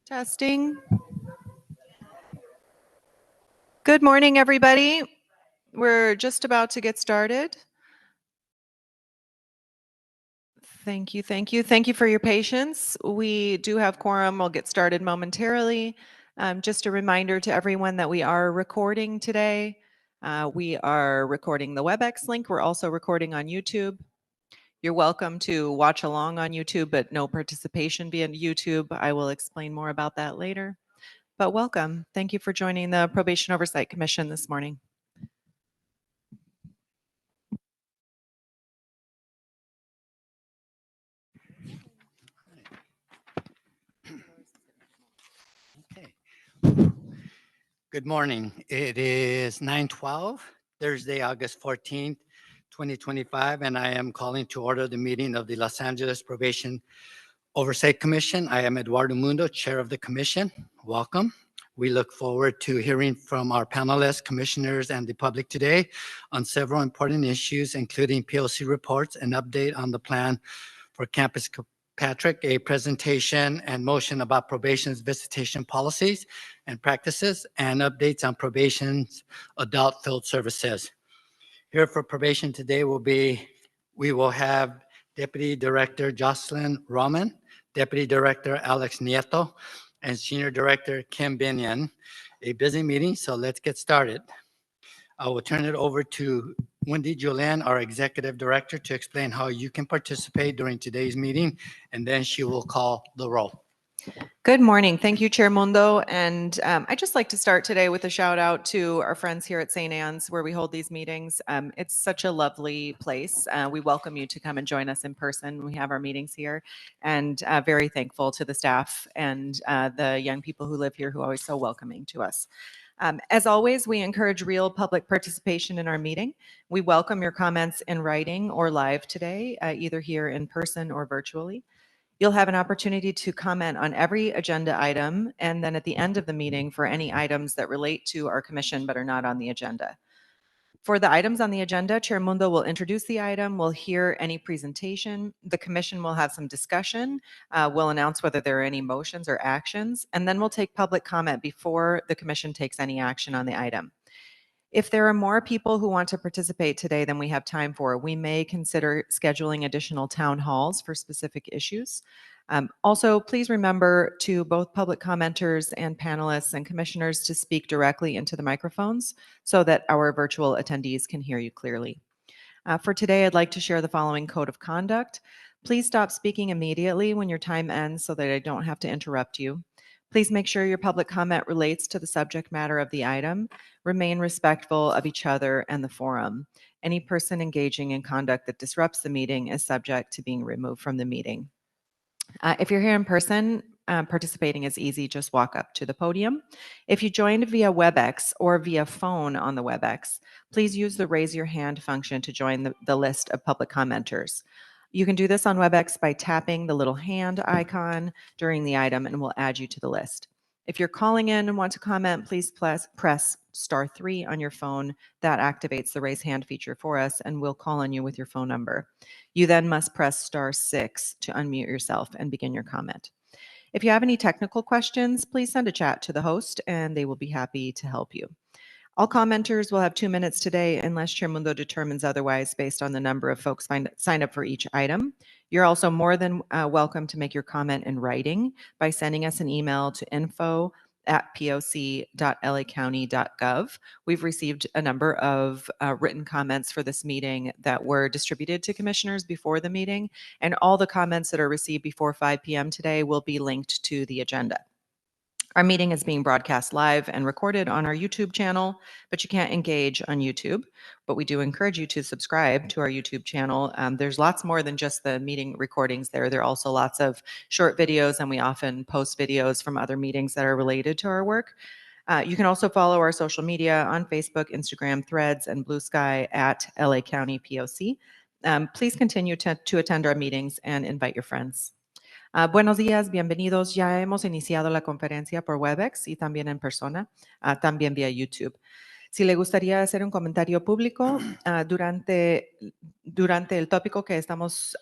Testing. Good morning, everybody. We're just about to get started. Thank you, thank you. Thank you for your patience. We do have quorum. We'll get started momentarily. Just a reminder to everyone that we are recording today. We are recording the WebEx link. We're also recording on YouTube. You're welcome to watch along on YouTube, but no participation via YouTube. I will explain more about that later. But welcome. Thank you for joining the Probation Oversight Commission this morning. Okay. Good morning. It is 9:12, Thursday, August 14th, 2025, and I am calling to order the meeting of the Los Angeles Probation Oversight Commission. I am Eduardo Mundo, Chair of the Commission. Welcome. We look forward to hearing from our panelists, commissioners, and the public today on several important issues, including POC reports, an update on the plan for Campus Kilpatrick, a presentation and motion about probation's visitation policies and practices, and updates on probation's adult field services. Here for probation today we will have Deputy Director Jocelyn Roman, Deputy Director Alex Nieto, and Senior Director Kim Binion. A busy meeting, so let's get started. I will turn it over to Wendy Julien, our Executive Director, to explain how you can participate during today's meeting, and then she will call the roll. Good morning. Thank you, Chair Mundo. And I'd just like to start today with a shout out to our friends here at St. Anne's where we hold these meetings. It's such a lovely place. We welcome you to come and join us in person. We have our meetings here, and very thankful to the staff and the young people who live here who are always so welcoming to us. As always, we encourage real public participation in our meeting. We welcome your comments in writing or live today, either here in person or virtually. You'll have an opportunity to comment on every agenda item, and then at the end of the meeting for any items that relate to our commission but are not on the agenda. For the items on the agenda, Chair Mundo will introduce the item, we'll hear any presentation, the commission will have some discussion, we'll announce whether there are any motions or actions, and then we'll take public comment before the commission takes any action on the item. If there are more people who want to participate today than we have time for, we may consider scheduling additional town halls for specific issues. Also, please remember to both public commenters and panelists and commissioners to speak directly into the microphones so that our virtual attendees can hear you clearly. For today, I'd like to share the following code of conduct. Please stop speaking immediately when your time ends so that I don't have to interrupt you. Please make sure your public comment relates to the subject matter of the item. Remain respectful of each other and the forum. Any person engaging in conduct that disrupts the meeting is subject to being removed from the meeting. If you're here in person, participating is easy. Just walk up to the podium. If you joined via WebEx or via phone on the WebEx, please use the raise your hand function to join the list of public commenters. You can do this on WebEx by tapping the little hand icon during the item and we'll add you to the list. If you're calling in and want to comment, please press *3 on your phone. That activates the raise hand feature for us and we'll call on you with your phone number. You then must press *6 to unmute yourself and begin your comment. If you have any technical questions, please send a chat to the host and they will be happy to help you. All commenters will have 2 minutes today unless Chair Mundo determines otherwise based on the number of folks sign up for each item. You're also more than welcome to make your comment in writing by sending us an email to info@poc.lacounty.gov. We've received a number of written comments for this meeting that were distributed to commissioners before the meeting, and all the comments that are received before 5 p.m. today will be linked to the agenda. Our meeting is being broadcast live and recorded on our YouTube channel, but you can't engage on YouTube. But we do encourage you to subscribe to our YouTube channel. There's lots more than just the meeting recordings there. There are also lots of short videos, and we often post videos from other meetings that are related to our work. You can also follow our social media on Facebook, Instagram, Threads, and Blue Sky at LA County POC. Please continue to attend our meetings and invite your friends. Buenos días, bienvenidos. Ya hemos iniciado la conferencia por WebEx y también en persona, también vía YouTube. Si le gustaría hacer un comentario público durante el tópico que estamos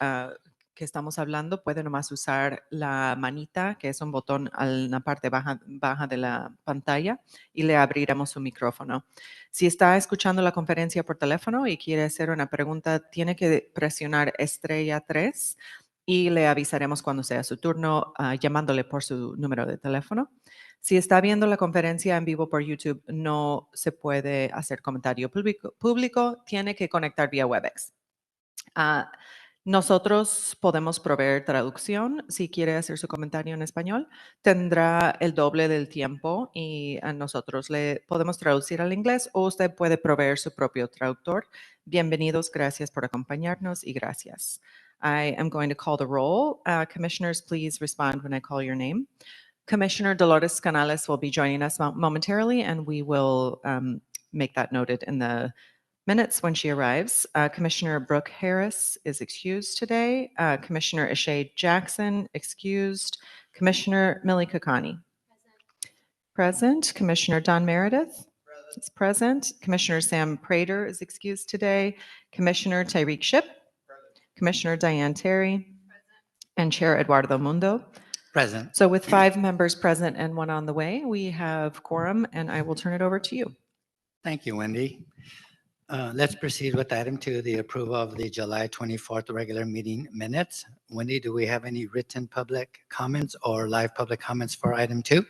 que estamos hablando, puede nomás usar la manita, que es un botón en la parte baja de la pantalla, y le abriremos su micrófono. Si está escuchando la conferencia por teléfono y quiere hacer una pregunta, tiene que presionar estrella 3 y le avisaremos cuando sea su turno, llamándole por su número de teléfono. Si está viendo la conferencia en vivo por YouTube, no se puede hacer comentario público, tiene que conectar vía WebEx. Nosotros podemos proveer traducción. Si quiere hacer su comentario en español, tendrá el doble del tiempo y nosotros le podemos traducir al inglés o usted puede proveer su propio traductor. Bienvenidos, gracias por acompañarnos y gracias. I am going to call the roll. Commissioners, please respond when I call your name. Commissioner Dolores Canales will be joining us momentarily, and we will make that noted in the minutes when she arrives. Commissioner Brooke Harris is excused today. Commissioner Ashay Jackson, excused. Commissioner Millie Kakani. Present. Commissioner Don Meredith is present. Commissioner Sam Prater is excused today. Commissioner Tyreek Ship. Commissioner Diane Terry. And Chair Eduardo Mundo. Present. So with 5 members present and 1 on the way, we have quorum, and I will turn it over to you. Thank you, Wendy. Let's proceed with item 2, the approval of the July 24th regular meeting minutes. Wendy, do we have any written public comments or live public comments for item 2?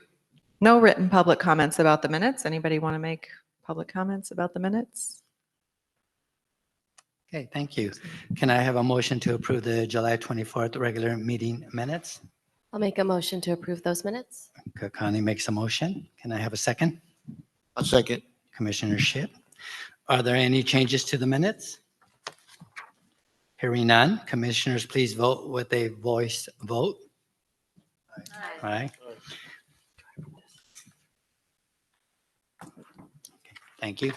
No written public comments about the minutes. Anybody want to make public comments about the minutes? Okay, thank you. Can I have a motion to approve the July 24th regular meeting minutes? I'll make a motion to approve those minutes. Connie makes a motion. Can I have a second? A second. Commissioner Ship. Are there any changes to the minutes? Hearing none, commissioners, please vote with a voice vote. Aye. Thank you.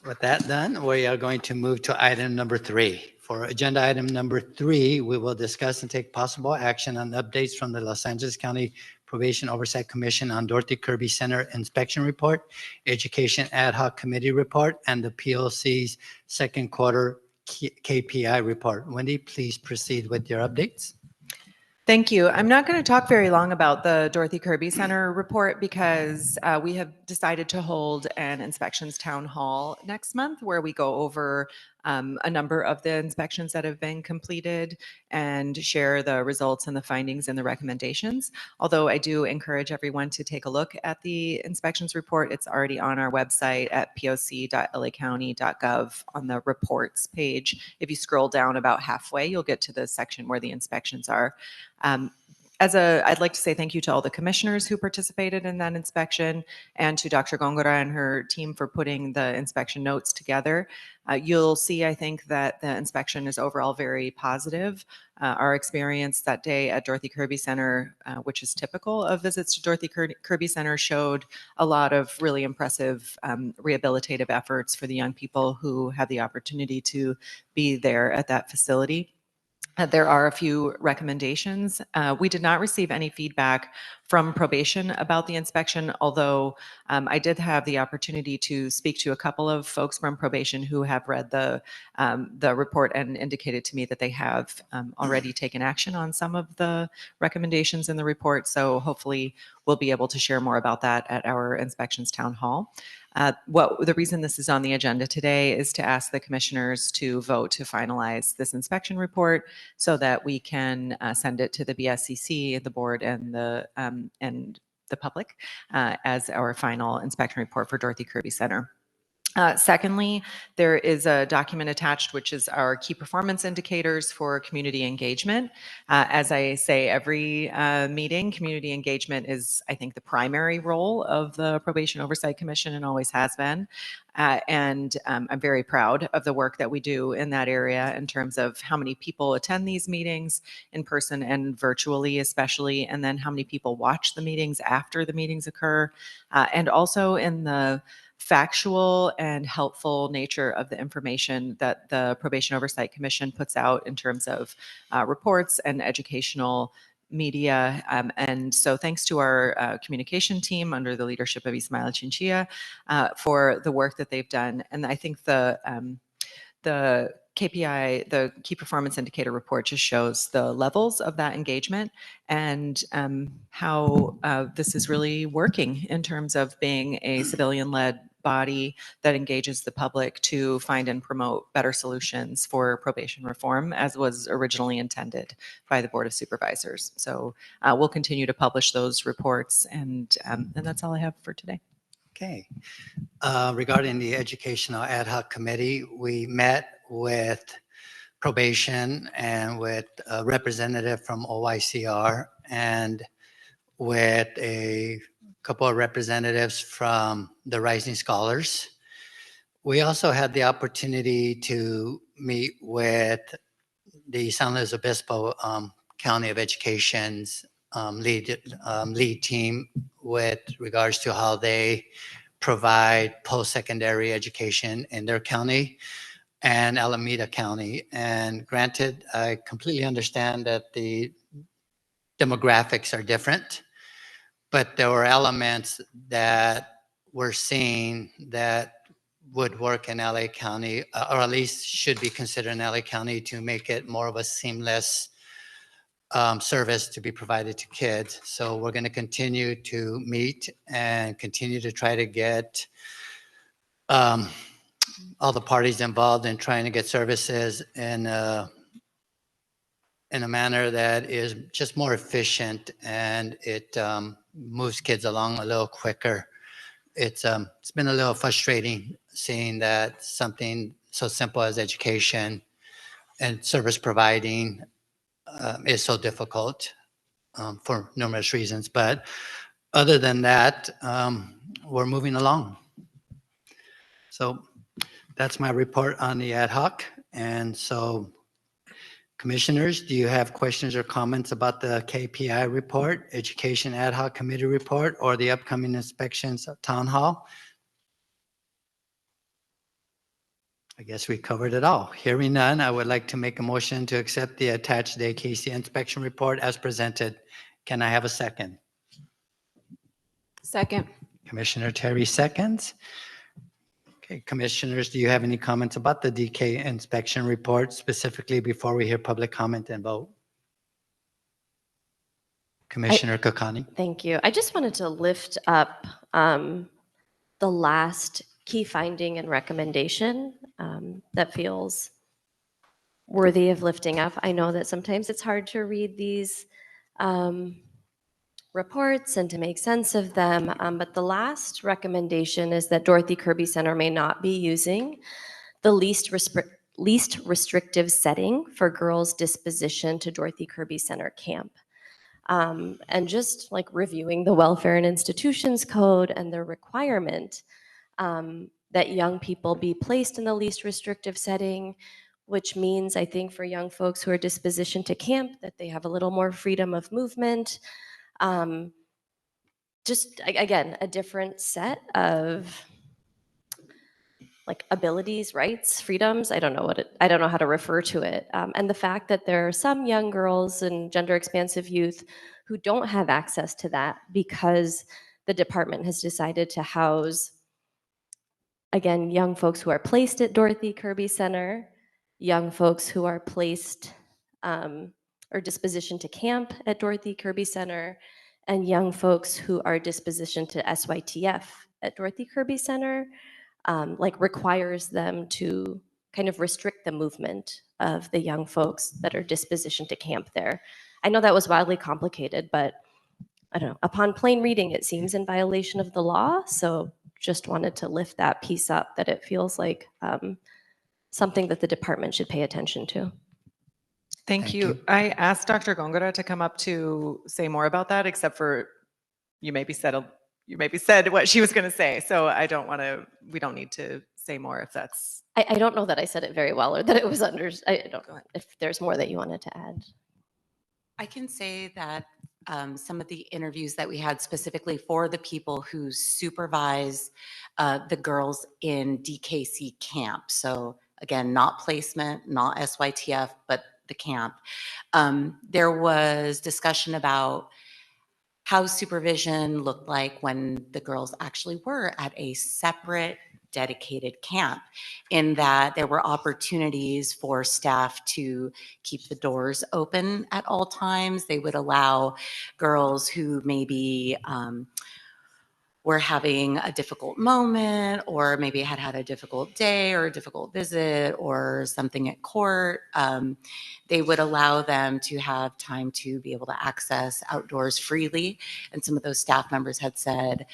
With that done, we are going to move to item number 3. For agenda item number 3, we will discuss and take possible action on updates from the Los Angeles County Probation Oversight Commission on Dorothy Kirby Center Inspection Report, Education Ad Hoc Committee Report, and the PLC's second quarter KPI report. Wendy, please proceed with your updates. Thank you. I'm not going to talk very long about the Dorothy Kirby Center report because we have decided to hold an inspections town hall next month where we go over a number of the inspections that have been completed and share the results and the findings and the recommendations. Although I do encourage everyone to take a look at the inspections report. It's already on our website at poc.lacounty.gov on the reports page. If you scroll down about halfway, you'll get to the section where the inspections are. I'd like to say thank you to all the commissioners who participated in that inspection and to Dr. Gongora and her team for putting the inspection notes together. You'll see, I think, that the inspection is overall very positive. Our experience that day at Dorothy Kirby Center, which is typical of visits to Dorothy Kirby Center, showed a lot of really impressive rehabilitative efforts for the young people who had the opportunity to be there at that facility. There are a few recommendations. We did not receive any feedback from probation about the inspection, although I did have the opportunity to speak to a couple of folks from probation who have read the report and indicated to me that they have already taken action on some of the recommendations in the report. So hopefully we'll be able to share more about that at our inspections town hall. The reason this is on the agenda today is to ask the commissioners to vote to finalize this inspection report so that we can send it to the BSCC, the board, and the public as our final inspection report for Dorothy Kirby Center. Secondly, there is a document attached, which is our key performance indicators for community engagement. As I say every meeting, community engagement is, I think, the primary role of the Probation Oversight Commission and always has been. And I'm very proud of the work that we do in that area in terms of how many people attend these meetings in person and virtually especially, and then how many people watch the meetings after the meetings occur, and also in the factual and helpful nature of the information that the Probation Oversight Commission puts out in terms of reports and educational media. And so thanks to our communication team under the leadership of Ismael Chinchilla for the work that they've done. And I think the KPI, the key performance indicator report, just shows the levels of that engagement and how this is really working in terms of being a civilian-led body that engages the public to find and promote better solutions for probation reform, as was originally intended by the Board of Supervisors. So we'll continue to publish those reports, and that's all I have for today. Okay. Regarding the Educational Ad Hoc Committee, we met with probation and with a representative from OICR and with a couple of representatives from the Rising Scholars. We also had the opportunity to meet with the San Luis Obispo County of Education's lead team with regards to how they provide post-secondary education in their county and Alameda County. And granted, I completely understand that the demographics are different, but there were elements that we're seeing that would work in LA County, or at least should be considered in LA County to make it more of a seamless service to be provided to kids. So we're going to continue to meet and continue to try to get all the parties involved in trying to get services in a manner that is just more efficient, and it moves kids along a little quicker. It's been a little frustrating seeing that something so simple as education and service providing is so difficult for numerous reasons. But other than that, we're moving along. So that's my report on the ad hoc. And so, commissioners, do you have questions or comments about the KPI report, Education Ad Hoc Committee report, or the upcoming inspections at Town Hall? I guess we covered it all. Hearing none, I would like to make a motion to accept the attached AKC inspection report as presented. Can I have a second? Second. Commissioner Terry seconds. Okay, commissioners, do you have any comments about the DK inspection report specifically before we hear public comment and vote? Commissioner Kokani. Thank you. I just wanted to lift up the last key finding and recommendation that feels worthy of lifting up. I know that sometimes it's hard to read these reports and to make sense of them, but the last recommendation is that Dorothy Kirby Center may not be using the least restrictive setting for girls' disposition to Dorothy Kirby Center Camp. And just like reviewing the Welfare and Institutions Code and the requirement that young people be placed in the least restrictive setting, which means, I think, for young folks who are dispositioned to camp, that they have a little more freedom of movement. Just, again, a different set of like abilities, rights, freedoms. I don't know how to refer to it. And the fact that there are some young girls and gender expansive youth who don't have access to that because the department has decided to house, again, young folks who are placed at Dorothy Kirby Center, young folks who are placed or dispositioned to camp at Dorothy Kirby Center, and young folks who are dispositioned to SYTF at Dorothy Kirby Center, like requires them to kind of restrict the movement of the young folks that are dispositioned to camp there. I know that was wildly complicated, but I don't know, upon plain reading, it seems in violation of the law. So just wanted to lift that piece up, that it feels like something that the department should pay attention to. Thank you. I asked Dr. Gongora to come up to say more about that, except for you maybe said what she was going to say. So we don't need to say more if that's. I don't know that I said it very well or that it was I don't know if there's more that you wanted to add. I can say that some of the interviews that we had specifically for the people who supervise the girls in DKC camp. So again, not placement, not SYTF, but the camp. There was discussion about how supervision looked like when the girls actually were at a separate dedicated camp, in that there were opportunities for staff to keep the doors open at all times. They would allow girls who maybe were having a difficult moment, or maybe had had a difficult day or a difficult visit or something at court. They would allow them to have time to be able to access outdoors freely. And some of those staff members had said,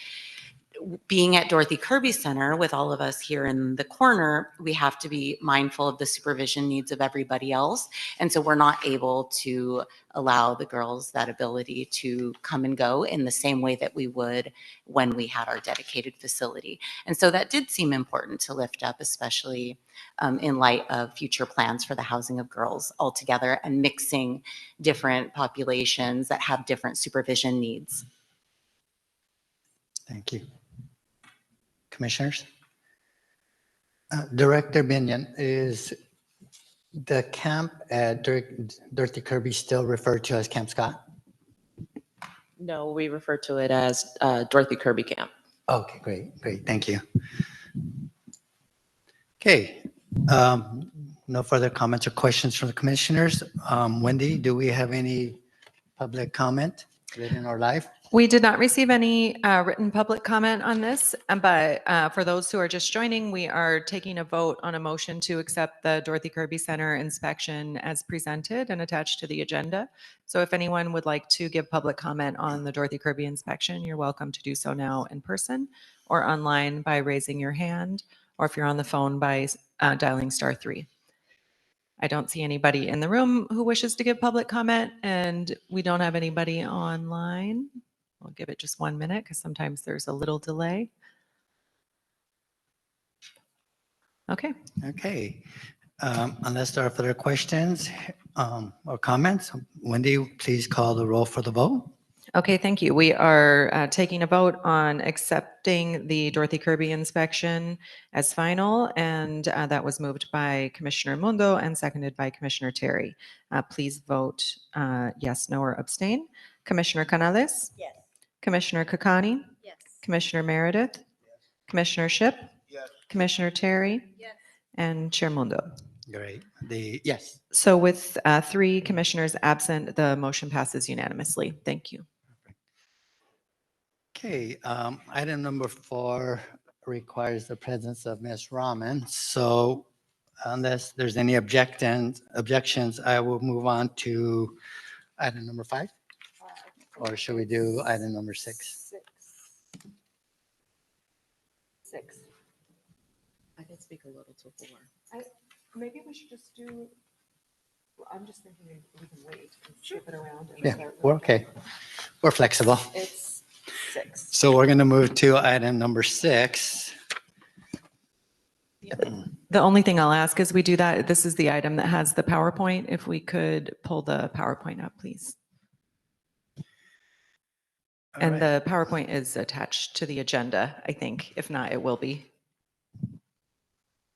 being at Dorothy Kirby Center with all of us here in the corner, we have to be mindful of the supervision needs of everybody else. And so we're not able to allow the girls that ability to come and go in the same way that we would when we had our dedicated facility. And so that did seem important to lift up, especially in light of future plans for the housing of girls altogether and mixing different populations that have different supervision needs. Thank you. Commissioners? Director Binion, is the camp at Dorothy Kirby still referred to as Camp Scott? No, we refer to it as Dorothy Kirby Camp. Okay, great, thank you. Okay, no further comments or questions from the commissioners. Wendy, do we have any public comment written or live? We did not receive any written public comment on this, but for those who are just joining, we are taking a vote on a motion to accept the Dorothy Kirby Center inspection as presented and attached to the agenda. So if anyone would like to give public comment on the Dorothy Kirby inspection, you're welcome to do so now in person or online by raising your hand, or if you're on the phone by dialing *3. I don't see anybody in the room who wishes to give public comment, and we don't have anybody online. We'll give it just 1 minute because sometimes there's a little delay. Okay. Okay, unless there are further questions or comments, Wendy, please call the roll for the vote. Okay, thank you. We are taking a vote on accepting the Dorothy Kirby inspection as final, and that was moved by Commissioner Mundo and seconded by Commissioner Terry. Please vote yes, no, or abstain. Commissioner Canales? Yes. Commissioner Kakani? Yes. Commissioner Meredith? Commissioner Shipp? Yes. Commissioner Terry? Yes. And Chair Mundo. Great, yes. So with 3 commissioners absent, the motion passes unanimously. Thank you. Okay, item number 4 requires the presence of Ms. Rahman. So unless there's any objections, I will move on to item number 5. Or should we do item number 6? 6. I can speak a little to 4. Maybe we should just do, I'm just thinking we can wait and skip it around. And Yeah, start with- we're okay. We're flexible. It's 6. So we're going to move to item number 6. The only thing I'll ask is we do that, this is the item that has the PowerPoint. If we could pull the PowerPoint up, please. All And right. the PowerPoint is attached to the agenda, I think. If not, it will be.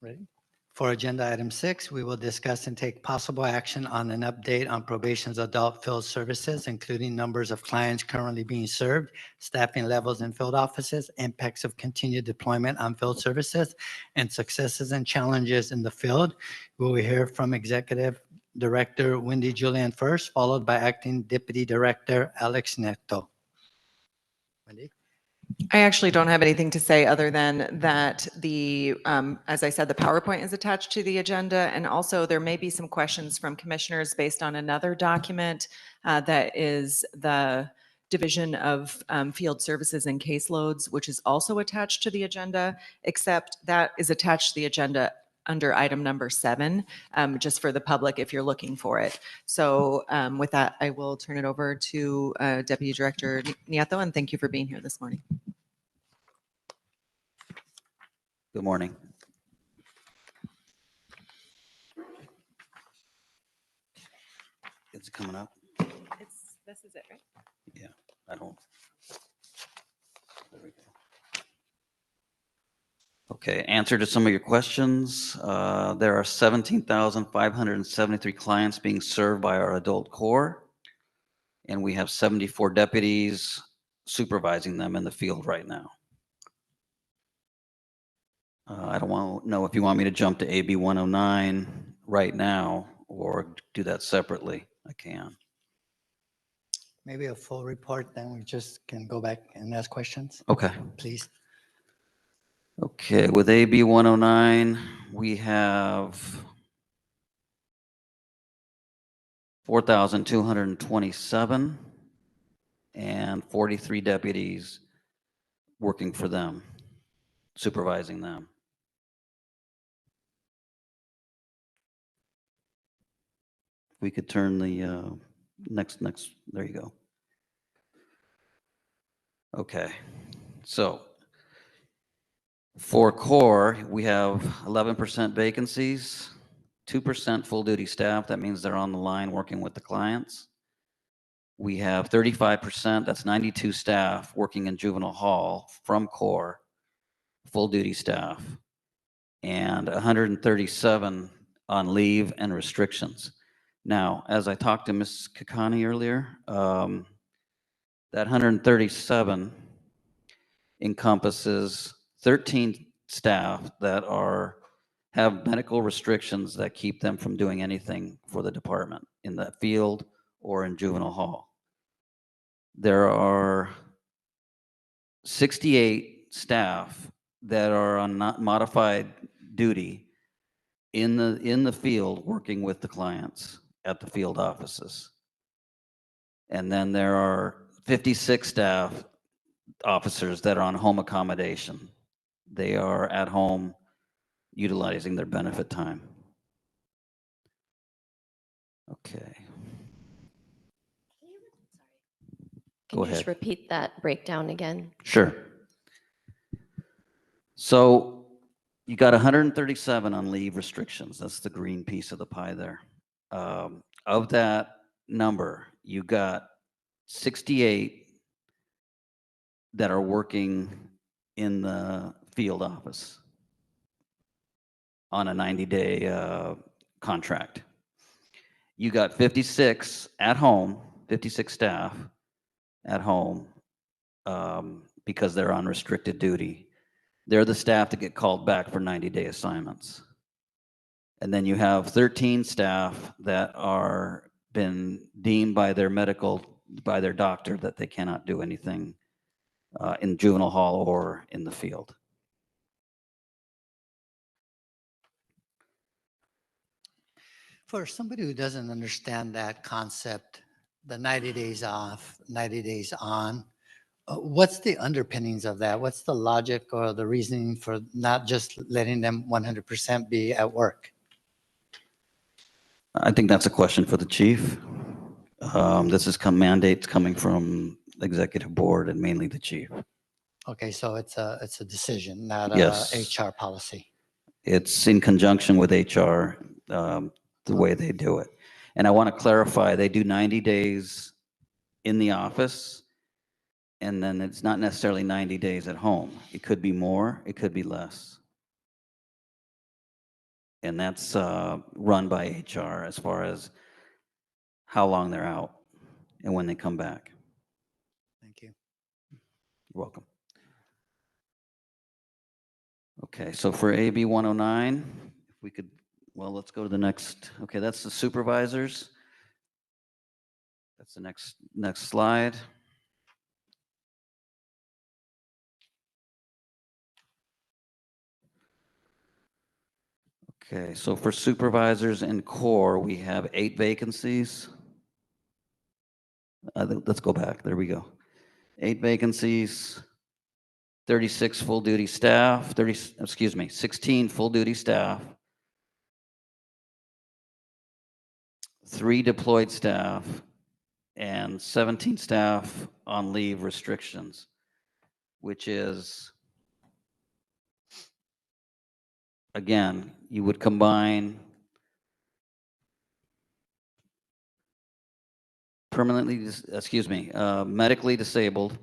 Ready? For agenda item 6, we will discuss and take possible action on an update on probation's adult field services, including numbers of clients currently being served, staffing levels in field offices, impacts of continued deployment on field services, and successes and challenges in the field. We will hear from Executive Director Wendy Julian first, followed by Acting Deputy Director Alex Neto. Wendy? I actually don't have anything to say other than that as I said, the PowerPoint is attached to the agenda. And also there may be some questions from commissioners based on another document that is the Division of Field Services and Caseloads, which is also attached to the agenda, except that is attached to the agenda under item number 7, just for the public if you're looking for it. So with that, I will turn it over to Deputy Director Nieto, and thank you for being here this morning. Good morning. Is it coming up? This is it, right? Yeah, I don't. There we go. Okay, answer to some of your questions. There are 17,573 clients being served by our adult core, and we have 74 deputies supervising them in the field right now. I don't know if you want me to jump to AB 109 right now or do that separately. I can. Maybe a full report, then we just can go back and ask questions, Okay. please. Okay, with AB 109, we have 4,227 and 43 deputies working for them, supervising them. We could turn the next, there you go. Okay, so for core, we have 11% vacancies, 2% full duty staff. That means they're on the line working with the clients. We have 35%, that's 92 staff working in juvenile hall from core, full duty staff, and 137 on leave and restrictions. Now, as I talked to Ms. Kakani earlier, that 137 encompasses 13 staff that have medical restrictions that keep them from doing anything for the department in the field or in juvenile hall. There are 68 staff that are on not modified duty in the field working with the clients at the field offices. And then there are 56 staff officers that are on home accommodation. They are at home utilizing their benefit time. Okay. Can Go you just ahead. repeat that breakdown again? Sure. So you got 137 on leave restrictions. That's the green piece of the pie there. Of that number, you got 68 that are working in the field office on a 90-day contract. You got 56 at home, 56 staff at home because they're on restricted duty. They're the staff that get called back for 90-day assignments. And then you have 13 staff that are been deemed by their doctor that they cannot do anything in juvenile hall or in the field. For somebody who doesn't understand that concept, the 90 days off, 90 days on, what's the underpinnings of that? What's the logic or the reasoning for not just letting them 100% be at work? I think that's a question for the chief. This is mandates coming from the executive board and mainly the chief. Okay, so it's a decision, not Yes. a HR policy. It's in conjunction with HR, the way they do it. And I want to clarify, they do 90 days in the office, and then it's not necessarily 90 days at home. It could be more, it could be less. And that's run by HR as far as how long they're out and when they come back. Thank you. You're welcome. Okay, so for AB 109, if we could, well, let's go to the next. Okay, that's the supervisors. That's the next slide. Okay, so for supervisors in core, we have 8 vacancies. Let's go back. There we go. 8 vacancies, 36 full-duty staff, 16 full-duty staff, 3 deployed staff, and 17 staff on leave restrictions, which is, again, you would combine medically disabled,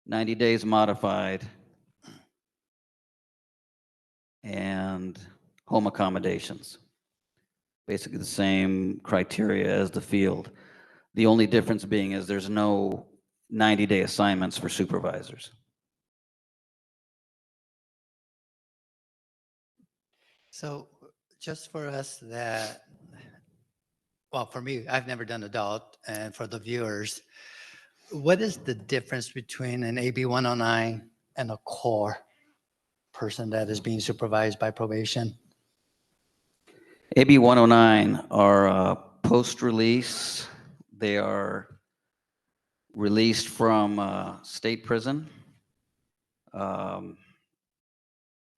90 days modified, and home accommodations. Basically the same criteria as the field. The only difference being is there's no 90-day assignments for supervisors. So just for us that, well, for me, I've never done adult, and for the viewers, what is the difference between an AB 109 and a core person that is being supervised by probation? AB 109 are post-release. They are released from state prison.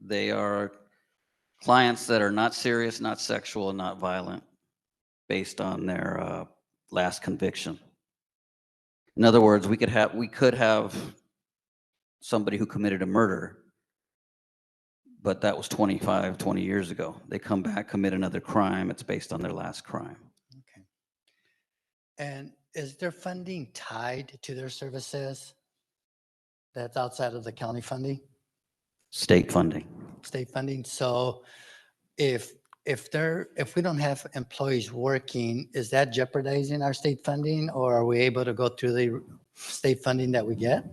They are clients that are not serious, not sexual, and not violent based on their last conviction. In other words, we could have somebody who committed a murder, but that was 20 years ago. They come back, commit another crime. It's based on their last crime. Okay. And is their funding tied to their services that's outside of the county funding, State funding. state funding? So if we don't have employees working, is that jeopardizing our state funding, or are we able to go through the state funding that we get?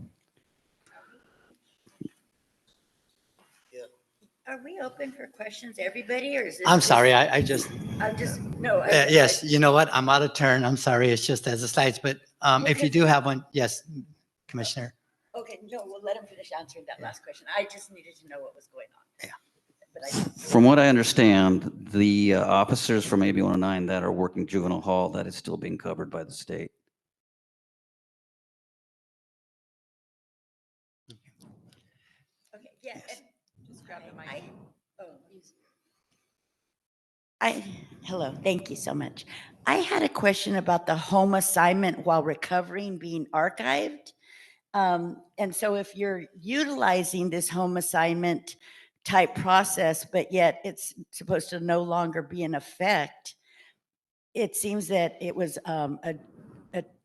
Are we open for questions, everybody, or is this? I'm sorry, I just, I'm just, no. yes, you know what? I'm out of turn. I'm sorry. It's just as the slides, but if you do have one, yes, Commissioner. Okay, no, we'll let him finish answering that last question. I just needed to know what was going on. Yeah. But From what I understand, the officers from AB 109 that are working juvenile hall, that is still being covered by the state. Okay, yeah. Yes. Just grab the mic. Hello, thank you so much. I had a question about the home assignment while recovering being archived. And so if you're utilizing this home assignment type process, but yet it's supposed to no longer be in effect, it seems that it was a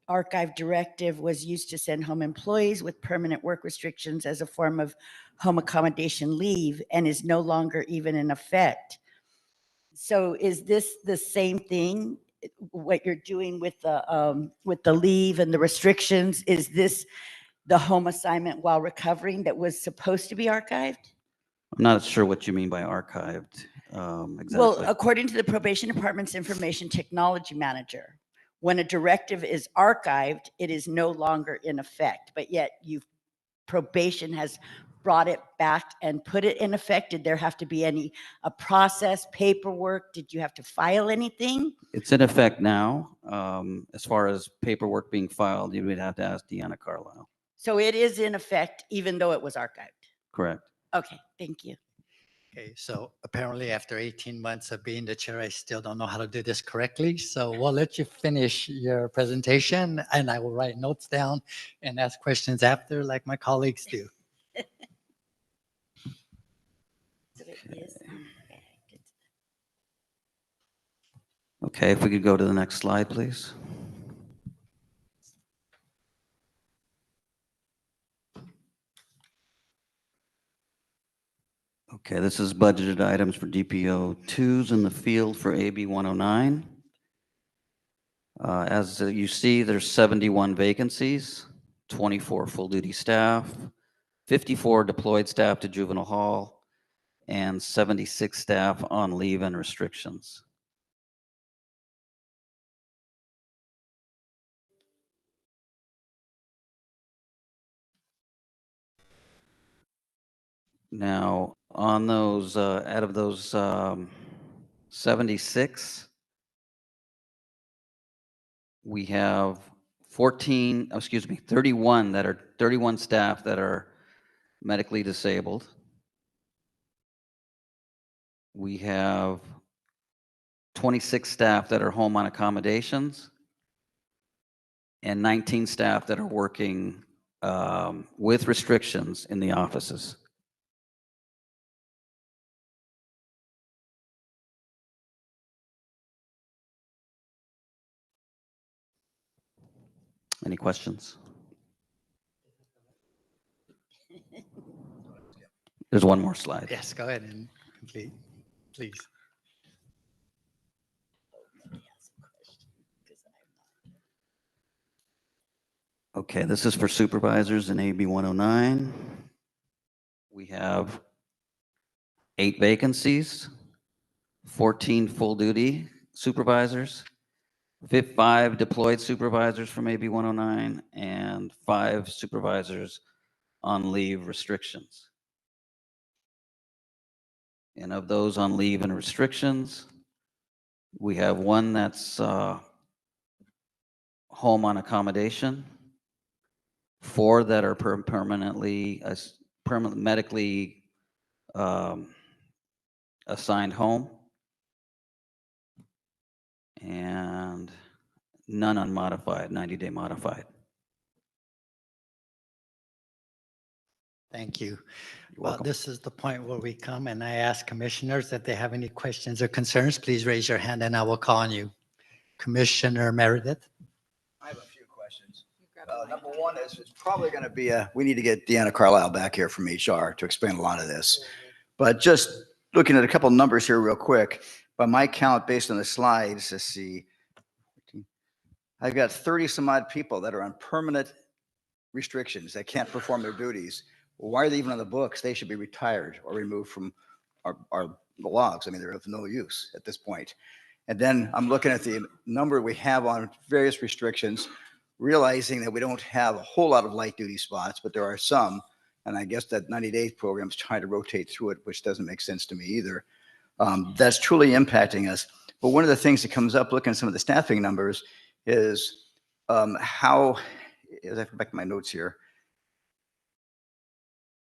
archive directive was used to send home employees with permanent work restrictions as a form of home accommodation leave and is no longer even in effect. So is this the same thing, what you're doing with the leave and the restrictions? Is this the home assignment while recovering that was supposed to be archived? I'm not sure what you mean by archived exactly. Well, according to the probation department's information technology manager, when a directive is archived, it is no longer in effect, but yet probation has brought it back and put it in effect. Did there have to be a process, paperwork? Did you have to file anything? It's in effect now. As far as paperwork being filed, you would have to ask Deanna Carlisle. So it is in effect, even though it was archived. Correct. Okay, thank you. Okay, so apparently after 18 months of being the chair, I still don't know how to do this correctly. So we'll let you finish your presentation and I will write notes down and ask questions after like my colleagues do. So it is in effect. Okay, if we could go to the next slide, please. Okay, this is budgeted items for DPO 2s in the field for AB 109. As you see, there's 71 vacancies, 24 full-duty staff, 54 deployed staff to juvenile hall, and 76 staff on leave and restrictions. Now, on those, out of those 76, we have 31 staff that are medically disabled. We have 26 staff that are home on accommodations and 19 staff that are working with restrictions in the offices. Any questions? There's one more slide. Yes, go ahead and complete, please. Okay, this is for supervisors in AB 109. We have 8 vacancies, 14 full-duty supervisors, 5 deployed supervisors from AB 109, and 5 supervisors on leave restrictions. And of those on leave and restrictions, we have 1 that's home on accommodation, 4 that are permanently medically assigned home, and none unmodified, 90-day modified. Thank you. You're Well, welcome. this is the point where we come and I ask commissioners if they have any questions or concerns, please raise your hand and I will call on you. Commissioner Meredith? I have a few questions. Number one is it's probably going to be we need to get Deanna Carlisle back here from HR to explain a lot of this. But just looking at a couple numbers here real quick, by my count based on the slides, let's see, I've got 30 some odd people that are on permanent restrictions that can't perform their duties. Why are they even on the books? They should be retired or removed from our logs. I mean, they're of no use at this point. And then I'm looking at the number we have on various restrictions, realizing that we don't have a whole lot of light duty spots, but there are some. And I guess that 90-day program is trying to rotate through it, which doesn't make sense to me either. That's truly impacting us. But one of the things that comes up looking at some of the staffing numbers is how, as I go back to my notes here,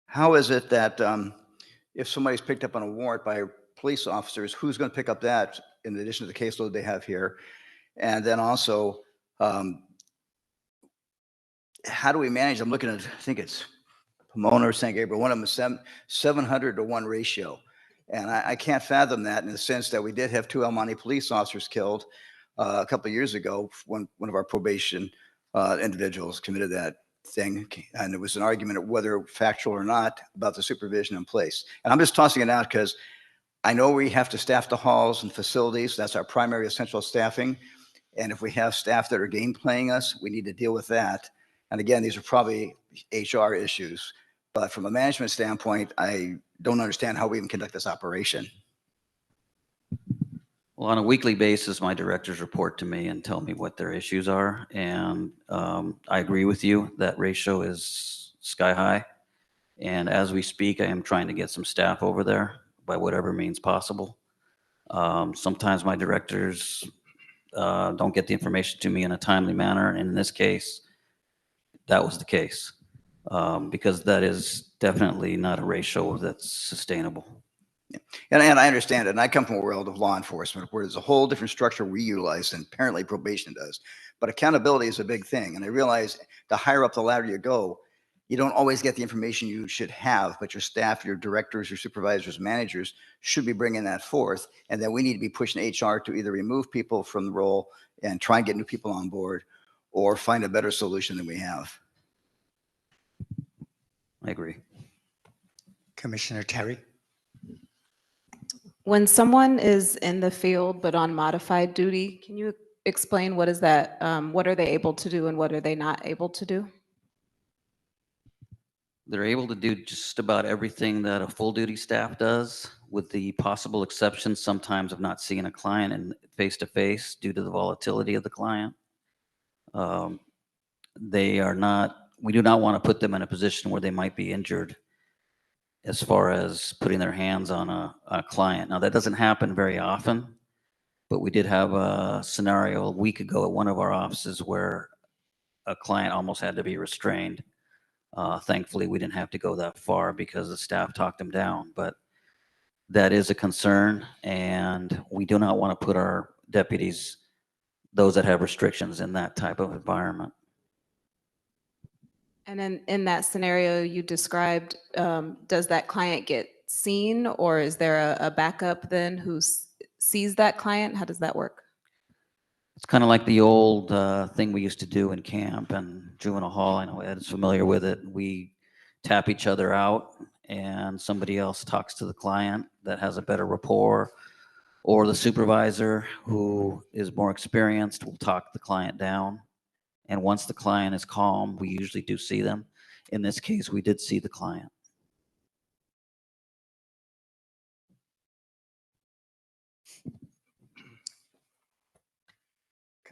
how is it that if somebody's picked up on a warrant by police officers, who's going to pick up that in addition to the caseload they have here? And then also, how do we manage? I'm looking at, I think it's Pomona or St. Gabriel, one of them is 700 to 1 ratio. And I can't fathom that in the sense that we did have 2 El Monte police officers killed a couple of years ago when one of our probation individuals committed that thing. And there was an argument of whether factual or not about the supervision in place. And I'm just tossing it out because I know we have to staff the halls and facilities. That's our primary essential staffing. And if we have staff that are game playing us, we need to deal with that. And again, these are probably HR issues. But from a management standpoint, I don't understand how we even conduct this operation. Well, on a weekly basis, my directors report to me and tell me what their issues are. And I agree with you, that ratio is sky high. And as we speak, I am trying to get some staff over there by whatever means possible. Sometimes my directors don't get the information to me in a timely manner. And in this case, that was the case, because that is definitely not a ratio that's sustainable. Yeah. And I understand it. And I come from a world of law enforcement where there's a whole different structure we utilize than apparently probation does. But accountability is a big thing. And I realize the higher up the ladder you go, you don't always get the information you should have, but your staff, your directors, your supervisors, managers should be bringing that forth. And then we need to be pushing HR to either remove people from the role and try and get new people on board or find a better solution than we have. I agree. Commissioner Terry? When someone is in the field but on modified duty, can you explain what is that? What are they able to do and what are they not able to do? They're able to do just about everything that a full duty staff does, with the possible exception sometimes of not seeing a client in face to face due to the volatility of the client. They are not, we do not want to put them in a position where they might be injured as far as putting their hands on a client. Now, that doesn't happen very often, but we did have a scenario a week ago at one of our offices where a client almost had to be restrained. Thankfully, we didn't have to go that far because the staff talked them down, but that is a concern, and we do not want to put our deputies, those that have restrictions, in that type of environment. And then in that scenario you described, does that client get seen or is there a backup then who sees that client? How does that work? It's kind of like the old thing we used to do in camp and juvenile hall. I know Ed is familiar with it. We tap each other out and somebody else talks to the client that has a better rapport, or the supervisor who is more experienced will talk the client down. And once the client is calm, we usually do see them. In this case, we did see the client.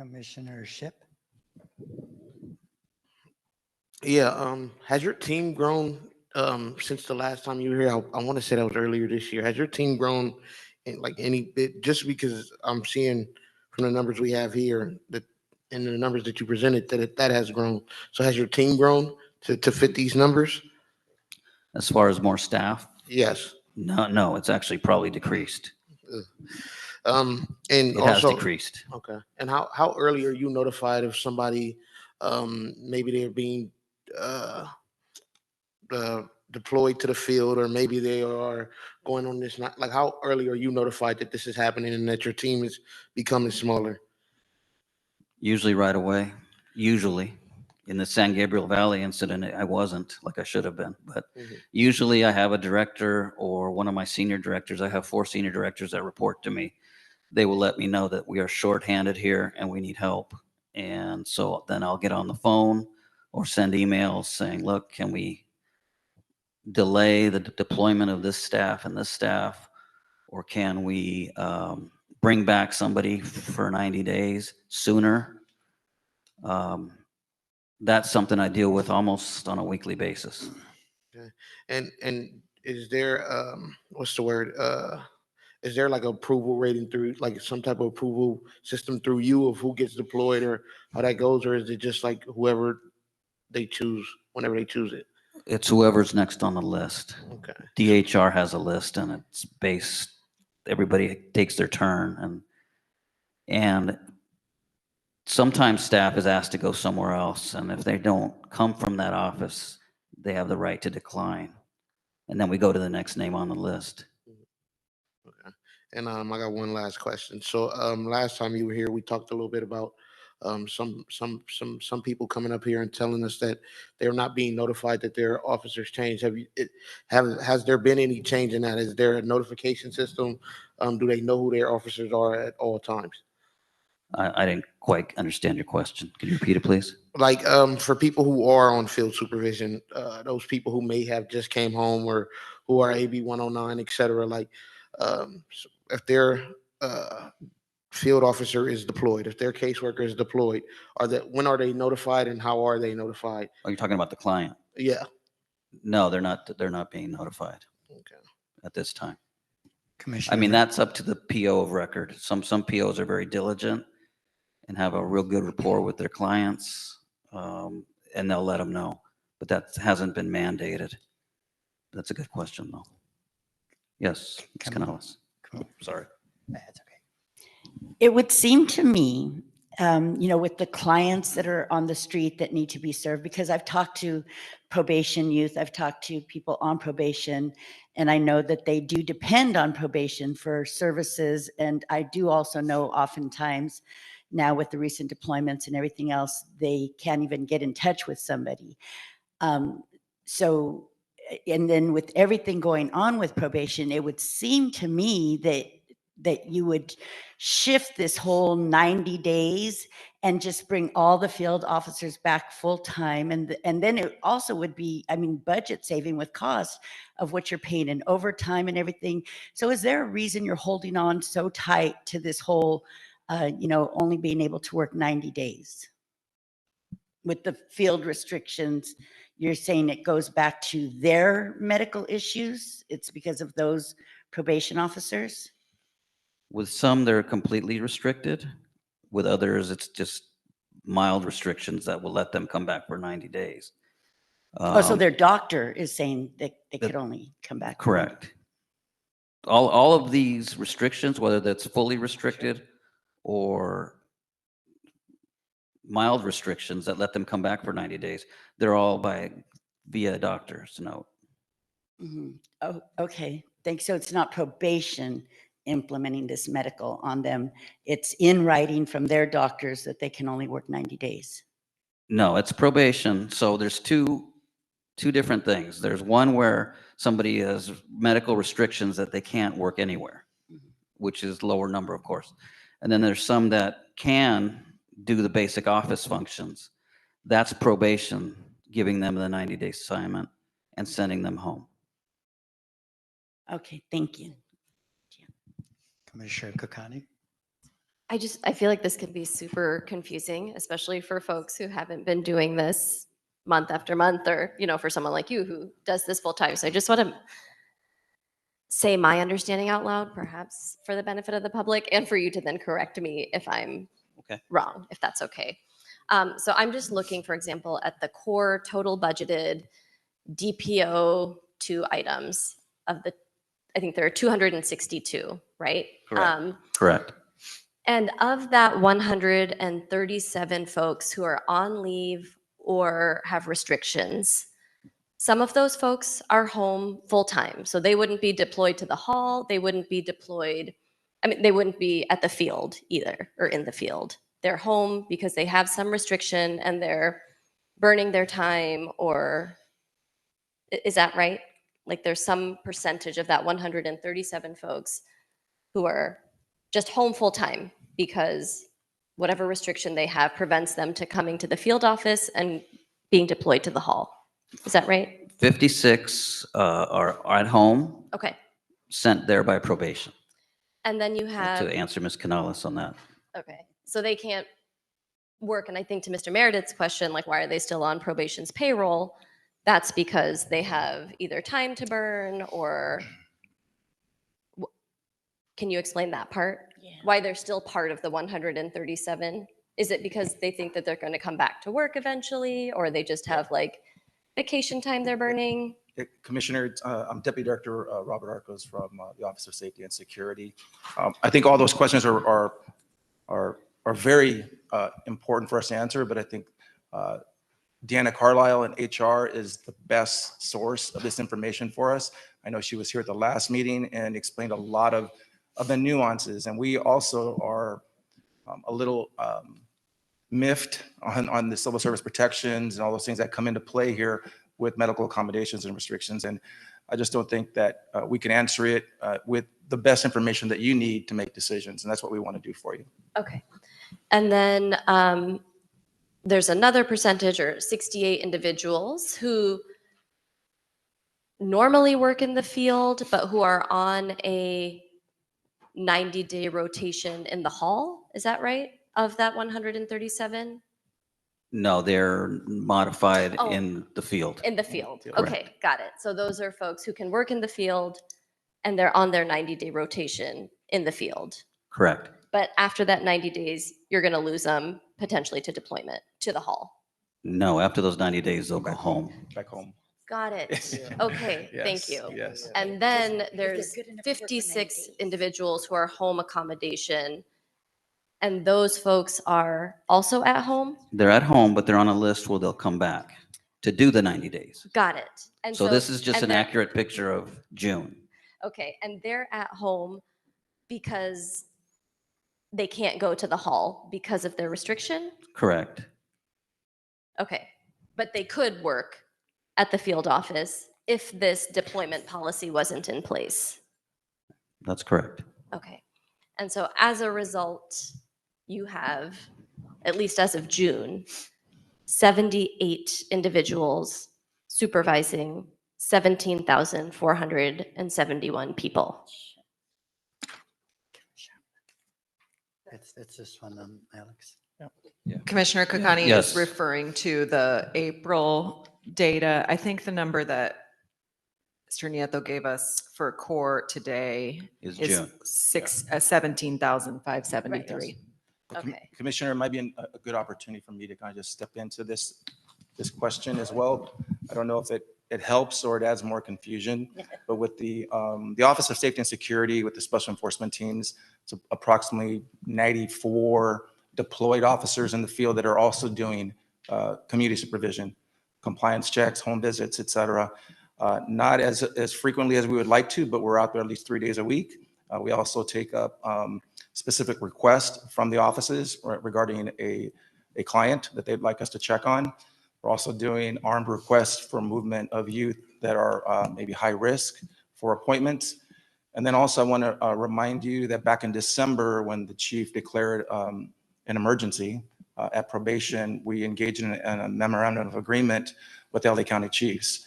Commissioner Ship? Yeah, has your team grown since the last time you were here? I want to say that was earlier this year. Has your team grown in like any bit? Just because I'm seeing from the numbers we have here that and the numbers that you presented that has grown. So has your team grown to fit these numbers? As far as more staff, Yes. no, it's actually probably decreased. And It has also, decreased. okay. And how early are you notified if somebody maybe they're being deployed to the field, or maybe they are going on this, not like how early are you notified that this is happening and that your team is becoming smaller? Usually right away. Usually. In the San Gabriel Valley incident, I wasn't like I should have been. But Mhm. usually I have a director or one of my senior directors. I have 4 senior directors that report to me. They will let me know that we are shorthanded here and we need help. And so then I'll get on the phone or send emails saying, look, can we delay the deployment of this staff and this staff? Or can we bring back somebody for 90 days sooner? That's something I deal with almost on a weekly basis. Okay. And is there what's the word? Is there like approval rating through like some type of approval system through you of who gets deployed or how that goes, or is it just like whoever they choose whenever they choose it? It's whoever's next on the list. Okay. DHR has a list and it's based, everybody takes their turn, and sometimes staff is asked to go somewhere else, and if they don't come from that office, they have the right to decline. And then we go to the next name on the list. Okay. And I got one last question. So last time you were here, we talked a little bit about some people coming up here and telling us that they're not being notified that their officers changed. Has there been any change in that? Is there a notification system? Do they know who their officers are at all times? I didn't quite understand your question. Could you repeat it, please? Like for people who are on field supervision, those people who may have just came home or who are AB 109, et cetera, like if their field officer is deployed, if their caseworker is deployed, when are they notified and how are they notified? Are you talking about the client? Yeah. No, they're not being notified Okay. at this time. Commissioner. I mean, that's up to the PO of record. Some POs are very diligent and have a real good rapport with their clients, and they'll let them know. But that hasn't been mandated. That's a good question, though. Yes, Ms. Canales. Sorry. That's okay. It would seem to me, with the clients that are on the street that need to be served, because I've talked to probation youth, I've talked to people on probation, and I know that they do depend on probation for services. And I do also know oftentimes now with the recent deployments and everything else, they can't even get in touch with somebody. And then with everything going on with probation, it would seem to me that you would shift this whole 90 days and just bring all the field officers back full time. And then it also would be, budget saving with cost of what you're paying in overtime and everything. So is there a reason you're holding on so tight to this whole, only being able to work 90 days? With the field restrictions, you're saying it goes back to their medical issues? It's because of those probation officers? With some, they're completely restricted. With others, it's just mild restrictions that will let them come back for 90 days. So their doctor is saying that they could only come back. Correct. All of these restrictions, whether that's fully restricted or mild restrictions that let them come back for 90 days, they're all via doctor's note. Mm-hmm. Oh, okay. Thanks. So it's not probation implementing this medical on them. It's in writing from their doctors that they can only work 90 days. No, it's probation. So there's two different things. There's one where somebody has medical restrictions that they can't work anywhere, which is lower number, of course. And then there's some that can do the basic office functions. That's probation, giving them the 90-day assignment and sending them home. Okay, thank you. Commissioner Kokani. I feel like this can be super confusing, especially for folks who haven't been doing this month after month, or, for someone like you who does this full time. So I just want to say my understanding out loud, perhaps for the benefit of the public, and for you to then correct me if I'm Okay. wrong, if that's okay. So I'm just looking, for example, at the core total budgeted DPO 2 items of the, I think there are 262, right? Correct. Correct. And of that 137 folks who are on leave or have restrictions, some of those folks are home full time. So they wouldn't be deployed to the hall. They wouldn't be deployed. They wouldn't be at the field either, or in the field. They're home because they have some restriction and they're burning their time, or is that right? Like there's some percentage of that 137 folks who are just home full time because whatever restriction they have prevents them to coming to the field office and being deployed to the hall. Is that right? 56 are at home, Okay. sent there by probation. And then you have, To answer Ms. Canales on that. okay, so they can't work. And I think to Mr. Meredith's question, like, why are they still on probation's payroll? That's because they have either time to burn or, can you explain that part? Yeah. Why they're still part of the 137? Is it because they think that they're going to come back to work eventually, or they just have like vacation time they're burning? Commissioner, I'm Deputy Director Robert Arcos from the Office of Safety and Security. I think all those questions are very important for us to answer, but I think Deanna Carlisle in HR is the best source of this information for us. I know she was here at the last meeting and explained a lot of the nuances, and we also are a little miffed on the civil service protections and all those things that come into play here with medical accommodations and restrictions. And I just don't think that we can answer it with the best information that you need to make decisions. And that's what we want to do for you. Okay. And then there's another percentage, or 68 individuals who normally work in the field, but who are on a 90-day rotation in the hall. Is that right? Of that 137? No, they're modified Oh. in the field. In the field. Correct. Okay, got it. So those are folks who can work in the field and they're on their 90-day rotation in the field. Correct. But after that 90 days, you're going to lose them potentially to deployment to the hall. No, after those 90 days, they'll go home. Back home. Got it. Okay, thank Yes, you. Yes. And then they're there's good enough to work for 90 56 days. individuals who are home accommodation. And those folks are also at home? They're at home, but they're on a list where they'll come back to do the 90 days. Got it. And So this is just and an they're- accurate picture of June. Okay, and they're at home because they can't go to the hall because of their restriction? Correct. Okay, but they could work at the field office if this deployment policy wasn't in place? That's correct. Okay, and so as a result, you have, at least as of June, 78 individuals supervising 17,471 people. It's this one, Alex. Commissioner Kokani Yes. is referring to the April data. I think the number that Mr. Nieto gave us for core today Is is June. 17,573. But Okay. Commissioner, it might be a good opportunity for me to kind of just step into this question as well. I don't know if it helps or it adds more confusion, but with the Office of Safety and Security, with the special enforcement teams, it's approximately 94 deployed officers in the field that are also doing community supervision, compliance checks, home visits, et cetera. Not as frequently as we would like to, but we're out there at least 3 days a week. We also take up specific requests from the offices regarding a client that they'd like us to check on. We're also doing armed requests for movement of youth that are maybe high risk for appointments. And then also I want to remind you that back in December, when the chief declared an emergency at probation, we engaged in a memorandum of agreement with the LA County Chiefs.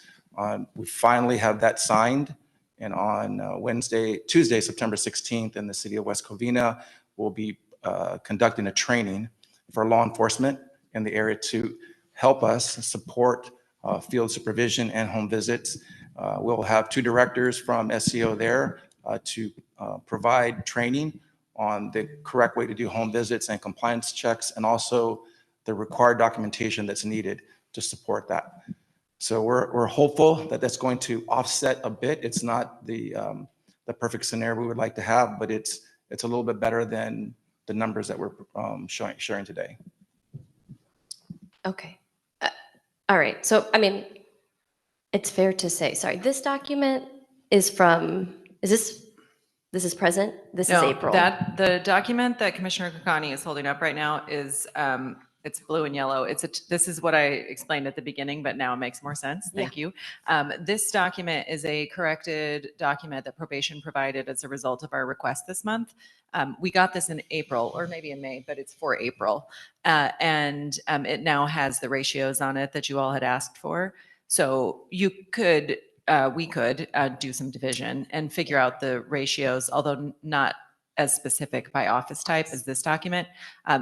We finally have that signed. And on Tuesday, September 16th, in the city of West Covina, we'll be conducting a training for law enforcement in the area to help us support field supervision and home visits. We'll have 2 directors from SEO there to provide training on the correct way to do home visits and compliance checks, and also the required documentation that's needed to support that. So we're hopeful that that's going to offset a bit. It's not the perfect scenario we would like to have, but it's a little bit better than the numbers that we're sharing today. Okay. All right. So, I mean, it's fair to say, sorry, this document is from, this is present? This is No, April. the document that Commissioner Kokani is holding up right now is, it's blue and yellow. This is what I explained at the beginning, but now it makes more sense. Thank you. This document is a corrected document that probation provided as a result of our request this month. We got this in April, or maybe in May, but it's for April. And it now has the ratios on it that you all had asked for. So we could do some division and figure out the ratios, although not as specific by office type as this document.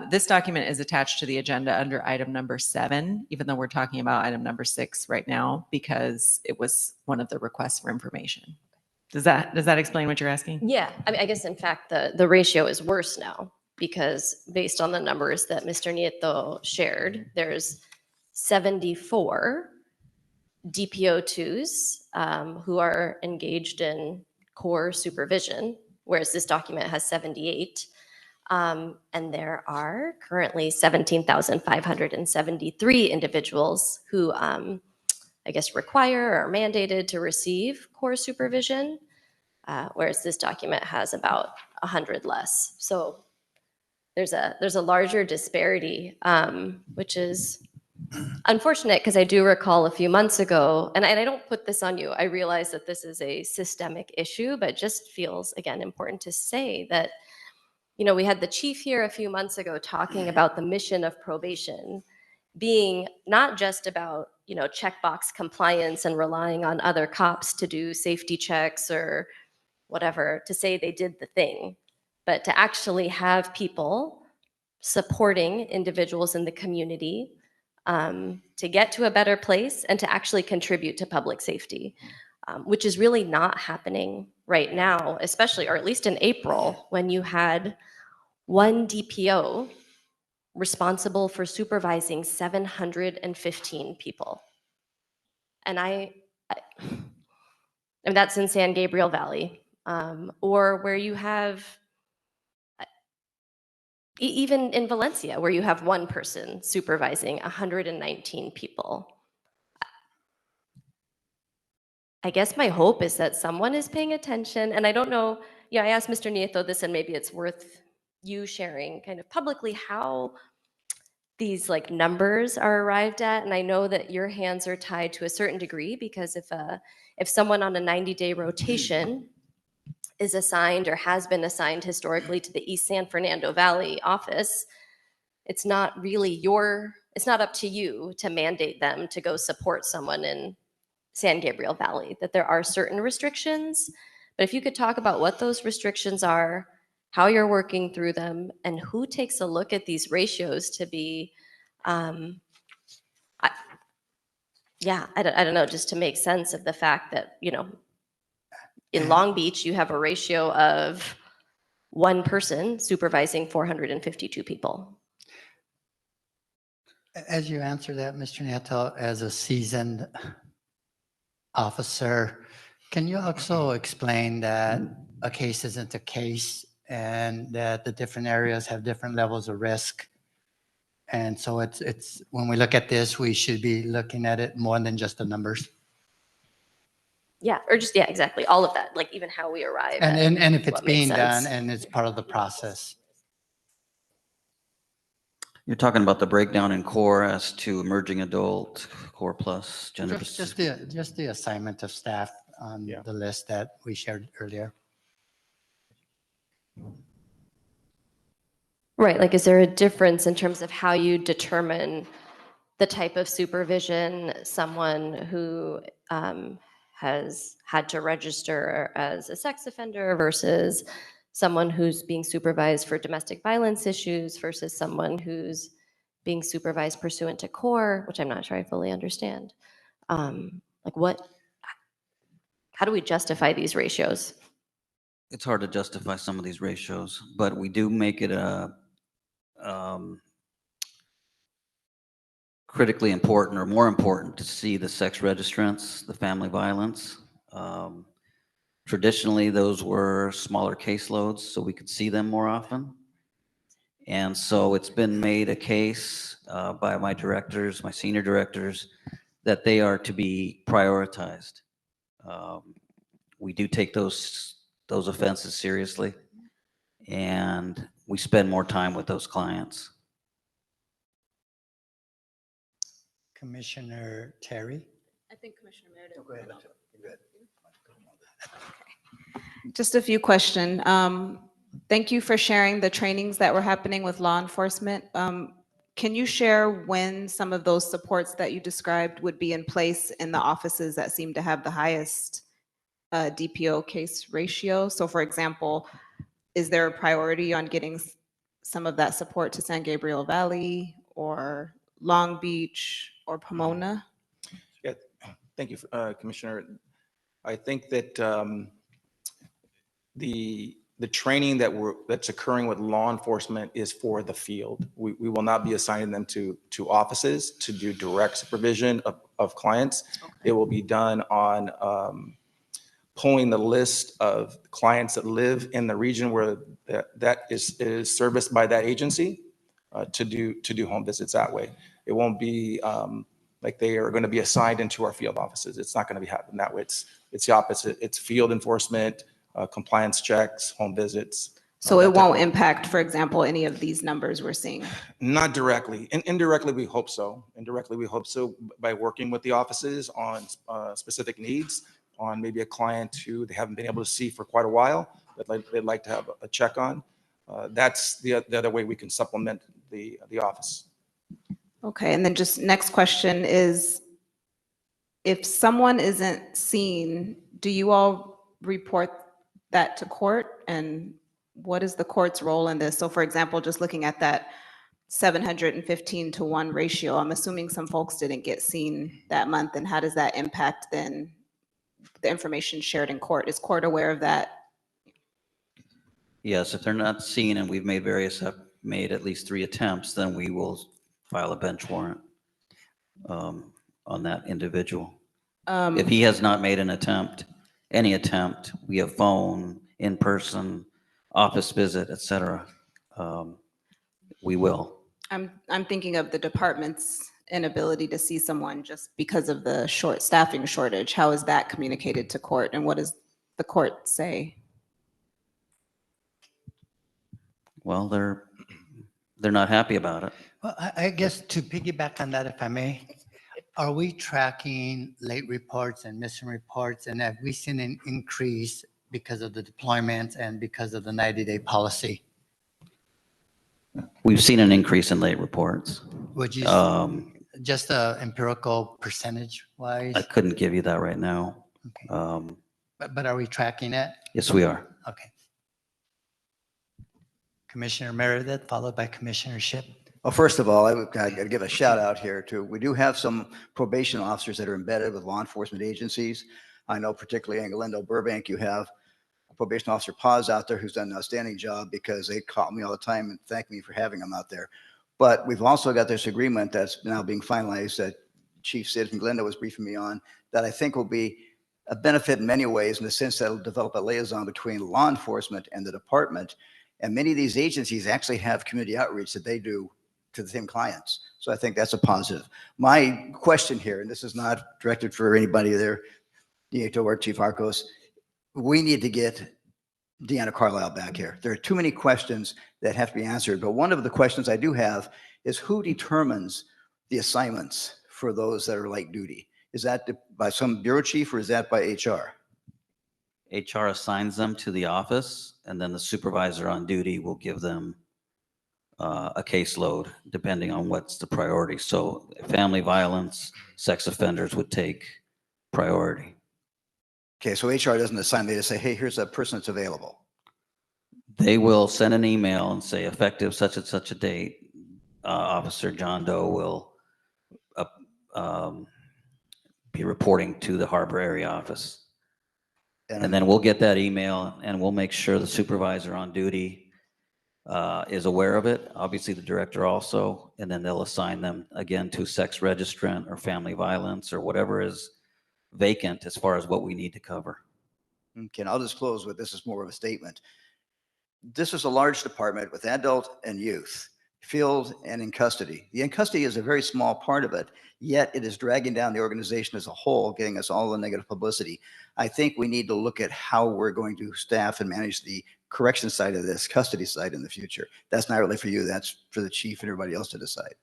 This document is attached to the agenda under item number 7, even though we're talking about item number 6 right now, because it was one of the requests for information. Does that explain what you're asking? Yeah, I mean, I guess in fact, the ratio is worse now because based on the numbers that Mr. Nieto shared, there's 74 DPO2s who are engaged in core supervision, whereas this document has 78. And there are currently 17,573 individuals who I guess require or are mandated to receive core supervision, whereas this document has about 100 less. So there's a larger disparity, which is unfortunate because I do recall a few months ago, and I don't put this on you, I realize that this is a systemic issue, but just feels, again, important to say that, you know, we had the chief here a few months ago talking about the mission of probation being not just about, you know, checkbox compliance and relying on other cops to do safety checks or whatever to say they did the thing, but to actually have people supporting individuals in the community to get to a better place and to actually contribute to public safety, which is really not happening right now, especially, or at least in April, when you had one DPO responsible for supervising 715 people. And and that's in San Gabriel Valley, or where you have even in Valencia, where you have one person supervising 119 people. I guess my hope is that someone is paying attention, and I don't know, I asked Mr. Nieto this, and maybe it's worth you sharing kind of publicly how these like numbers are arrived at. And I know that your hands are tied to a certain degree, because if someone on a 90-day rotation is assigned or has been assigned historically to the East San Fernando Valley office, it's not up to you to mandate them to go support someone in San Gabriel Valley, that there are certain restrictions. But if you could talk about what those restrictions are, how you're working through them, and who takes a look at these ratios to be, I don't know, just to make sense of the fact that, you know, in Long Beach, you have a ratio of one person supervising 452 people. As you answer that, Mr. Nieto, as a seasoned officer, can you also explain that a case isn't a case and that the different areas have different levels of risk? And so it's when we look at this, we should be looking at it more than just the numbers. Yeah, or just, yeah, exactly. All of that, like even how we arrive at and if it's what makes being done sense. and it's part of the process. You're talking about the breakdown in core as to emerging adult, core plus, gender. Just the assignment of staff on the list that we shared earlier. Right, like is there a difference in terms of how you determine the type of supervision someone who has had to register as a sex offender versus someone who's being supervised for domestic violence issues versus someone who's being supervised pursuant to core, which I'm not sure I fully understand. Like how do we justify these ratios? It's hard to justify some of these ratios, but we do make it critically important or more important to see the sex registrants, the family violence. Traditionally, those were smaller caseloads, so we could see them more often. And so it's been made a case by my directors, my senior directors, that they are to be prioritized. We do take those offenses seriously, and we spend more time with those clients. Commissioner Terry? I think Commissioner Meredith. Go ahead. Go ahead. Just a few questions. Thank you for sharing the trainings that were happening with law enforcement. Can you share when some of those supports that you described would be in place in the offices that seem to have the highest DPO case ratio? So for example, is there a priority on getting some of that support to San Gabriel Valley or Long Beach or Pomona? Yeah, thank you, Commissioner. I think that the training that's occurring with law enforcement is for the field. We will not be assigning them to offices to do direct supervision of clients. Okay. It will be done on pulling the list of clients that live in the region where that is serviced by that agency to do home visits that way. It won't be like they are going to be assigned into our field offices. It's not going to be happening that way. It's the opposite. It's field enforcement, compliance checks, home visits. So it won't impact, for example, any of these numbers we're seeing? Not directly. Indirectly, we hope so. Indirectly, we hope so by working with the offices on specific needs, on maybe a client who they haven't been able to see for quite a while that they'd like to have a check on. That's the other way we can supplement the office. Okay, and then just next question is, if someone isn't seen, do you all report that to court? And what is the court's role in this? So for example, just looking at that 715 to 1 ratio, I'm assuming some folks didn't get seen that month. And how does that impact then the information shared in court? Is court aware of that? Yes, if they're not seen and we've made at least 3 attempts, then we will file a bench warrant on that individual. If he has not made any attempt, via phone, in person, office visit, etc., we will. I'm thinking of the department's inability to see someone just because of the staffing shortage. How is that communicated to court, and what does the court say? Well, they're not happy about it. Well, I guess to piggyback on that, if I may, are we tracking late reports and missing reports? And have we seen an increase because of the deployments and because of the 90-day policy? We've seen an increase in late reports. Would you just empirical percentage wise? I couldn't give you that right now. Okay. But are we tracking it? Yes, we are. Okay. Commissioner Meredith, followed by Commissioner Shipp. Well, first of all, I got to give a shout out here to, we do have some probation officers that are embedded with law enforcement agencies. I know particularly in Galindo, Burbank, you have a probation officer Paz out there who's done an outstanding job because they call me all the time and thank me for having them out there. But we've also got this agreement that's now being finalized that Chief Sid from Galindo was briefing me on that I think will be a benefit in many ways in the sense that it'll develop a liaison between law enforcement and the department. And many of these agencies actually have community outreach that they do to the same clients. So I think that's a positive. My question here, and this is not directed for anybody there, Nieto or Chief Arcos, we need to get Deanna Carlisle back here. There are too many questions that have to be answered. But one of the questions I do have is who determines the assignments for those that are light duty? Is that by some bureau chief or is that by HR? HR assigns them to the office, and then the supervisor on duty will give them a caseload depending on what's the priority. So family violence, sex offenders would take priority. Okay, so HR doesn't assign, they just say, hey, here's a person that's available. They will send an email and say effective such and such a date, Officer John Doe will um, be reporting to the Harbor Area Office. And then we'll get that email and we'll make sure the supervisor on duty is aware of it. Obviously the director also, and then they'll assign them again to sex registrant or family violence or whatever is vacant as far as what we need to cover. Okay, and I'll just close with, this is more of a statement. This is a large department with adult and youth, field and in custody. The in custody is a very small part of it, yet it is dragging down the organization as a whole, getting us all the negative publicity. I think we need to look at how we're going to staff and manage the correction side of this, custody side in the future. That's not really for you, that's for the chief and everybody else to decide.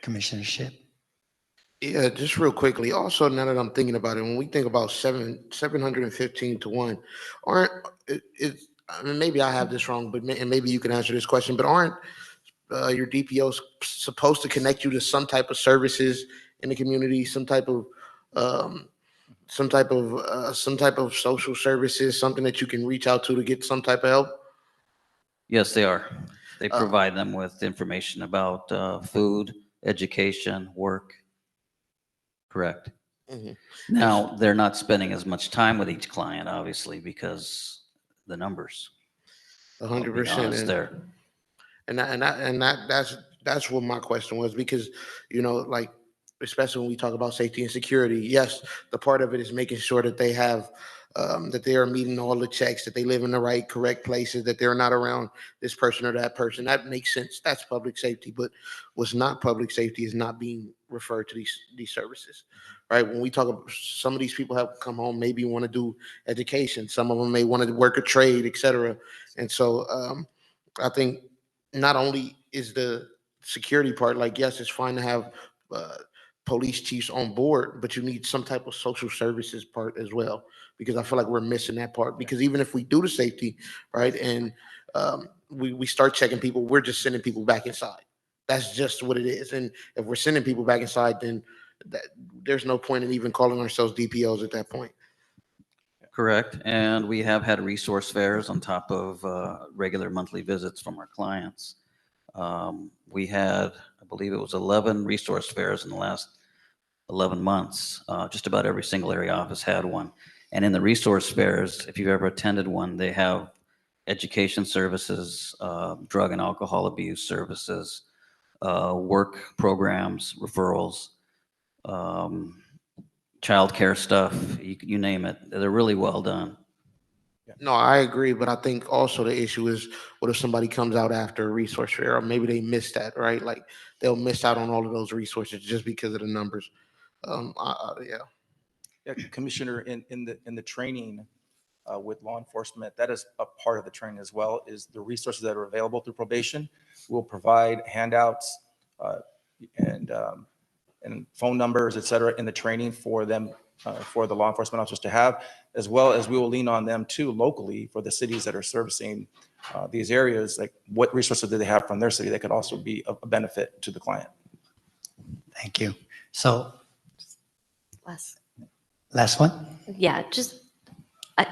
Commissioner Ship. Yeah, just real quickly. Also, now that I'm thinking about it, when we think about 715 to 1, aren't I mean, maybe I have this wrong, but and maybe you can answer this question. But aren't your DPOs supposed to connect you to some type of services in the community, some type of social services, something that you can reach out to get some type of help? Yes, they are. They provide them with information about food, education, work. Correct. Mm-hmm. Now, they're not spending as much time with each client, obviously, because the numbers. 100%. There. And that's what my question was, because, you know, like, especially when we talk about safety and security, yes, the part of it is making sure that they have that they are meeting all the checks, that they live in the right, correct places, that they're not around this person or that person. That makes sense. That's public safety. But what's not public safety is not being referred to these services, right? When we talk about, some of these people have come home, maybe want to do education. Some of them may want to work a trade, etc. And so I think not only is the security part, like, yes, it's fine to have police chiefs on board, but you need some type of social services part as well, because I feel like we're missing that part. Because even if we do the safety, right, and we start checking people, we're just sending people back inside. That's just what it is. And if we're sending people back inside, then there's no point in even calling ourselves DPOs at that point. Correct. And we have had resource fairs on top of regular monthly visits from our clients. We had, I believe it was 11 resource fairs in the last 11 months. Just about every single area office had one. And in the resource fairs, if you've ever attended one, they have education services, drug and alcohol abuse services, work programs, referrals, childcare stuff, you name it. They're really well done. No, I agree, but I think also the issue is, what if somebody comes out after a resource fair, or maybe they missed that, right? Like, they'll miss out on all of those resources just because of the numbers. Yeah. Yeah, Commissioner, in the training with law enforcement, that is a part of the training as well, is the resources that are available through probation. We'll provide handouts and phone numbers, et cetera, in the training for them, for the law enforcement officers to have, as well as we will lean on them too locally for the cities that are servicing these areas. Like, what resources do they have from their city that could also be a benefit to the client? Thank you. So Last one? Yeah, just, I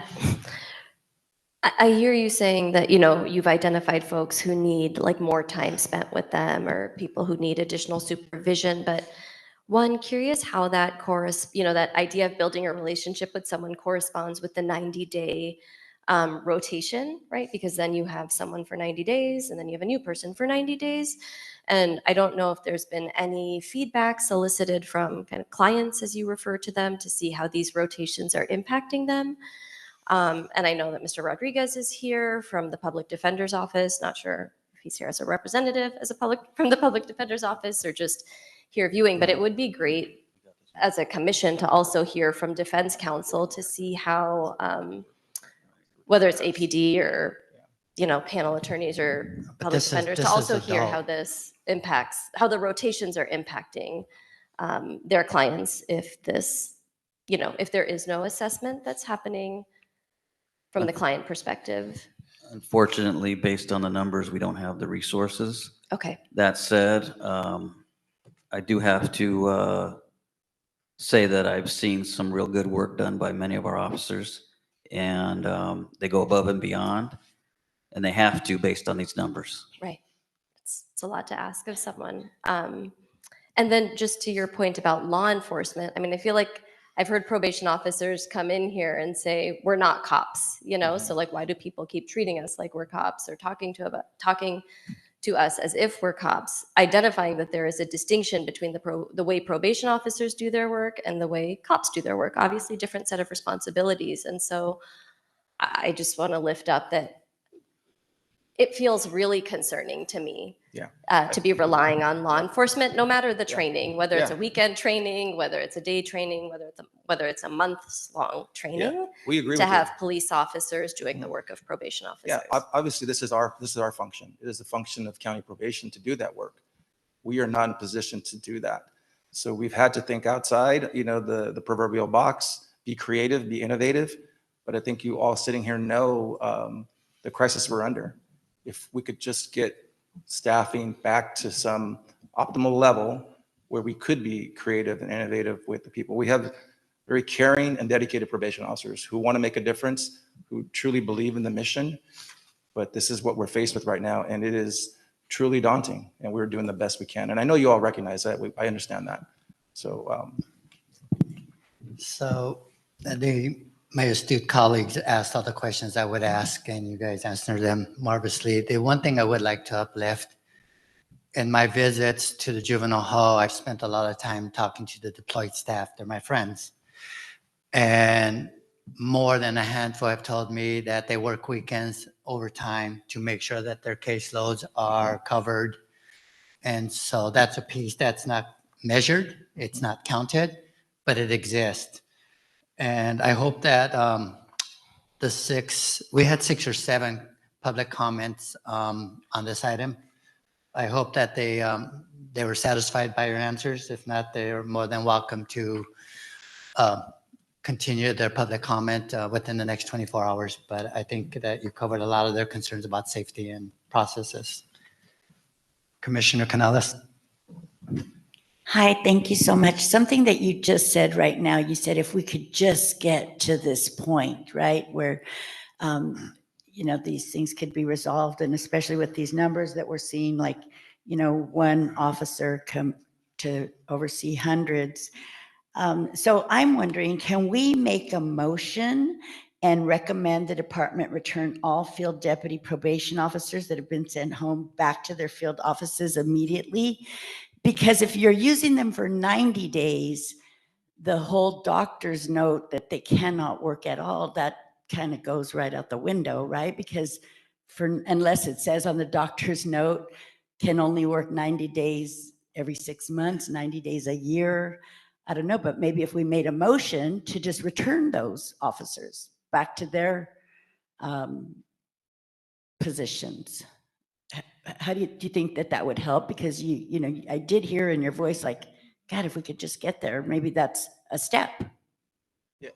hear you saying that, you know, you've identified folks who need like more time spent with them, or people who need additional supervision, but one, curious how that that idea of building a relationship with someone corresponds with the 90-day rotation, right? Because then you have someone for 90 days and then you have a new person for 90 days. And I don't know if there's been any feedback solicited from kind of clients, as you refer to them, to see how these rotations are impacting them. And I know that Mr. Rodriguez is here from the Public Defender's Office. Not sure if he's here as a representative from the Public Defender's Office, or just here viewing, but it would be great as a commission to also hear from Defense Counsel to see how, whether it's APD or, you know, panel attorneys or public defenders, to also hear how this impacts, how the rotations are impacting their clients, if this, you know, if there is no assessment that's happening from the client perspective. Unfortunately, based on the numbers, we don't have the resources. Okay. That said, I do have to say that I've seen some real good work done by many of our officers, and they go above and beyond, and they have to based on these numbers. Right. It's a lot to ask of someone. And then just to your point about law enforcement, I mean, I feel like I've heard probation officers come in here and say, we're not cops, you know? So like, why do people keep treating us like we're cops or talking to us as if we're cops, identifying that there is a distinction between the way probation officers do their work and the way cops do their work, obviously different set of responsibilities. And so I just want to lift up that it feels really concerning to me to be relying on law enforcement, no matter the training, whether it's a weekend training, whether it's a day training, whether it's a months-long training, We agree to with have police officers doing the work of probation officers. Yeah, obviously, this is our function. It is the function of county probation to do that work. We are not in a position to do that. So we've had to think outside, the proverbial box, be creative, be innovative. But I think you all sitting here know the crisis we're under. If we could just get staffing back to some optimal level where we could be creative and innovative with the people. We have very caring and dedicated probation officers who want to make a difference, who truly believe in the mission. But this is what we're faced with right now, and it is truly daunting, and we're doing the best we can. And I know you all recognize that. I understand that. So, My astute colleagues asked all the questions I would ask, and you guys answered them marvelously. The one thing I would like to uplift, in my visits to the juvenile hall, I've spent a lot of time talking to the deployed staff. They're my friends. And more than a handful have told me that they work weekends overtime to make sure that their caseloads are covered. And so that's a piece that's not measured, it's not counted, but it exists. And I hope that we had 6 or 7 public comments on this item. I hope that they were satisfied by your answers. If not, they are more than welcome to continue their public comment within the next 24 hours. But I think that you covered a lot of their concerns about safety and processes. Commissioner Canales. Hi, thank you so much. Something that you just said right now, you said if we could just get to this point, right, where, these things could be resolved, and especially with these numbers that we're seeing, like, one officer come to oversee hundreds. So I'm wondering, can we make a motion and recommend the department return all field deputy probation officers that have been sent home back to their field offices immediately? Because if you're using them for 90 days, the whole doctor's note that they cannot work at all, that kind of goes right out the window, right? Because unless it says on the doctor's note, can only work 90 days every 6 months, 90 days a year. I don't know, but maybe if we made a motion to just return those officers back to their positions. How do you think that would help? Because I did hear in your voice, like, God, if we could just get there, maybe that's a step. yeah,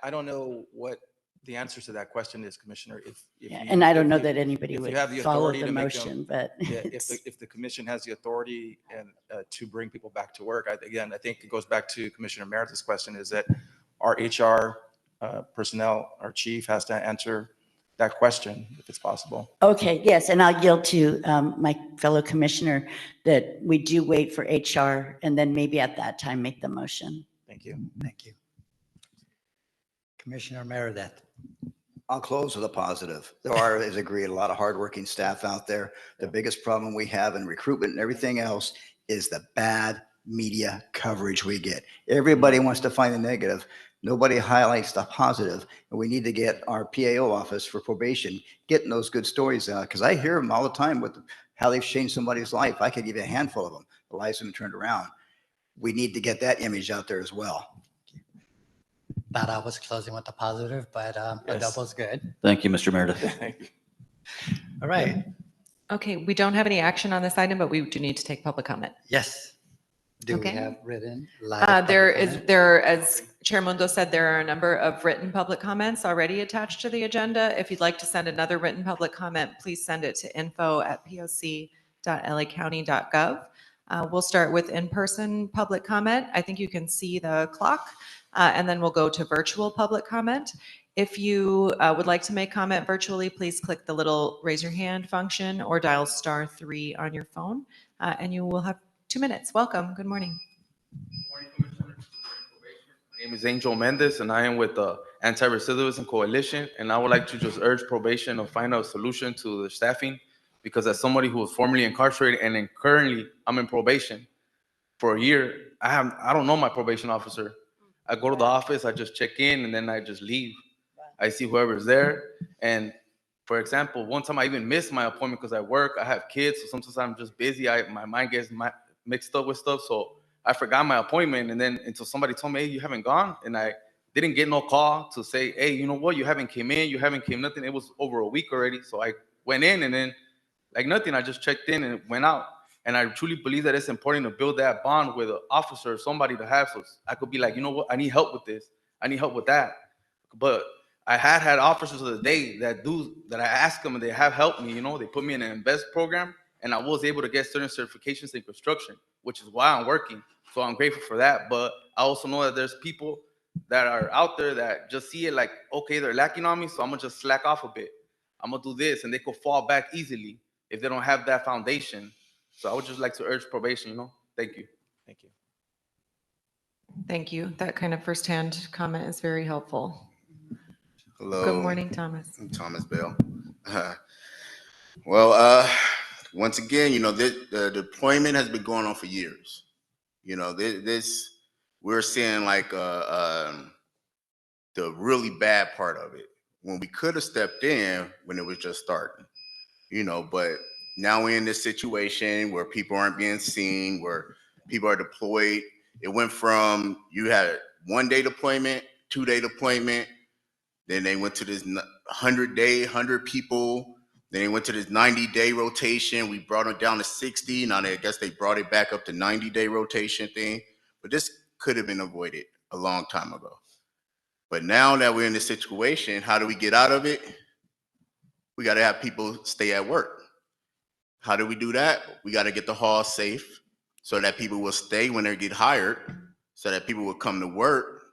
I don't know what the answer to that question is, Commissioner. And I don't know that anybody if would you have the follow authority the to make motion, but if the commission has the authority and to bring people back to work, I think it goes back to Commissioner Meredith's question, is that our HR personnel, our chief has to answer that question if it's possible. Okay, yes, and I'll yield to my fellow commissioner that we do wait for HR and then maybe at that time make the motion. Thank you. Thank you. Commissioner Meredith. I'll close with a positive. There are, as agreed, a lot of hardworking staff out there. The biggest problem we have in recruitment and everything else is the bad media coverage we get. Everybody wants to find the negative. Nobody highlights the positive. And we need to get our PAO office for probation getting those good stories out, because I hear them all the time with how they've changed somebody's life. I could give you a handful of them. The lives have been turned around. We need to get that image out there as well. Thought I was closing with a positive, but a double's good. Thank you, Mr. Meredith. All right. Okay, we don't have any action on this item, but we do need to take public comment. Yes. Do Okay. we have written live? As Chair Mundo said, there are a number of written public comments already attached to the agenda. If you'd like to send another written public comment, please send it to info@poc.lacounty.gov. We'll start with in-person public comment. I think you can see the clock, and then we'll go to virtual public comment. If you would like to make comment virtually, please click the little raise your hand function or dial *3 on your phone, and you will have 2 minutes. Welcome. Good morning. My name is Angel Mendez, and I am with the Anti-Recidivism Coalition, and I would like to just urge probation to find a solution to the staffing, because as somebody who was formerly incarcerated and then currently I'm in probation for a year, I don't know my probation officer. I go to the office, I just check in, and then I just leave. I see whoever's there, and for example, one time I even missed my appointment because I work, I have kids, so sometimes I'm just busy, my mind gets mixed up with stuff, so I forgot my appointment, and then until somebody told me, hey, you haven't gone, and I didn't get no call to say, hey, you know what, you haven't came in, you haven't came nothing. It was over a week already, so I went in, and then like nothing, I just checked in and went out. And I truly believe that it's important to build that bond with an officer or somebody to have, so I could be like, you know what, I need help with this, I need help with that. But I had officers of the day that I ask them and they have helped me, they put me in an invest program, and I was able to get certain certifications in construction, which is why I'm working. So I'm grateful for that. But I also know that there's people that are out there that just see it like, okay, they're lacking on me, so I'm gonna just slack off a bit. I'm gonna do this, and they could fall back easily if they don't have that foundation. So I would just like to urge probation, Thank you. Thank you. Thank you. That kind of firsthand comment is very helpful. Hello. Good morning, Thomas. I'm Thomas Bell. Once again, the deployment has been going on for years. We're seeing like the really bad part of it when we could have stepped in when it was just starting. But now we're in this situation where people aren't being seen, where people are deployed. It went from you had a 1-day deployment, 2-day deployment, then they went to this 100-day, 100 people. Then they went to this 90-day rotation. We brought it down to 60. Now I guess they brought it back up to 90-day rotation thing. But this could have been avoided a long time ago. But now that we're in this situation, how do we get out of it? We got to have people stay at work. How do we do that? We got to get the hall safe so that people will stay when they get hired, so that people will come to work,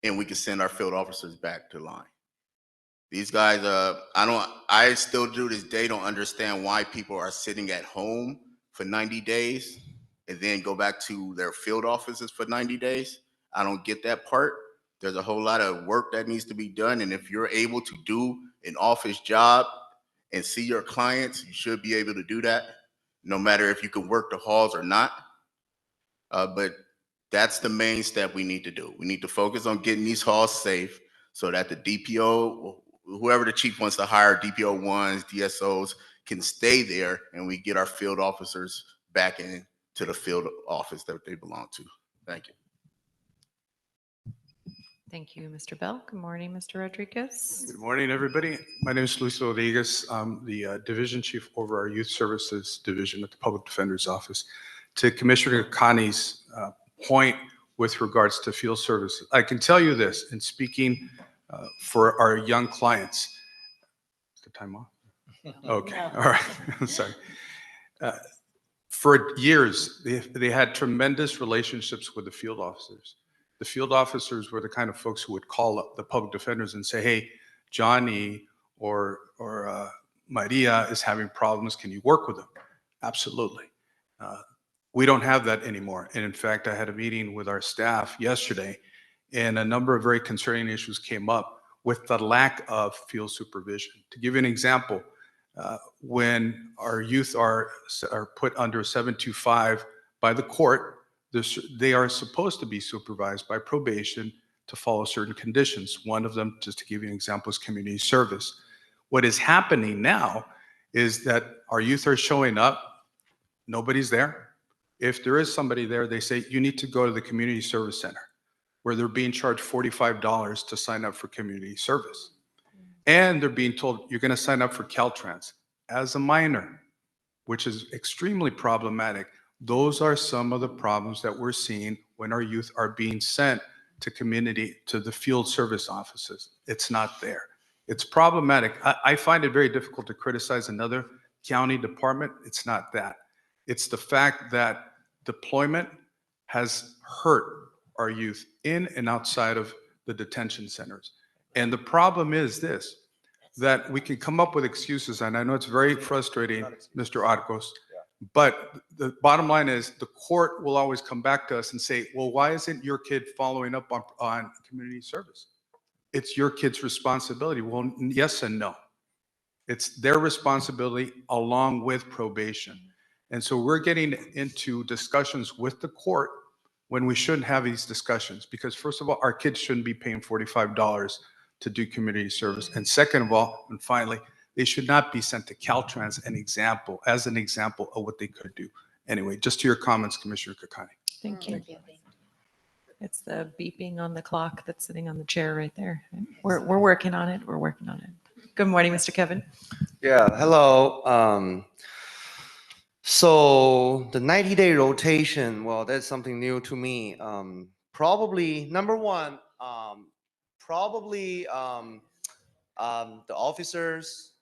and we can send our field officers back to line. These guys, I still to this day don't understand why people are sitting at home for 90 days and then go back to their field offices for 90 days. I don't get that part. There's a whole lot of work that needs to be done. And if you're able to do an office job and see your clients, you should be able to do that, no matter if you can work the halls or not. But that's the main step we need to do. We need to focus on getting these halls safe so that the DPO, whoever the chief wants to hire, DPO 1s, DSOs, can stay there, and we get our field officers back into the field office that they belong to. Thank you. Thank you, Mr. Bell. Good morning, Mr. Rodriguez. Good morning, everybody. My name is Luis Rodriguez. I'm the division chief over our youth services division at the Public Defender's Office. To Commissioner Connie's point with regards to field services, I can tell you this in speaking for our young clients. Is the time off? Okay, all right, I'm sorry. For years, they had tremendous relationships with the field officers. The field officers were the kind of folks who would call up the public defenders and say, hey, Johnny or Maria is having problems. Can you work with them? Absolutely. We don't have that anymore. And in fact, I had a meeting with our staff yesterday, and a number of very concerning issues came up with the lack of field supervision. To give you an example, when our youth are put under 725 by the court, they are supposed to be supervised by probation to follow certain conditions. One of them, just to give you an example, is community service. What is happening now is that our youth are showing up, nobody's there. If there is somebody there, they say, you need to go to the community service center, where they're being charged $45 to sign up for community service. And they're being told, you're gonna sign up for Caltrans as a minor, which is extremely problematic. Those are some of the problems that we're seeing when our youth are being sent to the field service offices. It's not there. It's problematic. I find it very difficult to criticize another county department. It's not that. It's the fact that deployment has hurt our youth in and outside of the detention centers. And the problem is this, that we can come up with excuses, and I know it's very frustrating, Mr. Arcos, but the bottom line is the court will always come back to us and say, well, why isn't your kid following up on community service? It's your kid's responsibility. Well, yes and no. It's their responsibility along with probation. And so we're getting into discussions with the court when we shouldn't have these discussions, because first of all, our kids shouldn't be paying $45 to do community service. And second of all, and finally, they should not be sent to Caltrans as an example of what they could do. Anyway, just to your comments, Commissioner Kakani. Thank you. It's the beeping on the clock that's sitting on the chair right there. We're working on it. We're working on it. Good morning, Mr. Kevin. Yeah, hello. So the 90-day rotation, well, that's something new to me. Probably, number one, the officers,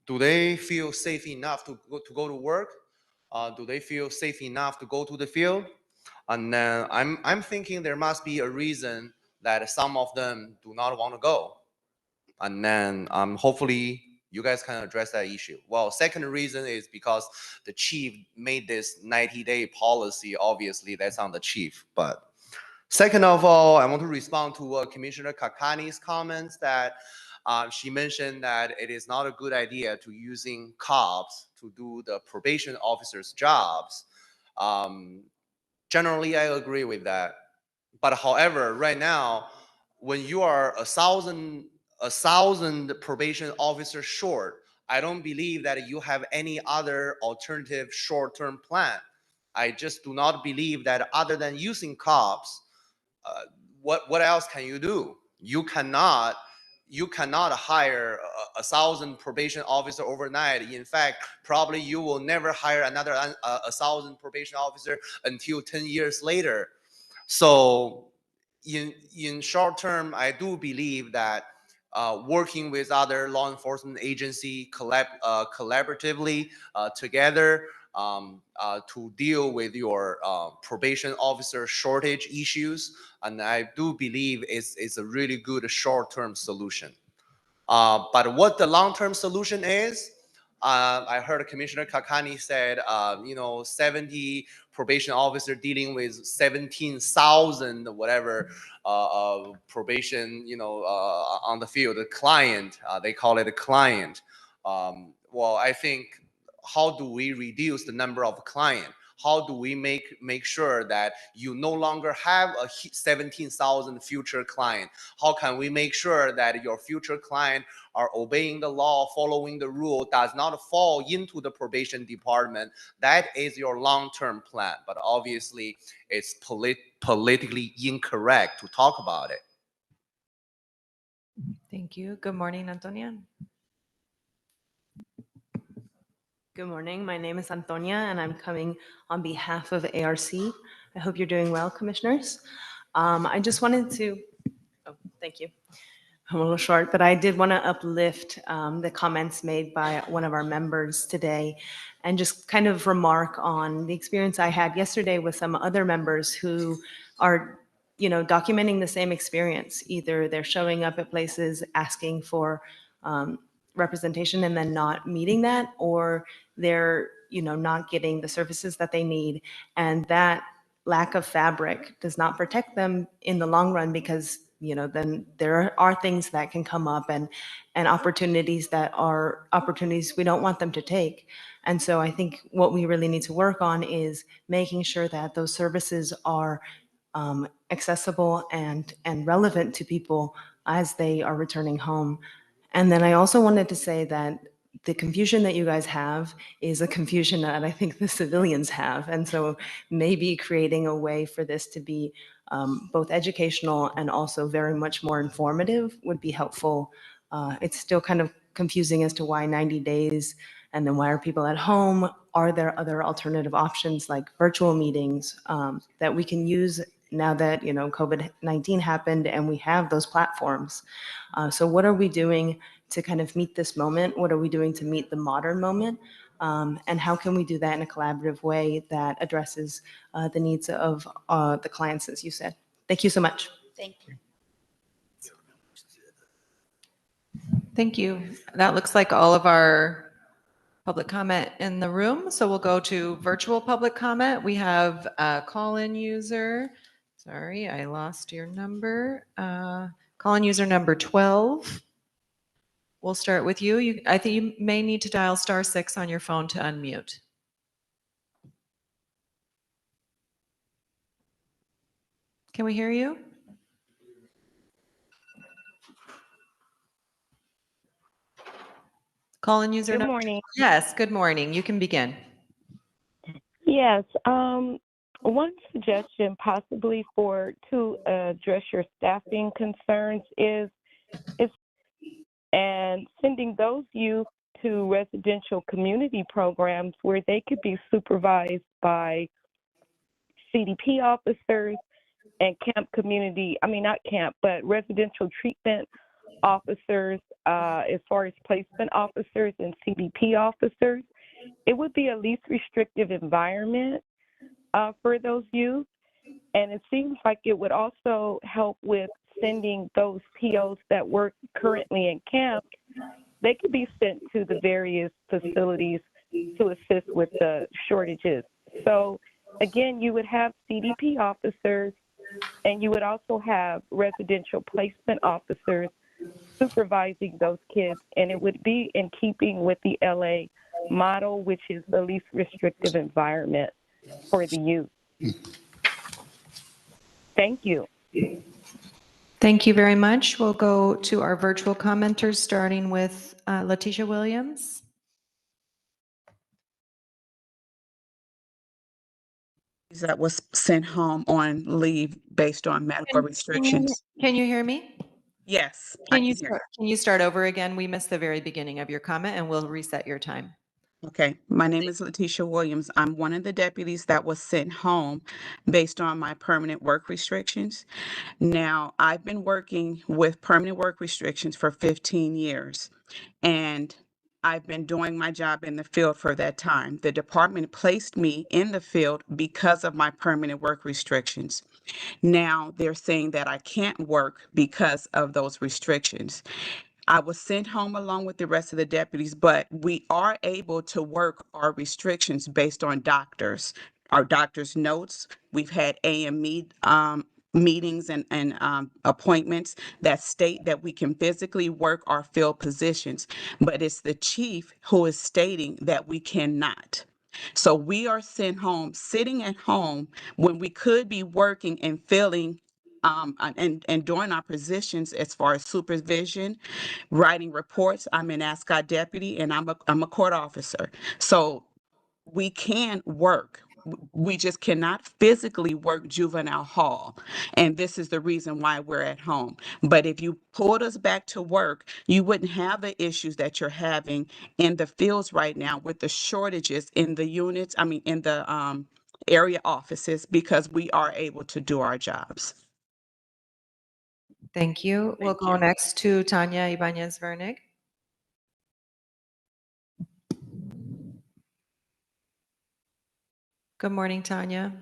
do they feel safe enough to go to work? Do they feel safe enough to go to the field? And then I'm thinking there must be a reason that some of them do not want to go. And then hopefully you guys can address that issue. Well, second reason is because the chief made this 90-day policy. Obviously, that's on the chief. But second of all, I want to respond to Commissioner Kakani's comments that she mentioned that it is not a good idea to using cops to do the probation officers' jobs. Generally, I agree with that. But however, right now, when you are a thousand probation officers short, I don't believe that you have any other alternative short-term plan. I just do not believe that other than using cops, what else can you do? You cannot hire 1,000 probation officer overnight. In fact, probably you will never hire another 1,000 probation officer until 10 years later. So in short term, I do believe that working with other law enforcement agency collaboratively together to deal with your probation officer shortage issues, and I do believe it's a really good short-term solution. But what the long-term solution is, I heard Commissioner Kakani said, 70 probation officer dealing with 17,000 whatever probation, on the field, a client, they call it a client. Well, I think, how do we reduce the number of clients? How do we make sure that you no longer have a 17,000 future client? How can we make sure that your future client are obeying the law, following the rule, does not fall into the probation department? That is your long-term plan. But obviously, it's politically incorrect to talk about it. Thank you. Good morning, Antonia. Good morning. My name is Antonia, and I'm coming on behalf of ARC. I hope you're doing well, commissioners. I just wanted to, thank you. I'm a little short, but I did want to uplift the comments made by one of our members today and just kind of remark on the experience I had yesterday with some other members who are, documenting the same experience. Either they're showing up at places asking for representation and then not meeting that, or they're not getting the services that they need, and that lack of fabric does not protect them in the long run, because then there are things that can come up and opportunities that are opportunities we don't want them to take. And so I think what we really need to work on is making sure that those services are accessible and relevant to people as they are returning home. And then I also wanted to say that the confusion that you guys have is a confusion that I think the civilians have. And so maybe creating a way for this to be both educational and also very much more informative would be helpful. It's still kind of confusing as to why 90 days, and then why are people at home? Are there other alternative options like virtual meetings that we can use now that COVID-19 happened and we have those platforms? So what are we doing to kind of meet this moment? What are we doing to meet the modern moment? And how can we do that in a collaborative way that addresses the needs of the clients, as you said? Thank you so much. Thank you. Thank you. That looks like all of our public comment in the room. So we'll go to virtual public comment. We have a call-in user. Sorry, I lost your number. Call-in user number 12. We'll start with you. I think you may need to dial *6 on your phone to unmute. Can we hear you? Call-in user Good number. morning. Yes, good morning. You can begin. Yes, one suggestion possibly to address your staffing concerns is and sending those youth to residential community programs where they could be supervised by CDP officers and residential treatment officers, as far as placement officers and CDP officers. It would be a least restrictive environment for those youth. And it seems like it would also help with sending those POs that work currently in camp. They could be sent to the various facilities to assist with the shortages. So again, you would have CDP officers and you would also have residential placement officers supervising those kids. And it would be in keeping with the LA model, which is the least restrictive environment for the youth. Thank you. Thank you very much. We'll go to our virtual commenters, starting with Letitia Williams. That was sent home on leave based on medical restrictions. Can you hear me? Yes. Can you start over again? We missed the very beginning of your comment, and we'll reset your time. Okay. My name is Letitia Williams. I'm one of the deputies that was sent home based on my permanent work restrictions. Now, I've been working with permanent work restrictions for 15 years, and I've been doing my job in the field for that time. The department placed me in the field because of my permanent work restrictions. Now they're saying that I can't work because of those restrictions. I was sent home along with the rest of the deputies, but we are able to work our restrictions based on our doctor's notes. We've had meetings and appointments that state that we can physically work our field positions, but it's the chief who is stating that we cannot. So we are sent home, sitting at home when we could be working and filling and doing our positions as far as supervision, writing reports. I'm an ASCOT deputy and I'm a court officer. So we can work. We just cannot physically work juvenile hall. And this is the reason why we're at home. But if you pulled us back to work, you wouldn't have the issues that you're having in the fields right now with the shortages in the units, in the area offices, because we are able to do our jobs. Thank you. We'll go next to Tanya Ibanez-Vernig. Good morning, Tanya.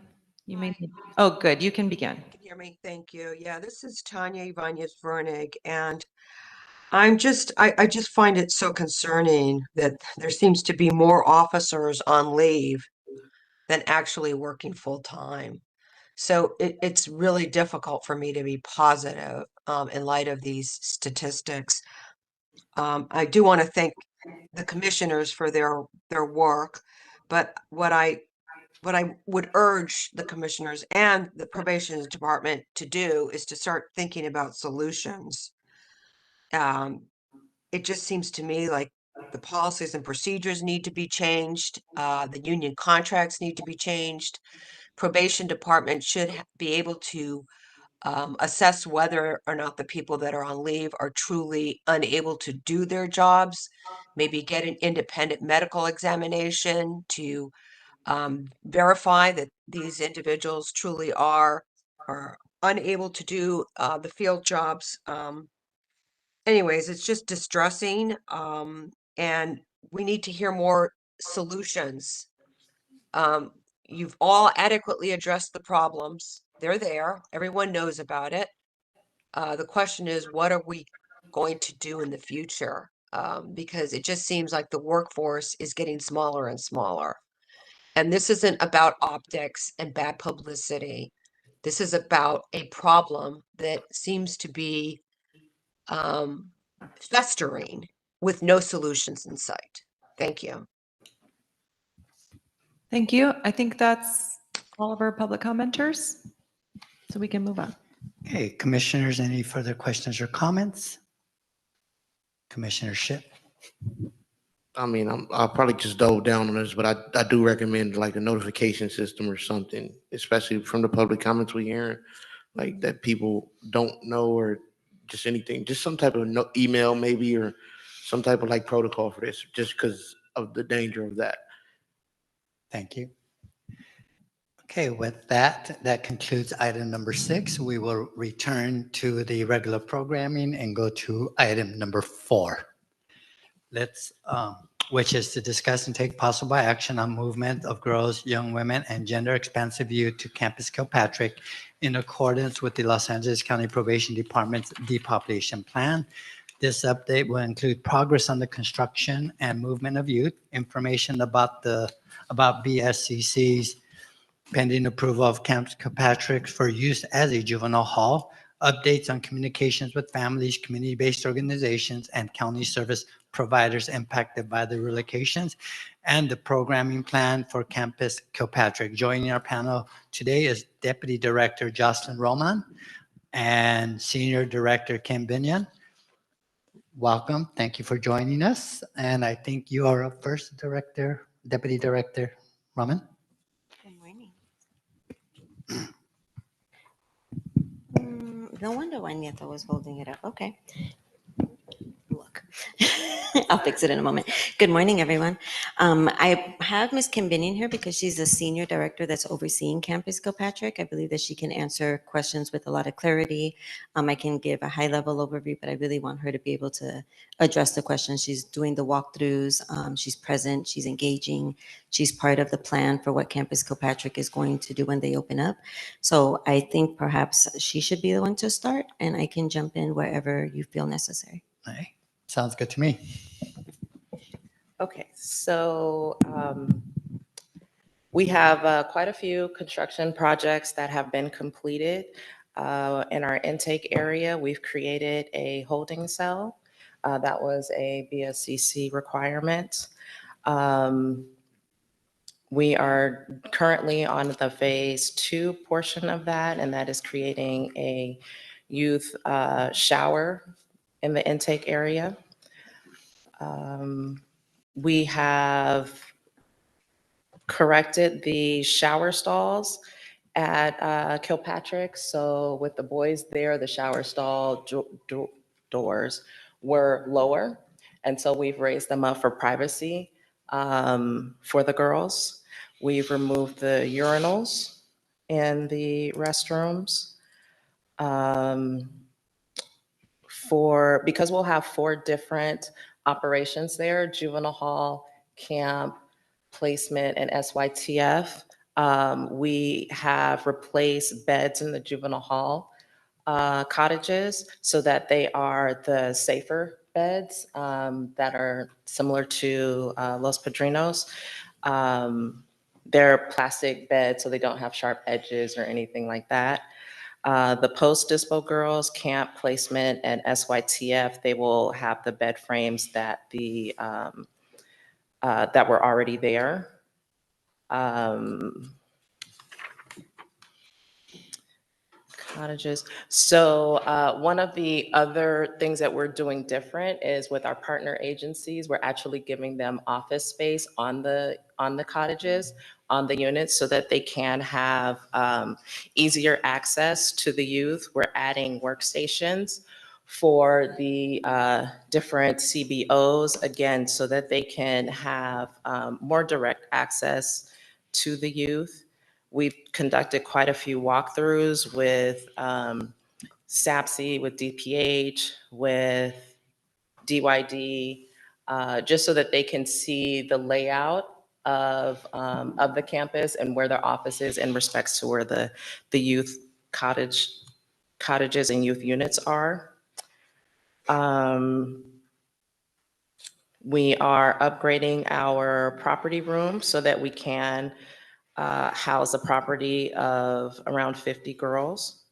You may. Oh, good. You can begin. Can you hear me? Thank you. Yeah, this is Tanya Ibanez-Vernig, and I just find it so concerning that there seems to be more officers on leave than actually working full time. So it's really difficult for me to be positive in light of these statistics. I do want to thank the commissioners for their work, but what I would urge the commissioners and the probation department to do is to start thinking about solutions. It just seems to me like the policies and procedures need to be changed. The union contracts need to be changed. Probation department should be able to assess whether or not the people that are on leave are truly unable to do their jobs. Maybe get an independent medical examination to verify that these individuals truly are unable to do the field jobs. Anyways, it's just distressing, and we need to hear more solutions. You've all adequately addressed the problems. They're there. Everyone knows about it. The question is, what are we going to do in the future? Because it just seems like the workforce is getting smaller and smaller. And this isn't about optics and bad publicity. This is about a problem that seems to be festering with no solutions in sight. Thank you. Thank you. I think that's all of our public commenters, so we can move on. Okay, commissioners, any further questions or comments? Commissioner Ship? I mean, I'll probably just double down on this, but I do recommend like a notification system or something, especially from the public comments we hear, like that people don't know or just anything, just some type of email maybe or some type of like protocol for this, just because of the danger of that. Thank you. Okay, with that, that concludes item number 6. We will return to the regular programming and go to item number 4. Let's, which is to discuss and take possible action on movement of girls, young women, and gender expansive youth to Campus Kilpatrick in accordance with the Los Angeles County Probation Department's depopulation plan. This update will include progress on the construction and movement of youth, information about BSCC's pending approval of Camp Kilpatrick for use as a juvenile hall, updates on communications with families, community-based organizations, and county service providers impacted by the relocations, and the programming plan for Campus Kilpatrick. Joining our panel today is Deputy Director Jocelyn Roman and Senior Director Kim Binion. Welcome. Thank you for joining us. And I think you are up first, Deputy Director Roman. Good morning. No wonder why Nieto was holding it up. Okay. Look, I'll fix it in a moment. Good morning, everyone. I have Ms. Kim Binion here because she's the senior director that's overseeing Campus Kilpatrick. I believe that she can answer questions with a lot of clarity. I can give a high-level overview, but I really want her to be able to address the questions. She's doing the walkthroughs. She's present. She's engaging. She's part of the plan for what Campus Kilpatrick is going to do when they open up. So I think perhaps she should be the one to start, and I can jump in wherever you feel necessary. All right. Sounds good to me. Okay, so we have quite a few construction projects that have been completed. In our intake area, we've created a holding cell. That was a BSCC requirement. We are currently on the phase 2 portion of that, and that is creating a youth shower in the intake area. We have corrected the shower stalls at Kilpatrick. So with the boys there, the shower stall doors were lower. And so we've raised them up for privacy for the girls. We've removed the urinals in the restrooms. Because we'll have 4 different operations there, juvenile hall, camp, placement, and SYTF. We have replaced beds in the juvenile hall cottages so that they are the safer beds that are similar to Los Padrinos. They're plastic beds, so they don't have sharp edges or anything like that. The post-dispo girls, camp, placement, and SYTF, they will have the bed frames that that were already there. Cottages. So one of the other things that we're doing different is with our partner agencies, we're actually giving them office space on the cottages, on the units, so that they can have easier access to the youth. We're adding workstations for the different CBOs, again, so that they can have more direct access to the youth. We've conducted quite a few walkthroughs with SAPSI, with DPH, with DYD, just so that they can see the layout of the campus and where their office is in respects to where the youth cottages and youth units are. We are upgrading our property room so that we can house a property of around 50 girls.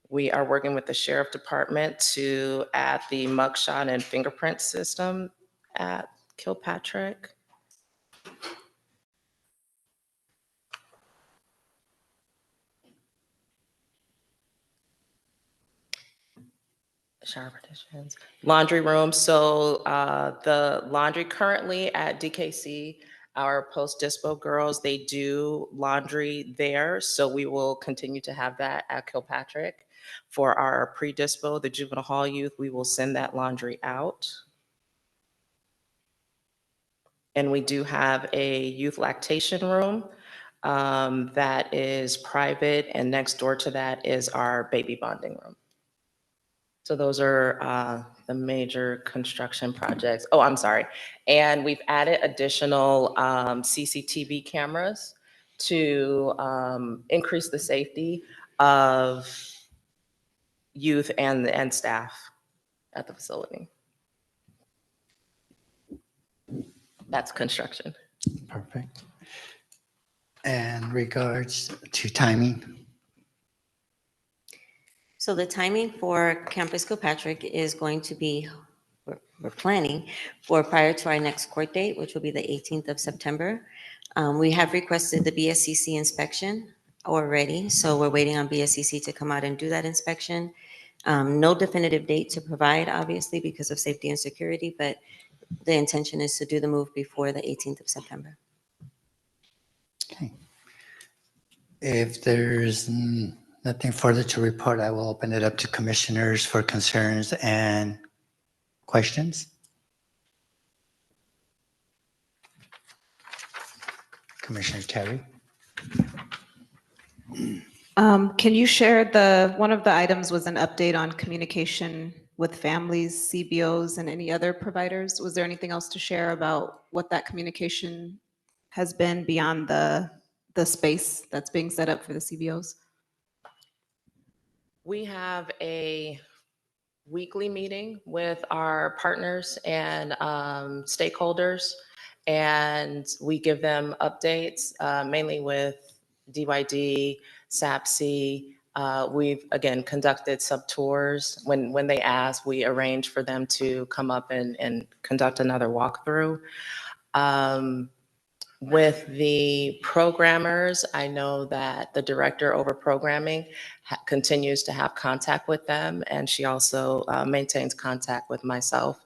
We are working with the sheriff department to add the mugshot and fingerprint system at Kilpatrick. Shower partitions, laundry room. So the laundry currently at DKC, our post-dispo girls, they do laundry there. So we will continue to have that at Kilpatrick. For our pre-dispo, the juvenile hall youth, we will send that laundry out. And we do have a youth lactation room that is private, and next door to that is our baby bonding room. So those are the major construction projects. Oh, I'm sorry. And we've added additional CCTV cameras to increase the safety of youth and staff at the facility. That's construction. Perfect. And regards to timing? So the timing for Campus Kilpatrick is going to be, we're planning for prior to our next court date, which will be the 18th of September. We have requested the BSCC inspection already, so we're waiting on BSCC to come out and do that inspection. No definitive date to provide, obviously, because of safety and security, but the intention is to do the move before the 18th of September. Okay. If there's nothing further to report, I will open it up to commissioners for concerns and questions. Commissioner Terry. Can you share one of the items was an update on communication with families, CBOs, and any other providers? Was there anything else to share about what that communication has been beyond the space that's being set up for the CBOs? We have a weekly meeting with our partners and stakeholders, and we give them updates, mainly with DYD, SAPC. We've, again, conducted sub-tours. When they ask, we arrange for them to come up and conduct another walkthrough. With the programmers, I know that the director over programming continues to have contact with them, and she also maintains contact with myself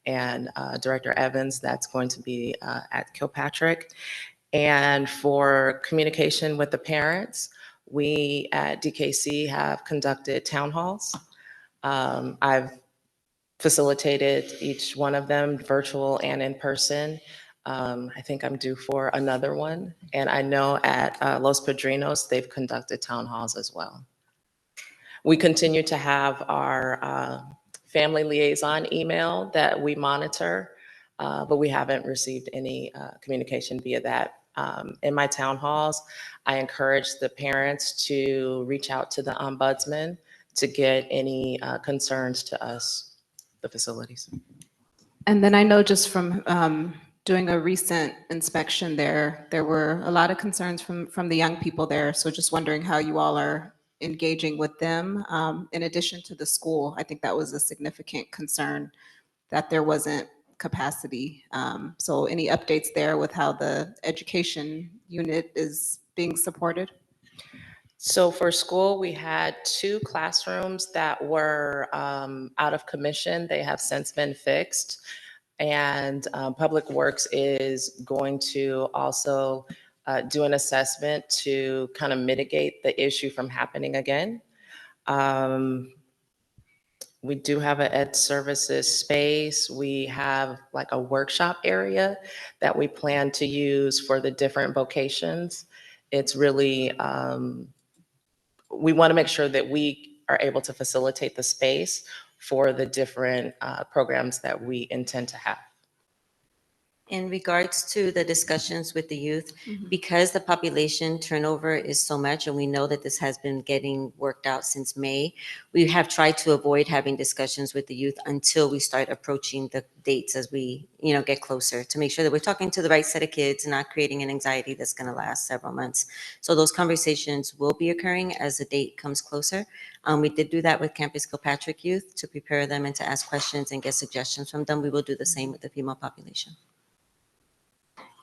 and Director Evans. That's going to be at Kilpatrick. And for communication with the parents, we at DKC have conducted town halls. I've facilitated each one of them, virtual and in person. I think I'm due for another one. And I know at Los Padrinos, they've conducted town halls as well. We continue to have our family liaison email that we monitor, but we haven't received any communication via that. In my town halls, I encourage the parents to reach out to the ombudsman to get any concerns to us, the facilities. And then I know just from doing a recent inspection there were a lot of concerns from the young people there. So just wondering how you all are engaging with them in addition to the school. I think that was a significant concern that there wasn't capacity. So any updates there with how the education unit is being supported? So for school, we had 2 classrooms that were out of commission. They have since been fixed. And Public Works is going to also do an assessment to kind of mitigate the issue from happening again. We do have an ed services space. We have like a workshop area that we plan to use for the different vocations. It's really, we want to make sure that we are able to facilitate the space for the different programs that we intend to have. In regards to the discussions with the youth, because the population turnover is so much, and we know that this has been getting worked out since May, we have tried to avoid having discussions with the youth until we start approaching the dates as we, get closer, to make sure that we're talking to the right set of kids and not creating an anxiety that's going to last several months. So those conversations will be occurring as the date comes closer. We did do that with Campus Kilpatrick youth to prepare them and to ask questions and get suggestions from them. We will do the same with the female population.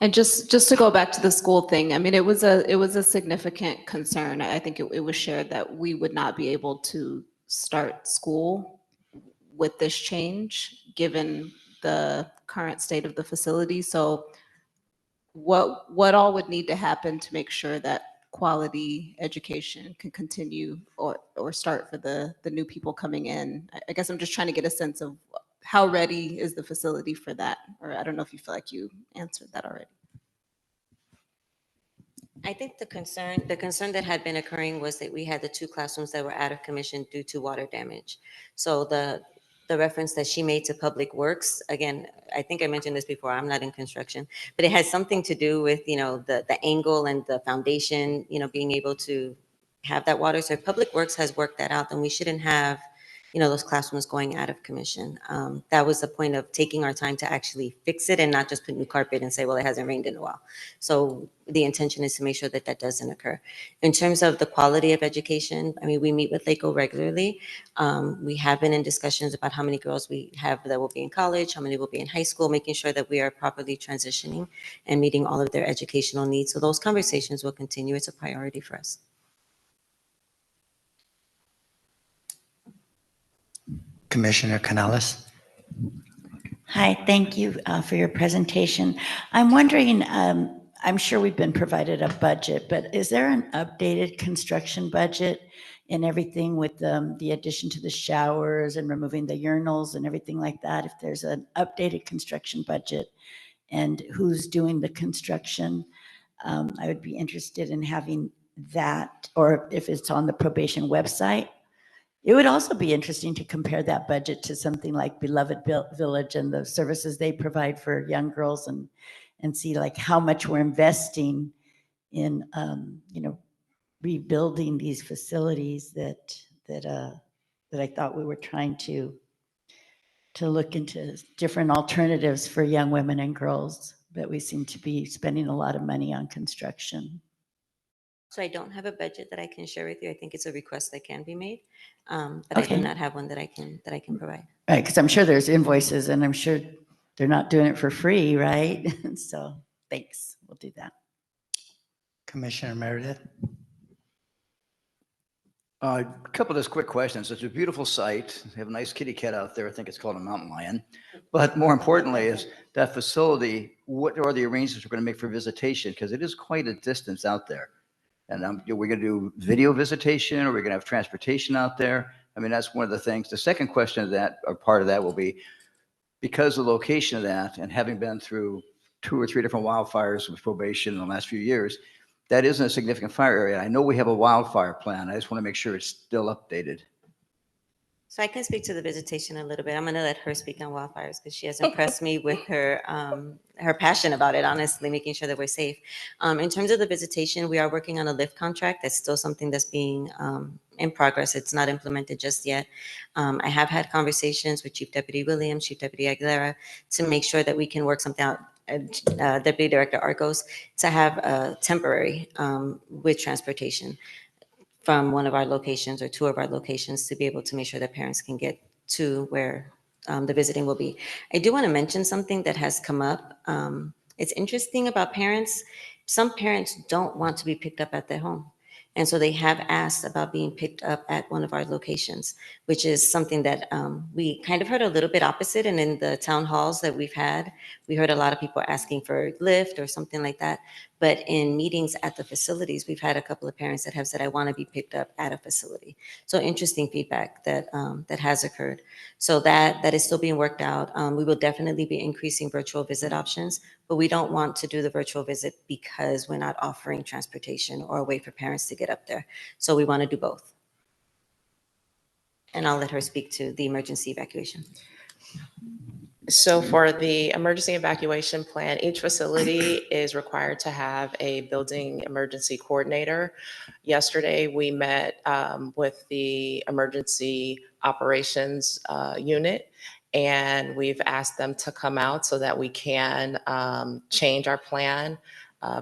And just to go back to the school thing, I mean, it was a significant concern. I think it was shared that we would not be able to start school with this change, given the current state of the facility. So what all would need to happen to make sure that quality education can continue or start for the new people coming in? I guess I'm just trying to get a sense of how ready is the facility for that? Or I don't know if you feel like you answered that already. I think the concern that had been occurring was that we had the 2 classrooms that were out of commission due to water damage. So the reference that she made to Public Works, again, I think I mentioned this before, I'm not in construction, but it has something to do with, the angle and the foundation, being able to have that water. So if Public Works has worked that out, then we shouldn't have, those classrooms going out of commission. That was the point of taking our time to actually fix it and not just put new carpet and say, well, it hasn't rained in a while. So the intention is to make sure that that doesn't occur. In terms of the quality of education, I mean, we meet with LACO regularly. We have been in discussions about how many girls we have that will be in college, how many will be in high school, making sure that we are properly transitioning and meeting all of their educational needs. So those conversations will continue. It's a priority for us. Commissioner Canales. Hi, thank you for your presentation. I'm wondering, I'm sure we've been provided a budget, but is there an updated construction budget and everything with the addition to the showers and removing the urinals and everything like that? If there's an updated construction budget and who's doing the construction, I would be interested in having that, or if it's on the probation website. It would also be interesting to compare that budget to something like Beloved Village and the services they provide for young girls, and see like how much we're investing in, rebuilding these facilities that I thought we were trying to look into different alternatives for young women and girls, but we seem to be spending a lot of money on construction. So I don't have a budget that I can share with you. I think it's a request that can be made, but Okay. I do not have one that I can provide. Right, because I'm sure there's invoices and I'm sure they're not doing it for free, right? So thanks, we'll do that. Commissioner Meredith. A couple of just quick questions. It's a beautiful site. They have a nice kitty cat out there. I think it's called a mountain lion. But more importantly is that facility, what are the arrangements we're going to make for visitation? Because it is quite a distance out there. And we're going to do video visitation, or we're going to have transportation out there. I mean, that's one of the things. The second question of that, or part of that, will be because of the location of that and having been through 2 or 3 different wildfires with probation in the last few years, that isn't a significant fire area. I know we have a wildfire plan. I just want to make sure it's still updated. So I can speak to the visitation a little bit. I'm going to let her speak on wildfires because she has impressed me with her her passion about it, honestly, making sure that we're safe. In terms of the visitation, we are working on a lift contract. That's still something that's being in progress. It's not implemented just yet. I have had conversations with Chief Deputy Williams, Chief Deputy Aguilera, to make sure that we can work something out. Deputy Director Arcos, to have a temporary with transportation from one of our locations or 2 of our locations to be able to make sure that parents can get to where the visiting will be. I do want to mention something that has come up. It's interesting about parents. Some parents don't want to be picked up at their home. And so they have asked about being picked up at one of our locations, which is something that we kind of heard a little bit opposite. And in the town halls that we've had, we heard a lot of people asking for Lyft or something like that. But in meetings at the facilities, we've had a couple of parents that have said, I want to be picked up at a facility. So interesting feedback that that has occurred. So that is still being worked out. We will definitely be increasing virtual visit options, but we don't want to do the virtual visit because we're not offering transportation or a way for parents to get up there. So we want to do both. And I'll let her speak to the emergency evacuation. So for the emergency evacuation plan, each facility is required to have a building emergency coordinator. Yesterday, we met with the emergency operations unit, and we've asked them to come out so that we can change our plan.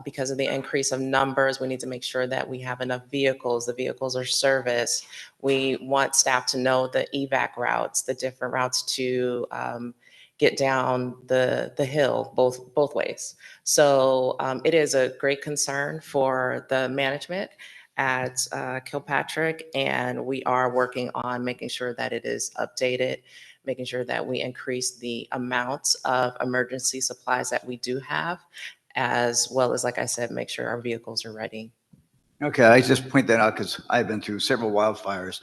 Because of the increase of numbers, we need to make sure that we have enough vehicles. The vehicles are serviced. We want staff to know the evac routes, the different routes to get down the hill both ways. So it is a great concern for the management at Kilpatrick, and we are working on making sure that it is updated, making sure that we increase the amounts of emergency supplies that we do have, as well as, like I said, make sure our vehicles are ready. Okay, I just point that out because I've been through several wildfires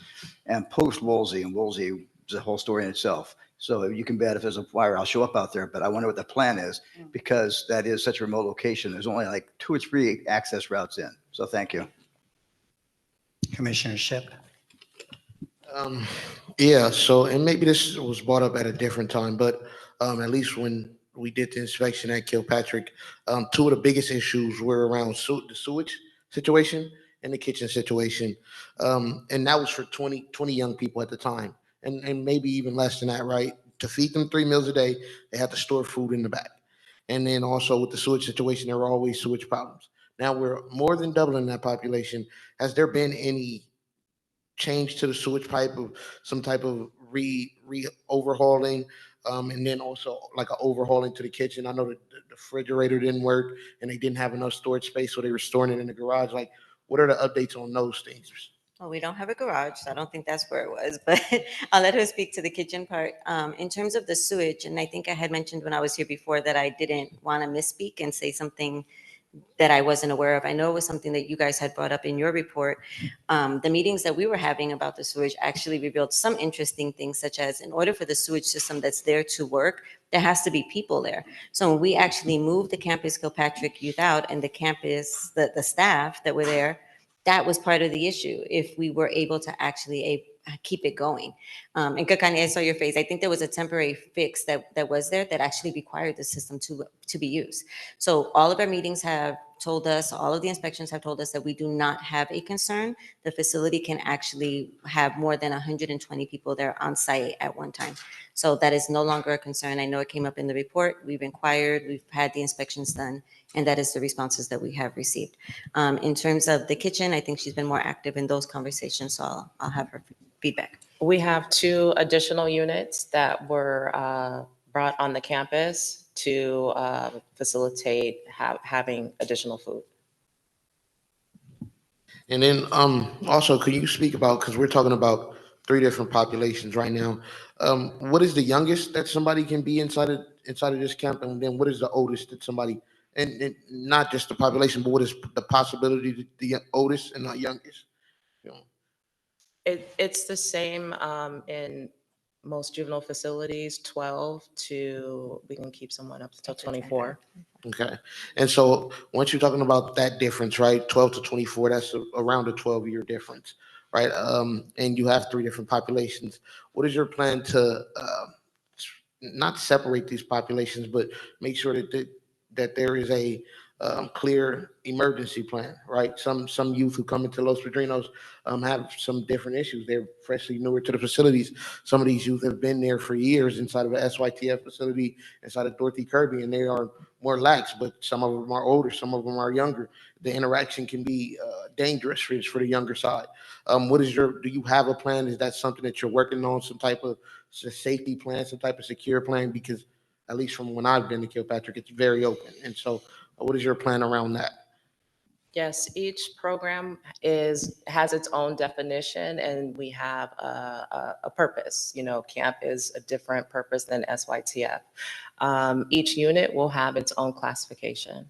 and post-Woolsey, and Woolsey is a whole story in itself. So you can bet if there's a fire, I'll show up out there, but I wonder what the plan is because that is such a remote location. There's only like 2 or 3 access routes in. So thank you. Commissioner Ship. Yeah, so, and maybe this was brought up at a different time, but at least when we did the inspection at Kilpatrick, 2 of the biggest issues were around the sewage situation and the kitchen situation. And that was for 20 young people at the time, and maybe even less than that, right? To feed them 3 meals a day, they had to store food in the back. And then also with the sewage situation, there were always sewage problems. Now we're more than doubling that population. Has there been any change to the sewage pipe of some type of re overhauling, and then also like an overhauling to the kitchen? I know that the refrigerator didn't work and they didn't have enough storage space, so they were storing it in the garage. Like, what are the updates on those things? Well, we don't have a garage, so I don't think that's where it was, but I'll let her speak to the kitchen part. In terms of the sewage, and I think I had mentioned when I was here before that I didn't want to misspeak and say something that I wasn't aware of. I know it was something that you guys had brought up in your report. The meetings that we were having about the sewage actually revealed some interesting things, such as in order for the sewage system that's there to work, there has to be people there. So when we actually moved the Campus Kilpatrick youth out and the campus, the staff that were there, that was part of the issue, if we were able to actually keep it going. And Kakani, I saw your face. I think there was a temporary fix that was there that actually required the system to be used. So all of our meetings have told us, all of the inspections have told us that we do not have a concern. The facility can actually have more than 120 people there on site at one time. So that is no longer a concern. I know it came up in the report. We've inquired, we've had the inspections done, and that is the responses that we have received. In terms of the kitchen, I think she's been more active in those conversations, so I'll have her feedback. We have 2 additional units that were brought on the campus to facilitate having additional food. And then also, could you speak about, because we're talking about 3 different populations right now, what is the youngest that somebody can be inside of this camp, and then what is the oldest that somebody, and not just the population, but what is the possibility that the oldest and not youngest? You know? It's the same in most juvenile facilities, 12 to, we can keep someone up to 24. Okay. And so once you're talking about that difference, right, 12 to 24, that's around a 12-year difference, right? And you have 3 different populations. What is your plan to not separate these populations, but make sure that there is a clear emergency plan, right? Some youth who come into Los Padrinos have some different issues. They're freshly newer to the facilities. Some of these youth have been there for years inside of a SYTF facility, inside of Dorothy Kirby, and they are more lax, but some of them are older, some of them are younger. The interaction can be dangerous for the younger side. Do you have a plan? Is that something that you're working on, some type of safety plan, some type of secure plan? Because at least from when I've been to Kilpatrick, it's very open. And so what is your plan around that? Yes, each program has its own definition, and we have a purpose. You know, camp is a different purpose than SYTF. Each unit will have its own classification.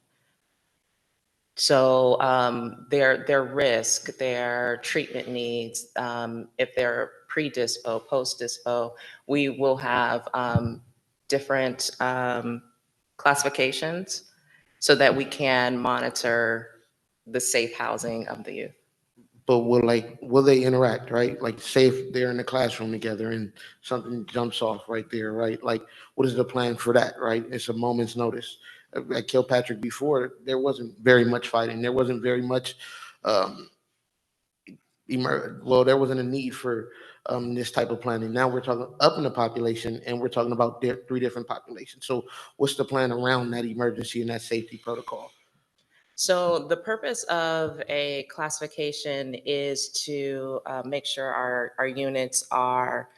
So their risk, their treatment needs, if they're pre-dispo, post-dispo, we will have different classifications so that we can monitor the safe housing of the youth. but will they interact, right? Like say if they're in the classroom together and something jumps off right there, right? Like what is the plan for that, right? It's a moment's notice. At Kilpatrick before, there wasn't very much fighting. There wasn't very much, um, well, there wasn't a need for this type of planning. Now we're talking up in the population and we're talking about three different populations. So what's the plan around that emergency and that safety protocol? So the purpose of a classification is to make sure our units are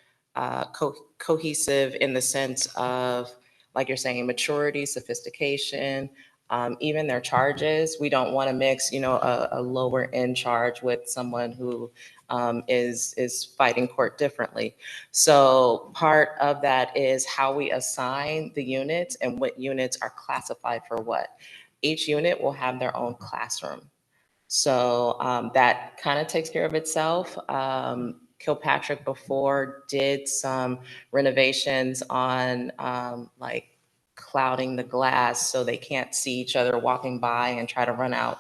cohesive in the sense of, like you're saying, maturity, sophistication, even their charges. We don't want to mix, a lower end charge with someone who is fighting court differently. So part of that is how we assign the units and what units are classified for what. Each unit will have their own classroom. So that kind of takes care of itself. Kilpatrick before did some renovations on like clouding the glass so they can't see each other walking by and try to run out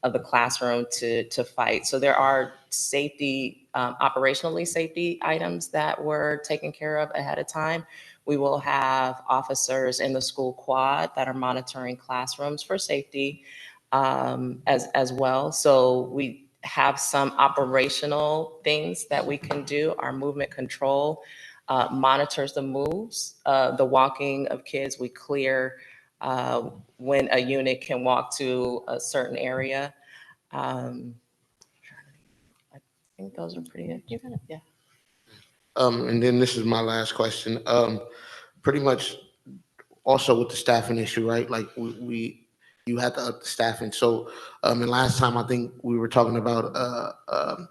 of the classroom to fight. So there are safety, operationally safety items that were taken care of ahead of time. We will have officers in the school quad that are monitoring classrooms for safety as well. So we have some operational things that we can do. Our movement control monitors the moves, the walking of kids. We clear when a unit can walk to a certain area. I think those are pretty good. You got it, yeah. And then this is my last question. Pretty much also with the staffing issue, right? Like you had to up the staffing. So, and last time I think we were talking about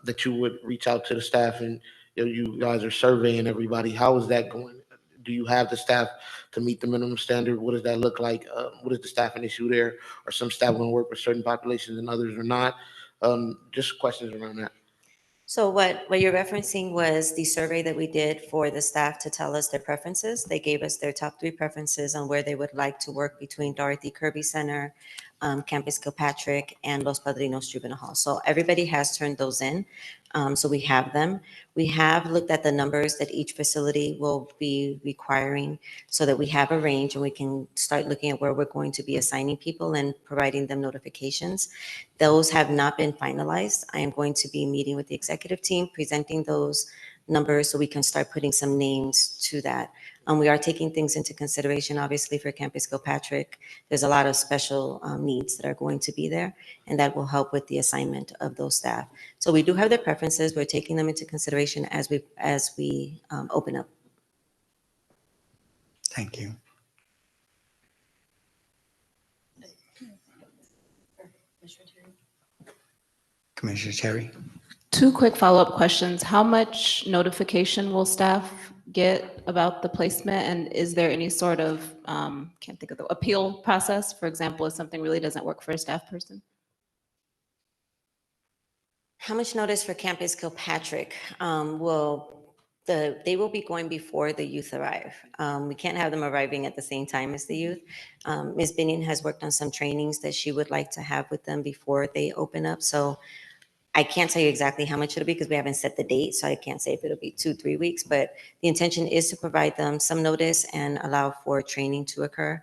that you would reach out to the staff and you guys are surveying everybody. How is that going? Do you have the staff to meet the minimum standard? What does that look like? What is the staffing issue there? Are some staff going to work with certain populations and others are not? Just questions around that. So what you're referencing was the survey that we did for the staff to tell us their preferences. They gave us their top 3 preferences on where they would like to work between Dorothy Kirby Center, Campus Kilpatrick, and Los Padrinos Juvenile Hall. So everybody has turned those in. So we have them. We have looked at the numbers that each facility will be requiring so that we have a range and we can start looking at where we're going to be assigning people and providing them notifications. Those have not been finalized. I am going to be meeting with the executive team, presenting those numbers so we can start putting some names to that. We are taking things into consideration, obviously, for Campus Kilpatrick. There's a lot of special needs that are going to be there, and that will help with the assignment of those staff. So we do have their preferences. We're taking them into consideration as we open up. Thank you. Commissioner Terry. 2 quick follow-up questions. How much notification will staff get about the placement? And is there any sort of, can't think of the appeal process? For example, if something really doesn't work for a staff person? How much notice for Campus Kilpatrick? They will be going before the youth arrive. We can't have them arriving at the same time as the youth. Ms. Binion has worked on some trainings that she would like to have with them before they open up. So I can't tell you exactly how much it'll be because we haven't set the date. So I can't say if it'll be 2-3 weeks, but the intention is to provide them some notice and allow for training to occur.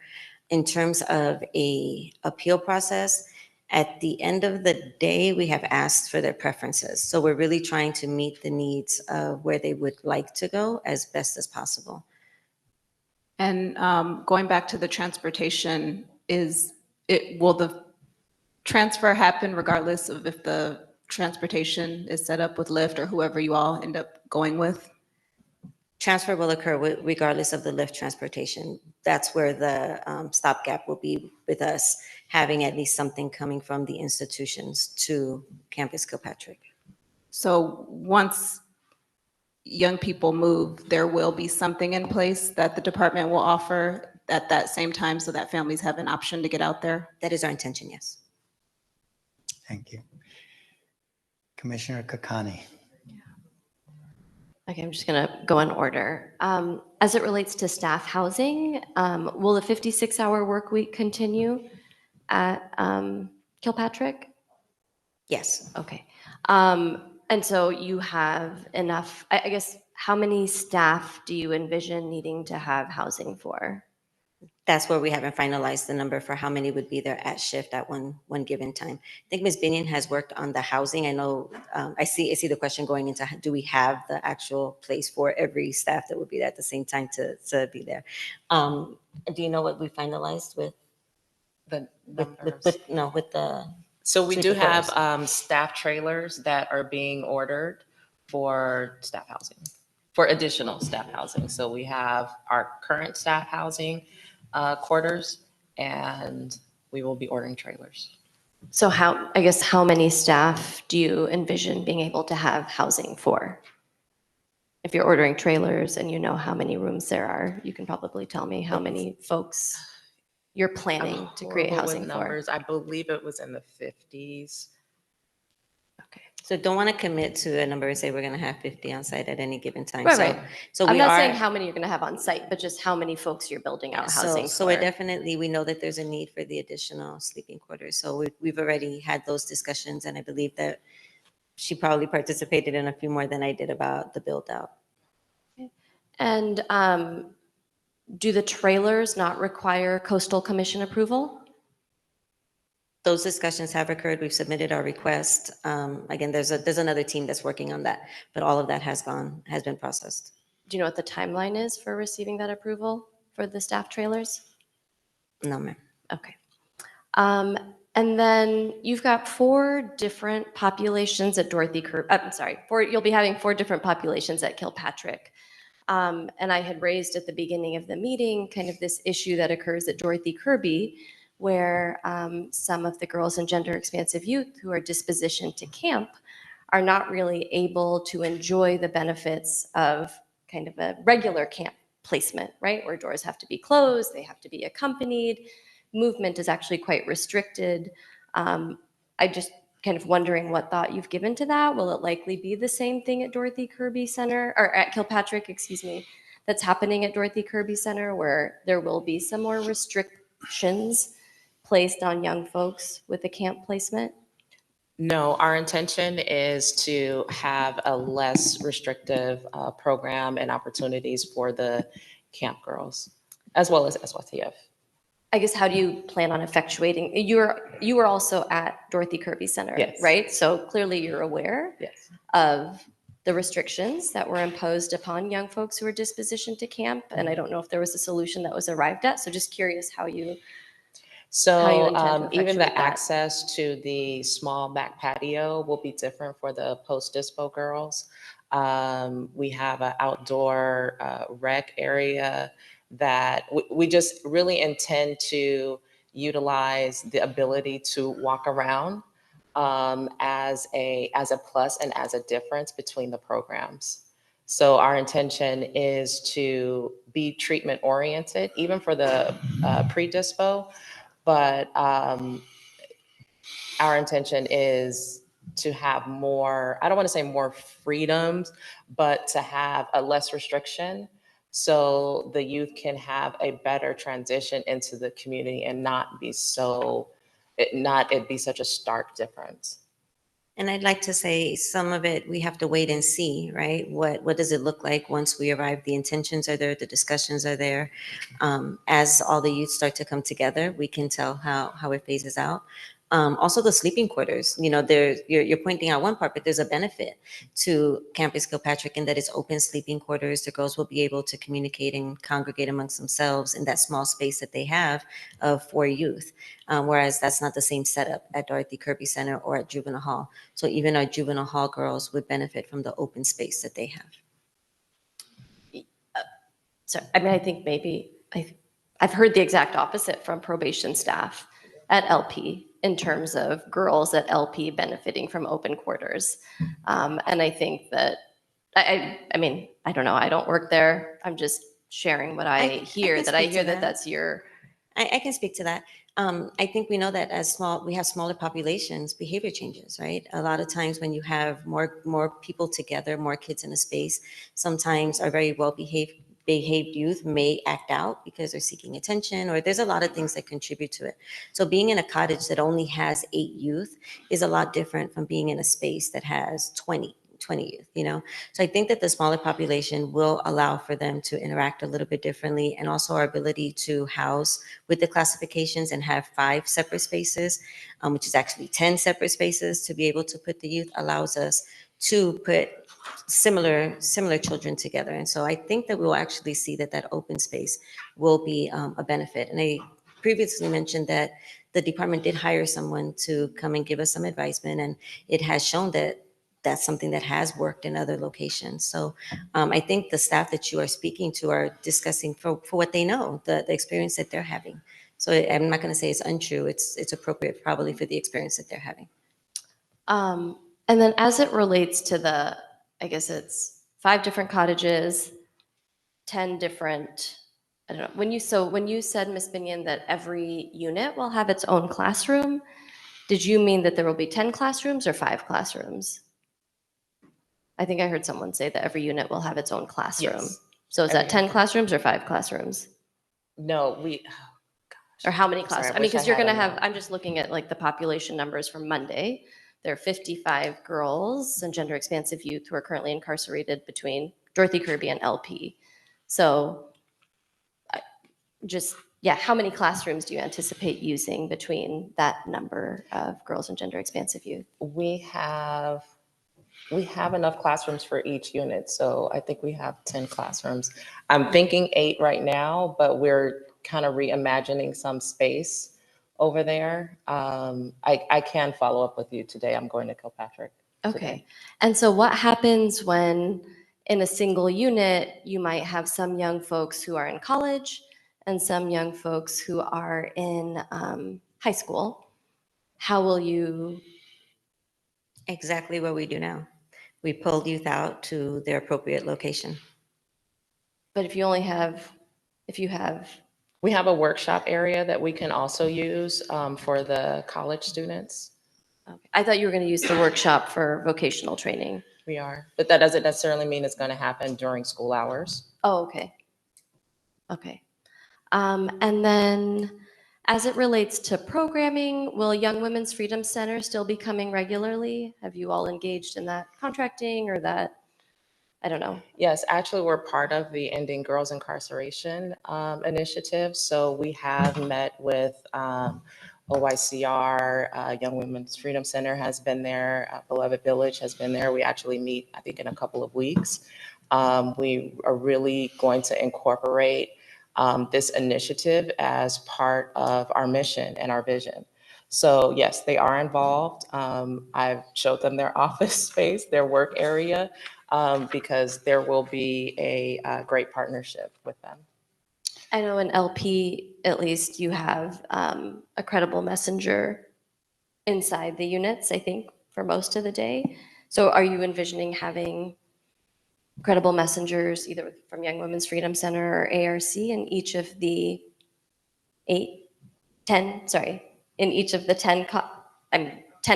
In terms of a appeal process, at the end of the day, we have asked for their preferences. So we're really trying to meet the needs of where they would like to go as best as possible. And going back to the transportation, will the transfer happen regardless of if the transportation is set up with Lyft or whoever you all end up going with? Transfer will occur regardless of the Lyft transportation. That's where the stopgap will be with us, having at least something coming from the institutions to Campus Kilpatrick. So once young people move, there will be something in place that the department will offer at that same time so that families have an option to get out there? That is our intention, yes. Thank you. Commissioner Kakani. Okay, I'm just going to go in order. As it relates to staff housing, will the 56-hour work week continue at Kilpatrick? Yes. Okay. And so you have enough, I guess, how many staff do you envision needing to have housing for? That's where we haven't finalized the number for how many would be there at shift at one given time. I think Ms. Binion has worked on the housing. I know, I see the question going into, do we have the actual place for every staff that would be there at the same time to be there? Do you know what we finalized with? The With the. So we do sleeping have quarters? staff trailers that are being ordered for staff housing, for additional staff housing. So we have our current staff housing quarters, and we will be ordering trailers. So how many staff do you envision being able to have housing for? If you're ordering trailers and you know how many rooms there are, you can probably tell me how many folks you're planning to create Horrible with housing for. numbers. I believe it was in the 50s. So don't want to commit to a number and say we're going to have 50 on site at any given time. Right, So, right. so I'm we not are. saying how many you're going to have on site, but just how many folks you're building out housing So for. we're definitely, we know that there's a need for the additional sleeping quarters. So we've already had those discussions, and I believe that she probably participated in a few more than I did about the build out. And do the trailers not require coastal commission approval? Those discussions have occurred. We've submitted our request. Again, there's another team that's working on that, but all of that has been processed. Do you know what the timeline is for receiving that approval for the staff trailers? No, ma'am. Okay. And then you've got 4 different populations at Dorothy Kirby. I'm sorry, you'll be having 4 different populations at Kilpatrick. And I had raised at the beginning of the meeting kind of this issue that occurs at Dorothy Kirby, where some of the girls and gender expansive youth who are dispositioned to camp are not really able to enjoy the benefits of kind of a regular camp placement, right? Where doors have to be closed, they have to be accompanied, movement is actually quite restricted. I just kind of wondering what thought you've given to that. Will it likely be the same thing at Dorothy Kirby Center, or at Kilpatrick, excuse me, that's happening at Dorothy Kirby Center, where there will be some more restrictions placed on young folks with the camp placement? No, our intention is to have a less restrictive program and opportunities for the camp girls, as well as SYTF. I guess, how do you plan on effectuating? You were also at Dorothy Kirby Center, Yes. right? So clearly you're aware Yes. of the restrictions that were imposed upon young folks who were dispositioned to camp. And I don't know if there was a solution that was arrived at. So just curious how you So intend to even the effectuate that. access to the small back patio will be different for the post-dispo girls. We have an outdoor rec area that we just really intend to utilize the ability to walk around as a plus and as a difference between the programs. So our intention is to be treatment oriented, even for the pre-dispo. But our intention is to have more, I don't want to say more freedoms, but to have a less restriction so the youth can have a better transition into the community and not be such a stark difference. And I'd like to say some of it, we have to wait and see, right? What does it look like once we arrive? The intentions are there, the discussions are there. As all the youth start to come together, we can tell how it phases out. Also the sleeping quarters, you're pointing out one part, but there's a benefit to Campus Kilpatrick in that it's open sleeping quarters. The girls will be able to communicate and congregate amongst themselves in that small space that they have for youth. Whereas that's not the same setup at Dorothy Kirby Center or at Juvenile Hall. So even our Juvenile Hall girls would benefit from the open space that they have. So, I mean, I think maybe I've heard the exact opposite from probation staff at LP in terms of girls at LP benefiting from open quarters. And I think that, I mean, I don't know, I don't work there. I'm just sharing what I hear, that's your. I can speak to that. I think we know that we have smaller populations, behavior changes, right? A lot of times when you have more people together, more kids in a space, sometimes our very well-behaved behaved youth may act out because they're seeking attention, or there's a lot of things that contribute to it. So being in a cottage that only has 8 youth is a lot different from being in a space that has 20 youth, you know? So I think that the smaller population will allow for them to interact a little bit differently, and also our ability to house with the classifications and have 5 separate spaces, which is actually 10 separate spaces to be able to put the youth, allows us to put similar children together. And so I think that we'll actually see that that open space will be a benefit. And I previously mentioned that the department did hire someone to come and give us some advisement, and it has shown that that's something that has worked in other locations. So I think the staff that you are speaking to are discussing for what they know, the experience that they're having. So I'm not going to say it's untrue. It's appropriate probably for the experience that they're having. And then as it relates to the, I guess it's 5 different cottages, 10 different, I don't know, when you said, Ms. Binion, that every unit will have its own classroom, did you mean that there will be 10 classrooms or 5 classrooms? I think I heard someone say that every unit will have its own classroom. Yes. So is Every that 10 unit. classrooms or 5 classrooms? No, Or how many Sorry, classes? I I mean, wish I because you're had going to a have, number. I'm just looking at like the population numbers from Monday. There are 55 girls and gender expansive youth who are currently incarcerated between Dorothy Kirby and LP. So yeah, how many classrooms do you anticipate using between that number of girls and gender expansive youth? We have enough classrooms for each unit, so I think we have 10 classrooms. I'm thinking 8 right now, but we're kind of reimagining some space over there. I can follow up with you today. I'm going to Kilpatrick today. Okay. And so what happens when in a single unit, you might have some young folks who are in college and some young folks who are in high school? How will you? Exactly what we do now. We pull youth out to their appropriate location. But if you We have a workshop area that we can also use for the college students. Okay. I thought you were going to use the workshop for vocational training. We are, but that doesn't necessarily mean it's going to happen during school hours. Oh, okay. Okay. And then as it relates to programming, will Young Women's Freedom Center still be coming regularly? Have you all engaged in that contracting or that? I don't know. Yes, actually, we're part of the Ending Girls Incarceration initiative. So we have met with OYCR, Young Women's Freedom Center has been there, Beloved Village has been there. We actually meet, I think, in a couple of weeks. We are really going to incorporate this initiative as part of our mission and our vision. So yes, they are involved. I've showed them their office space, their work area, because there will be a great partnership with them. I know in LP, at least, you have a credible messenger inside the units, I think, for most of the day. So are you envisioning having credible messengers either from Young Women's Freedom Center or ARC in each of the 10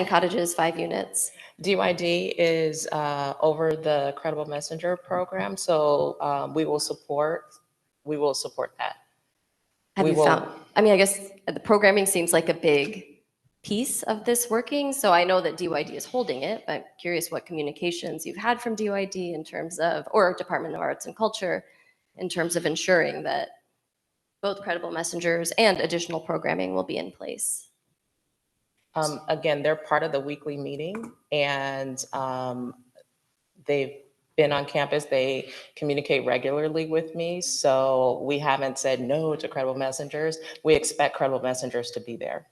cottages, 5 units? DYD is over the Credible Messenger program, so we will support that. Have you found, I mean, I guess the programming seems like a big piece of this working. So I know that DYD is holding it, but I'm curious what communications you've had from DYD in terms of, or Department of Arts and Culture, in terms of ensuring that both credible messengers and additional programming will be in place. Again, they're part of the weekly meeting, and they've been on campus. They communicate regularly with me, so we haven't said no to credible messengers. We expect credible messengers to be there.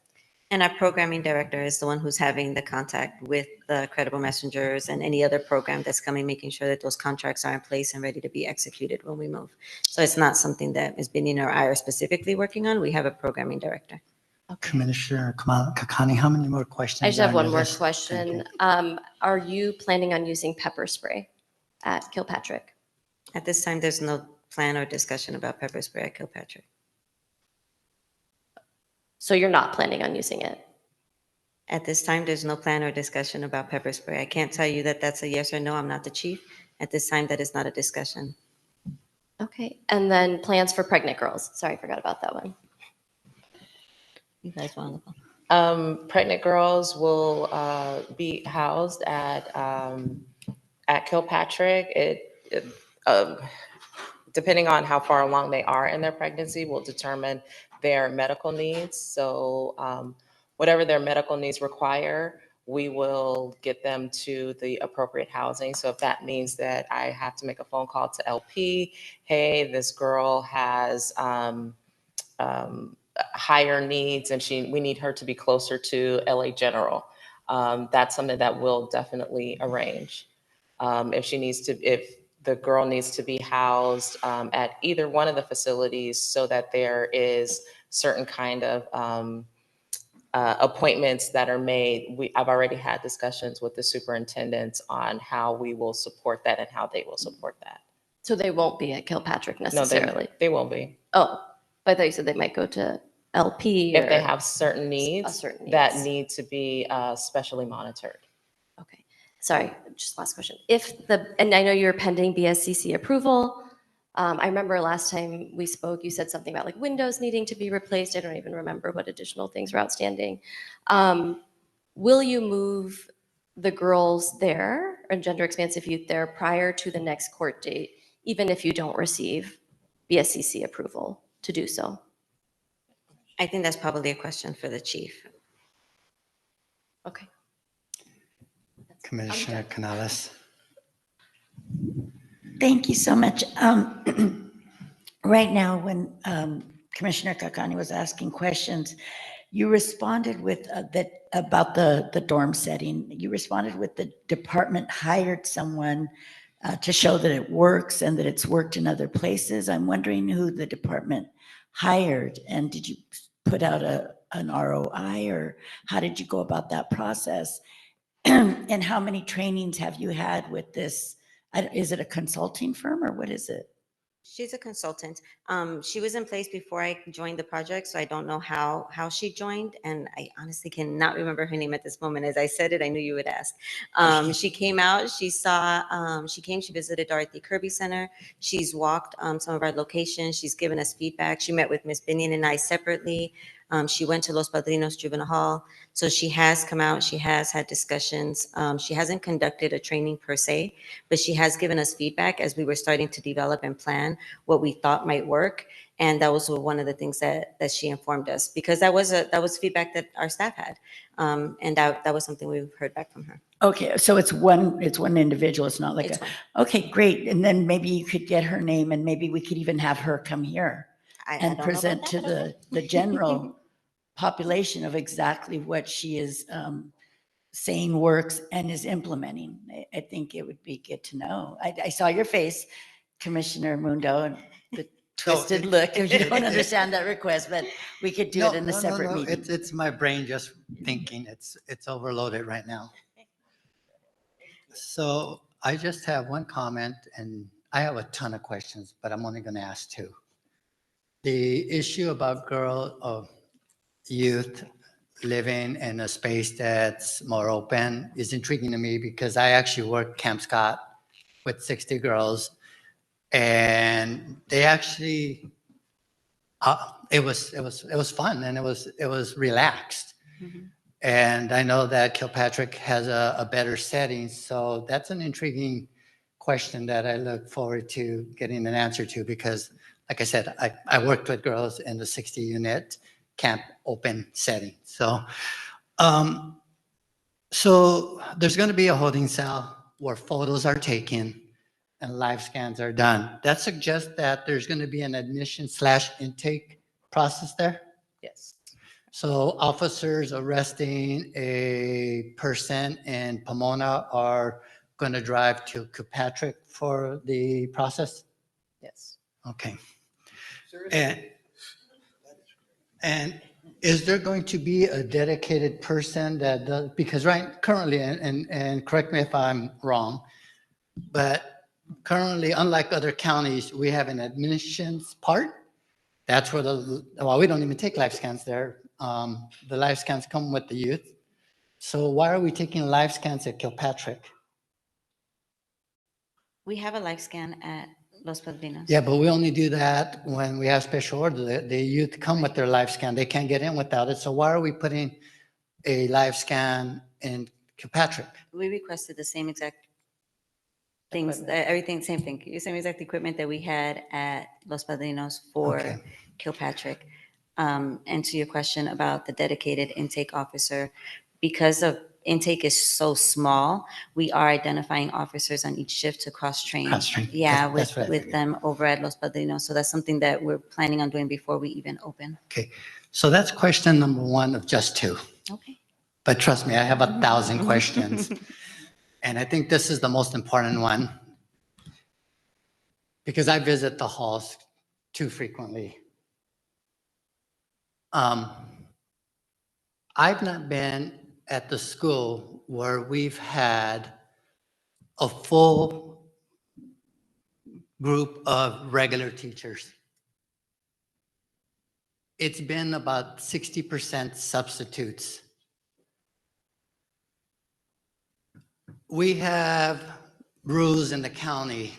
And our programming director is the one who's having the contact with the credible messengers and any other program that's coming, making sure that those contracts are in place and ready to be executed when we move. So it's not something that Ms. Binion or I are specifically working on. We have a programming director. Commissioner Kakani, how many more questions? I just have on one your more list? question. Are you planning on using pepper spray at Kilpatrick? At this time, there's no plan or discussion about pepper spray at Kilpatrick. So you're not planning on using it? At this time, there's no plan or discussion about pepper spray. I can't tell you that that's a yes or no. I'm not the chief. At this time, that is not a discussion. Okay, and then plans for pregnant girls. Sorry, I forgot about that one. You guys wonderful. Pregnant girls will be housed at Kilpatrick. Depending on how far along they are in their pregnancy, will determine their medical needs. So whatever their medical needs require, we will get them to the appropriate housing. So if that means that I have to make a phone call to LP, hey, this girl has higher needs and we need her to be closer to LA General. That's something that we'll definitely arrange. If the girl needs to be housed at either one of the facilities so that there is certain kind of appointments that are made. I've already had discussions with the superintendents on how we will support that and how they will support that. So they won't be at Kilpatrick No, necessarily? they won't be. Oh, I thought you said they might go to LP If they or have certain needs certain that needs. need to be specially monitored. Sorry, just last question. And I know you're pending BSCC approval. I remember last time we spoke, you said something about like windows needing to be replaced. I don't even remember what additional things were outstanding. Will you move the girls there and gender expansive youth there prior to the next court date, even if you don't receive BSCC approval to do so? I think that's probably a question for the chief. Okay. Commissioner Canales. Thank you so much. Right now, when Commissioner Kakani was asking questions, you responded with about the dorm setting. You responded with the department hired someone to show that it works and that it's worked in other places. I'm wondering who the department hired, and did you put out an ROI, or how did you go about that process? And how many trainings have you had with this? Is it a consulting firm or what is it? She's a consultant. She was in place before I joined the project, so I don't know how she joined, and I honestly cannot remember her name at this moment. As I said it, I knew you would ask. She came out, she visited Dorothy Kirby Center. She's walked some of our locations. She's given us feedback. She met with Ms. Binion and I separately. She went to Los Padrinos Juvenile Hall. So she has come out, she has had discussions. She hasn't conducted a training per se, but she has given us feedback as we were starting to develop and plan what we thought might work. And that was one of the things that she informed us, because that was feedback that our staff had. And that was something we've heard back from her. Okay, so it's one individual, it's not like It's a, one. okay, great. And then maybe you could get her name and maybe we could even have her come here I and don't know present about to that, but the general population of exactly what she is saying works and is implementing. I think it would be good to know. I saw your face, Commissioner Mundo, and the twisted look if you don't understand that request, but we could do it in a separate meeting. It's my brain just thinking. It's overloaded right now. So I just have one comment, and I have a ton of questions, but I'm only going to ask two. The issue about youth living in a space that's more open is intriguing to me, because I actually worked Camp Scott with 60 girls, and they actually it was fun, and it was relaxed. And I know that Kilpatrick has a better setting, so that's an intriguing question that I look forward to getting an answer to, because like I said, I worked with girls in the 60 unit camp open setting. So there's going to be a holding cell where photos are taken and live scans are done. That suggests that there's going to be an admission/intake process there? Yes. So officers arresting a person in Pomona are going to drive to Kilpatrick for the process? Yes. Okay. And is there going to be a dedicated person that does, because currently, and correct me if I'm wrong, but currently, unlike other counties, we have an admissions part. That's where we don't even take live scans there. The live scans come with the youth. So why are we taking live scans at Kilpatrick? We have a live scan at Los Padrinos. Yeah, but we only do that when we have special order. The youth come with their live scan. They can't get in without it. So why are we putting a live scan in Kilpatrick? We requested the same exact things, everything, same thing, same exact equipment that we had at Los Padrinos for Okay. Kilpatrick. And to your question about the dedicated intake officer, because of intake is so small, we are identifying officers on each shift to cross-train. Cross-train. Yeah, That's what I with figured. them over at Los Padrinos. So that's something that we're planning on doing before we even open. Okay. So that's question number one of just two. Okay. But trust me, I have 1,000 questions. And I think this is the most important one because I visit the halls too frequently. I've not been at the school where we've had a full group of regular teachers. It's been about 60% substitutes. We have rules in the county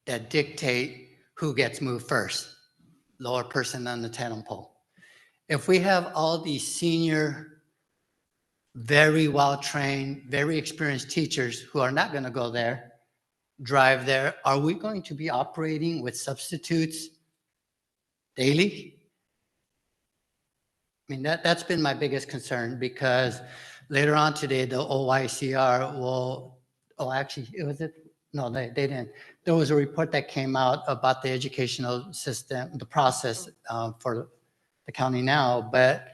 that dictate who gets moved first, lower person on the totem pole. If we have all these senior, very well-trained, very experienced teachers who are not going to go there, drive there, are we going to be operating with substitutes daily? I mean, that's been my biggest concern because later on today, the OYCR will, actually, no, they didn't. There was a report that came out about the educational system, the process for the county now, but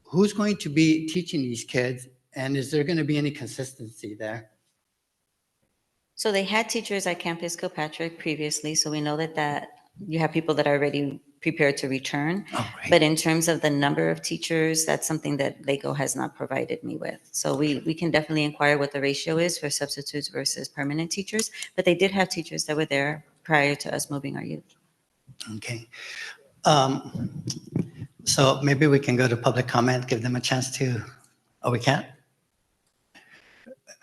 who's going to be teaching these kids and is there going to be any consistency there? So they had teachers at Campus Kilpatrick previously, so we know that you have people that are already prepared to return. Oh, great. But in terms of the number of teachers, that's something that LACO has not provided me with. So we can definitely inquire what the ratio is for substitutes versus permanent teachers, but they did have teachers that were there prior to us moving our youth. Okay. So maybe we can go to public comment, give them a chance to, oh, we can't?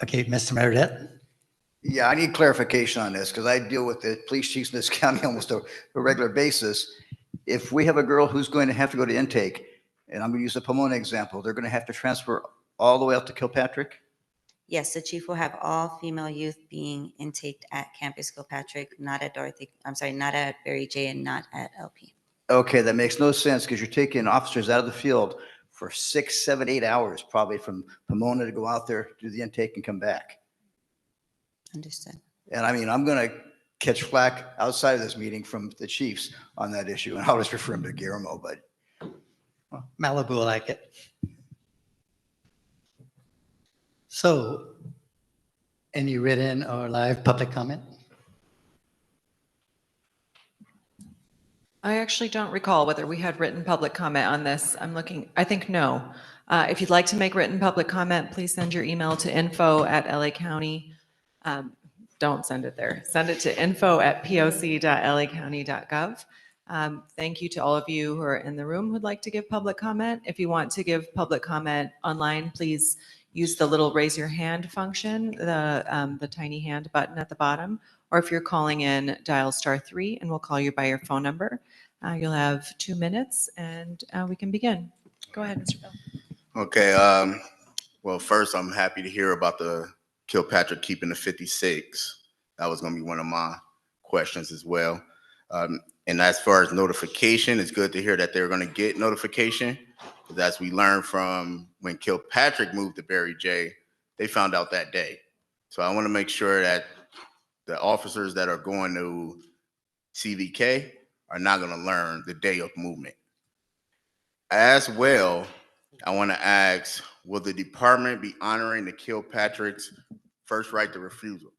Okay, Mr. Meredith. Yeah, I need clarification on this because I deal with the police chiefs in this county almost a regular basis. If we have a girl who's going to have to go to intake, and I'm going to use the Pomona example, they're going to have to transfer all the way out to Kilpatrick? Yes, the chief will have all female youth being intaked at Campus Kilpatrick, not at not at Barry J and not at LP. Okay, that makes no sense because you're taking officers out of the field for 6, 7, 8 hours, probably from Pomona to go out there, do the intake and come back. Understood. And I mean, I'm going to catch flack outside of this meeting from the chiefs on that issue. And I'll just refer him to Guillermo, but. Well, Malibu will like it. So any written or live public comment? I actually don't recall whether we had written public comment on this. I'm looking, I think no. If you'd like to make written public comment, please send your email to info@lacounty. Don't send it there. Send it to info@poc.lacounty.gov. Thank you to all of you who are in the room who'd like to give public comment. If you want to give public comment online, please use the little raise your hand function, the tiny hand button at the bottom. Or if you're calling in, dial *3 and we'll call you by your phone number. You'll have 2 minutes and we can begin. Go ahead, Mr. Bell. Okay. Well, first, I'm happy to hear about the Kilpatrick keeping the 56. That was going to be one of my questions as well. And as far as notification, it's good to hear that they're going to get notification. Because as we learned from when Kilpatrick moved to Barry J, they found out that day. So I want to make sure that the officers that are going to CVK are not going to learn the day of movement. As well, I want to ask, will the department be honoring the Kilpatrick's first right to refusal?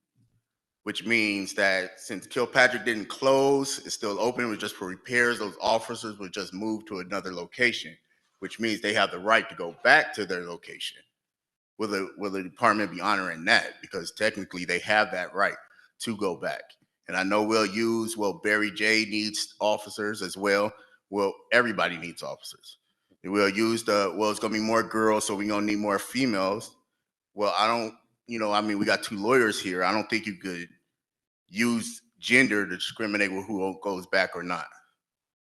Which means that since Kilpatrick didn't close, it's still open, it was just for repairs, those officers would just move to another location, which means they have the right to go back to their location. Will the department be honoring that? Because technically they have that right to go back. And I know Barry J needs officers as well. Well, everybody needs officers. We'll use it's gonna be more girls, so we're gonna need more females. Well, we got 2 lawyers here. I don't think you could use gender to discriminate with who goes back or not.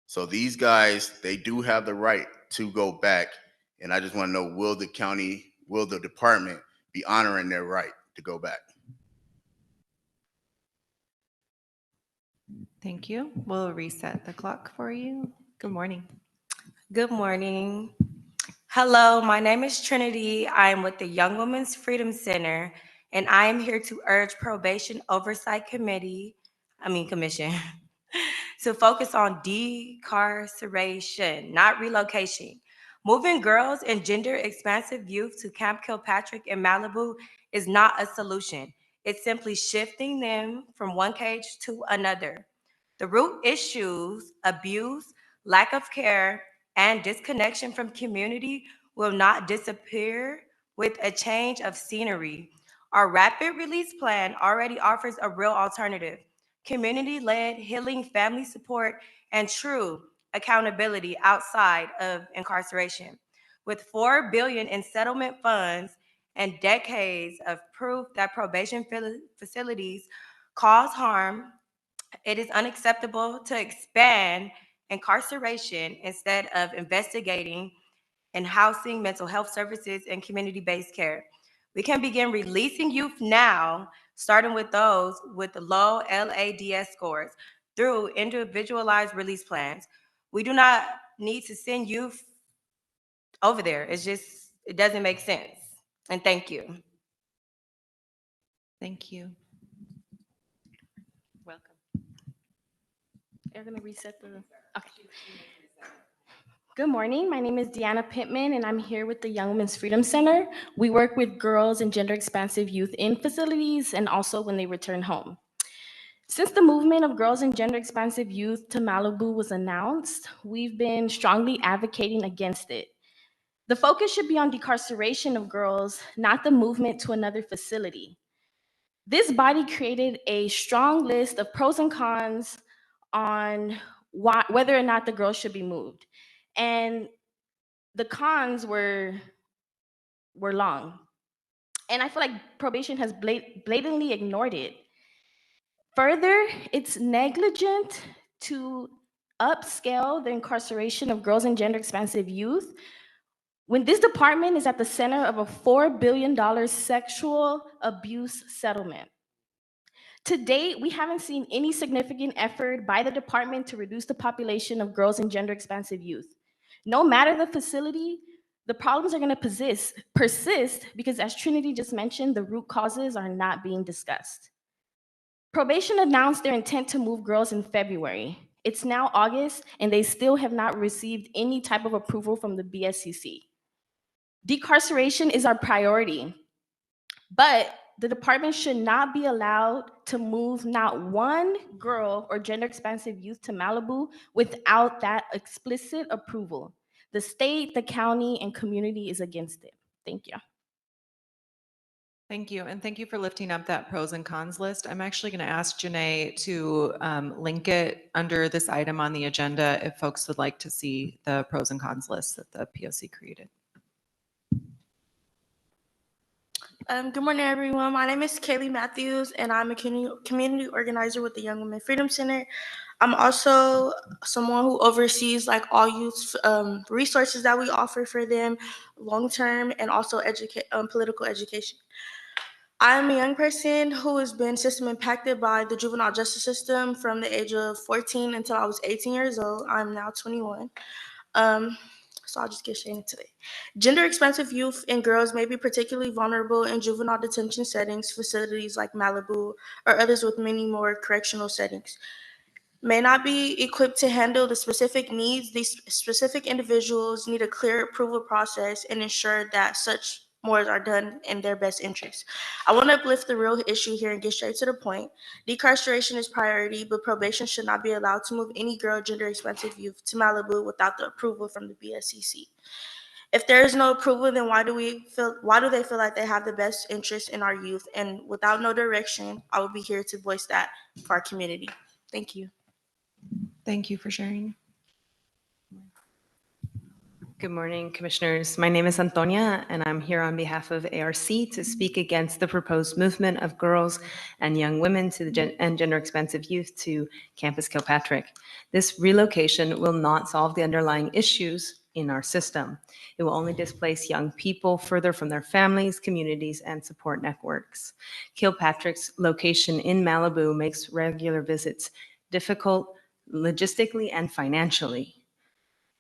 So these guys, they do have the right to go back. And I just want to know, will the department be honoring their right to go back? Thank you. We'll reset the clock for you. Good morning. Good morning. Hello, my name is Trinity. I am with the Young Women's Freedom Center, and I am here to urge Probation Oversight Commission to focus on decarceration, not relocation. Moving girls and gender expansive youth to Camp Kilpatrick in Malibu is not a solution. It's simply shifting them from one cage to another. The root issues, abuse, lack of care, and disconnection from community will not disappear with a change of scenery. Our rapid release plan already offers a real alternative: community-led healing, family support, and true accountability outside of incarceration. With $4 billion in settlement funds and decades of proof that probation facilities cause harm, it is unacceptable to expand incarceration instead of investigating and housing, mental health services, and community-based care. We can begin releasing youth now, starting with those with low LADS scores through individualized release plans. We do not need to send youth over there. It doesn't make sense. And thank you. Thank you. Welcome. You're gonna reset the, okay. Good morning. My name is Deanna Pittman, and I'm here with the Young Women's Freedom Center. We work with girls and gender expansive youth in facilities and also when they return home. Since the movement of girls and gender expansive youth to Malibu was announced, we've been strongly advocating against it. The focus should be on decarceration of girls, not the movement to another facility. This body created a strong list of pros and cons on whether or not the girls should be moved. And the cons were long. And I feel like probation has blatantly ignored it. Further, it's negligent to upscale the incarceration of girls and gender expansive youth when this department is at the center of a $4 billion sexual abuse settlement. To date, we haven't seen any significant effort by the department to reduce the population of girls and gender expansive youth. No matter the facility, the problems are going to persist because, as Trinity just mentioned, the root causes are not being discussed. Probation announced their intent to move girls in February. It's now August, and they still have not received any type of approval from the BSCC. Decarceration is our priority, but the department should not be allowed to move not one girl or gender expansive youth to Malibu without that explicit approval. The state, the county, and community is against it. Thank you. Thank you. And thank you for lifting up that pros and cons list. I'm actually going to ask Janae to link it under this item on the agenda if folks would like to see the pros and cons list that the POC created. Good morning, everyone. My name is Kaylee Matthews, and I'm a community organizer with the Young Women Freedom Center. I'm also someone who oversees all youth resources that we offer for them long-term and also political education. I'm a young person who has been system impacted by the juvenile justice system from the age of 14 until I was 18 years old. I'm now 21. So I'll just get straight into it. Gender expansive youth and girls may be particularly vulnerable in juvenile detention settings, facilities like Malibu, or others with many more correctional settings. May not be equipped to handle the specific needs. These specific individuals need a clear approval process and ensure that such more are done in their best interest. I want to uplift the real issue here and get straight to the point. Decarceration is priority, but probation should not be allowed to move any girl gender expansive youth to Malibu without the approval from the BSCC. If there is no approval, then why do they feel like they have the best interest in our youth? And without no direction, I will be here to voice that for our community. Thank you. Thank you for sharing. Good morning, Commissioners. My name is Antonia, and I'm here on behalf of ARC to speak against the proposed movement of girls and young women to the and gender-expansive youth to Campus Kilpatrick. This relocation will not solve the underlying issues in our system. It will only displace young people further from their families, communities, and support networks. Kilpatrick's location in Malibu makes regular visits difficult logistically and financially.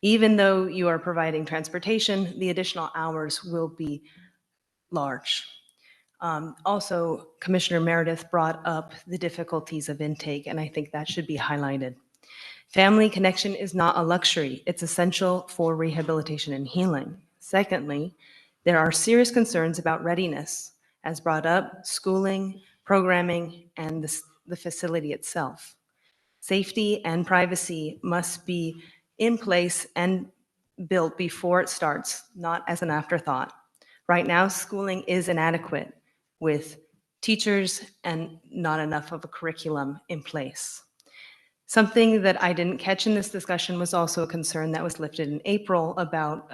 Even though you are providing transportation, the additional hours will be large. Also, Commissioner Meredith brought up the difficulties of intake, and I think that should be highlighted. Family connection is not a luxury. It's essential for rehabilitation and healing. Secondly, there are serious concerns about readiness, as brought up, schooling, programming, and the facility itself. Safety and privacy must be in place and built before it starts, not as an afterthought. Right now, schooling is inadequate with teachers and not enough of a curriculum in place. Something that I didn't catch in this discussion was also a concern that was lifted in April about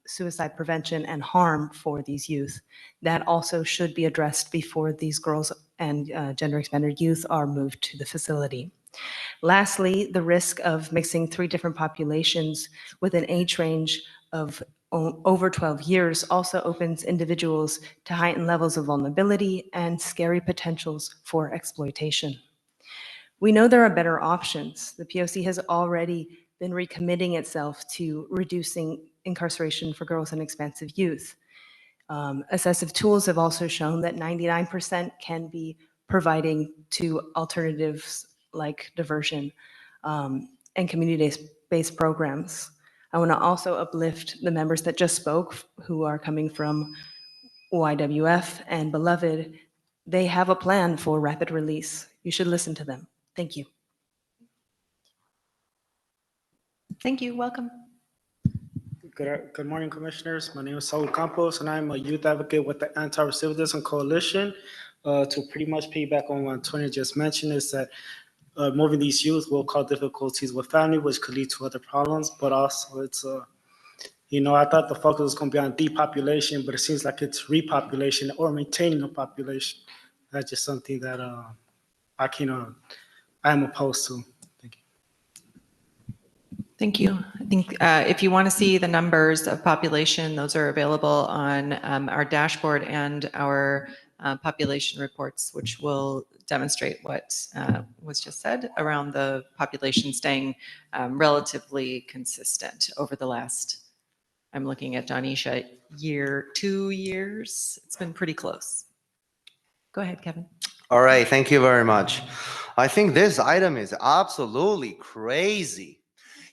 suicide prevention and harm for these youth. That also should be addressed before these girls and gender-expanded youth are moved to the facility. Lastly, the risk of mixing 3 different populations with an age range of over 12 years also opens individuals to heightened levels of vulnerability and scary potentials for exploitation. We know there are better options. The POC has already been recommitting itself to reducing incarceration for girls and expansive youth. Assessive tools have also shown that 99% can be providing to alternatives like diversion and community-based programs. I want to also uplift the members that just spoke who are coming from YWF and Beloved. They have a plan for rapid release. You should listen to them. Thank you. Thank you. Welcome. Good morning, Commissioners. My name is Saul Campos, and I'm a youth advocate with the Anti-Recidivism Coalition. To pretty much piggyback on what Antonia just mentioned is that moving these youth will cause difficulties with family, which could lead to other problems, but also it's, I thought the focus was going to be on depopulation, but it seems like it's repopulation or maintaining a population. That's just something that I'm opposed to. Thank you. I think if you want to see the numbers of population, those are available on our dashboard and our population reports, which will demonstrate what was just said around the population staying relatively consistent over the last, I'm looking at Donisha, 2 years. It's been pretty close. Go ahead, Kevin. All right, thank you very much. I think this item is absolutely crazy.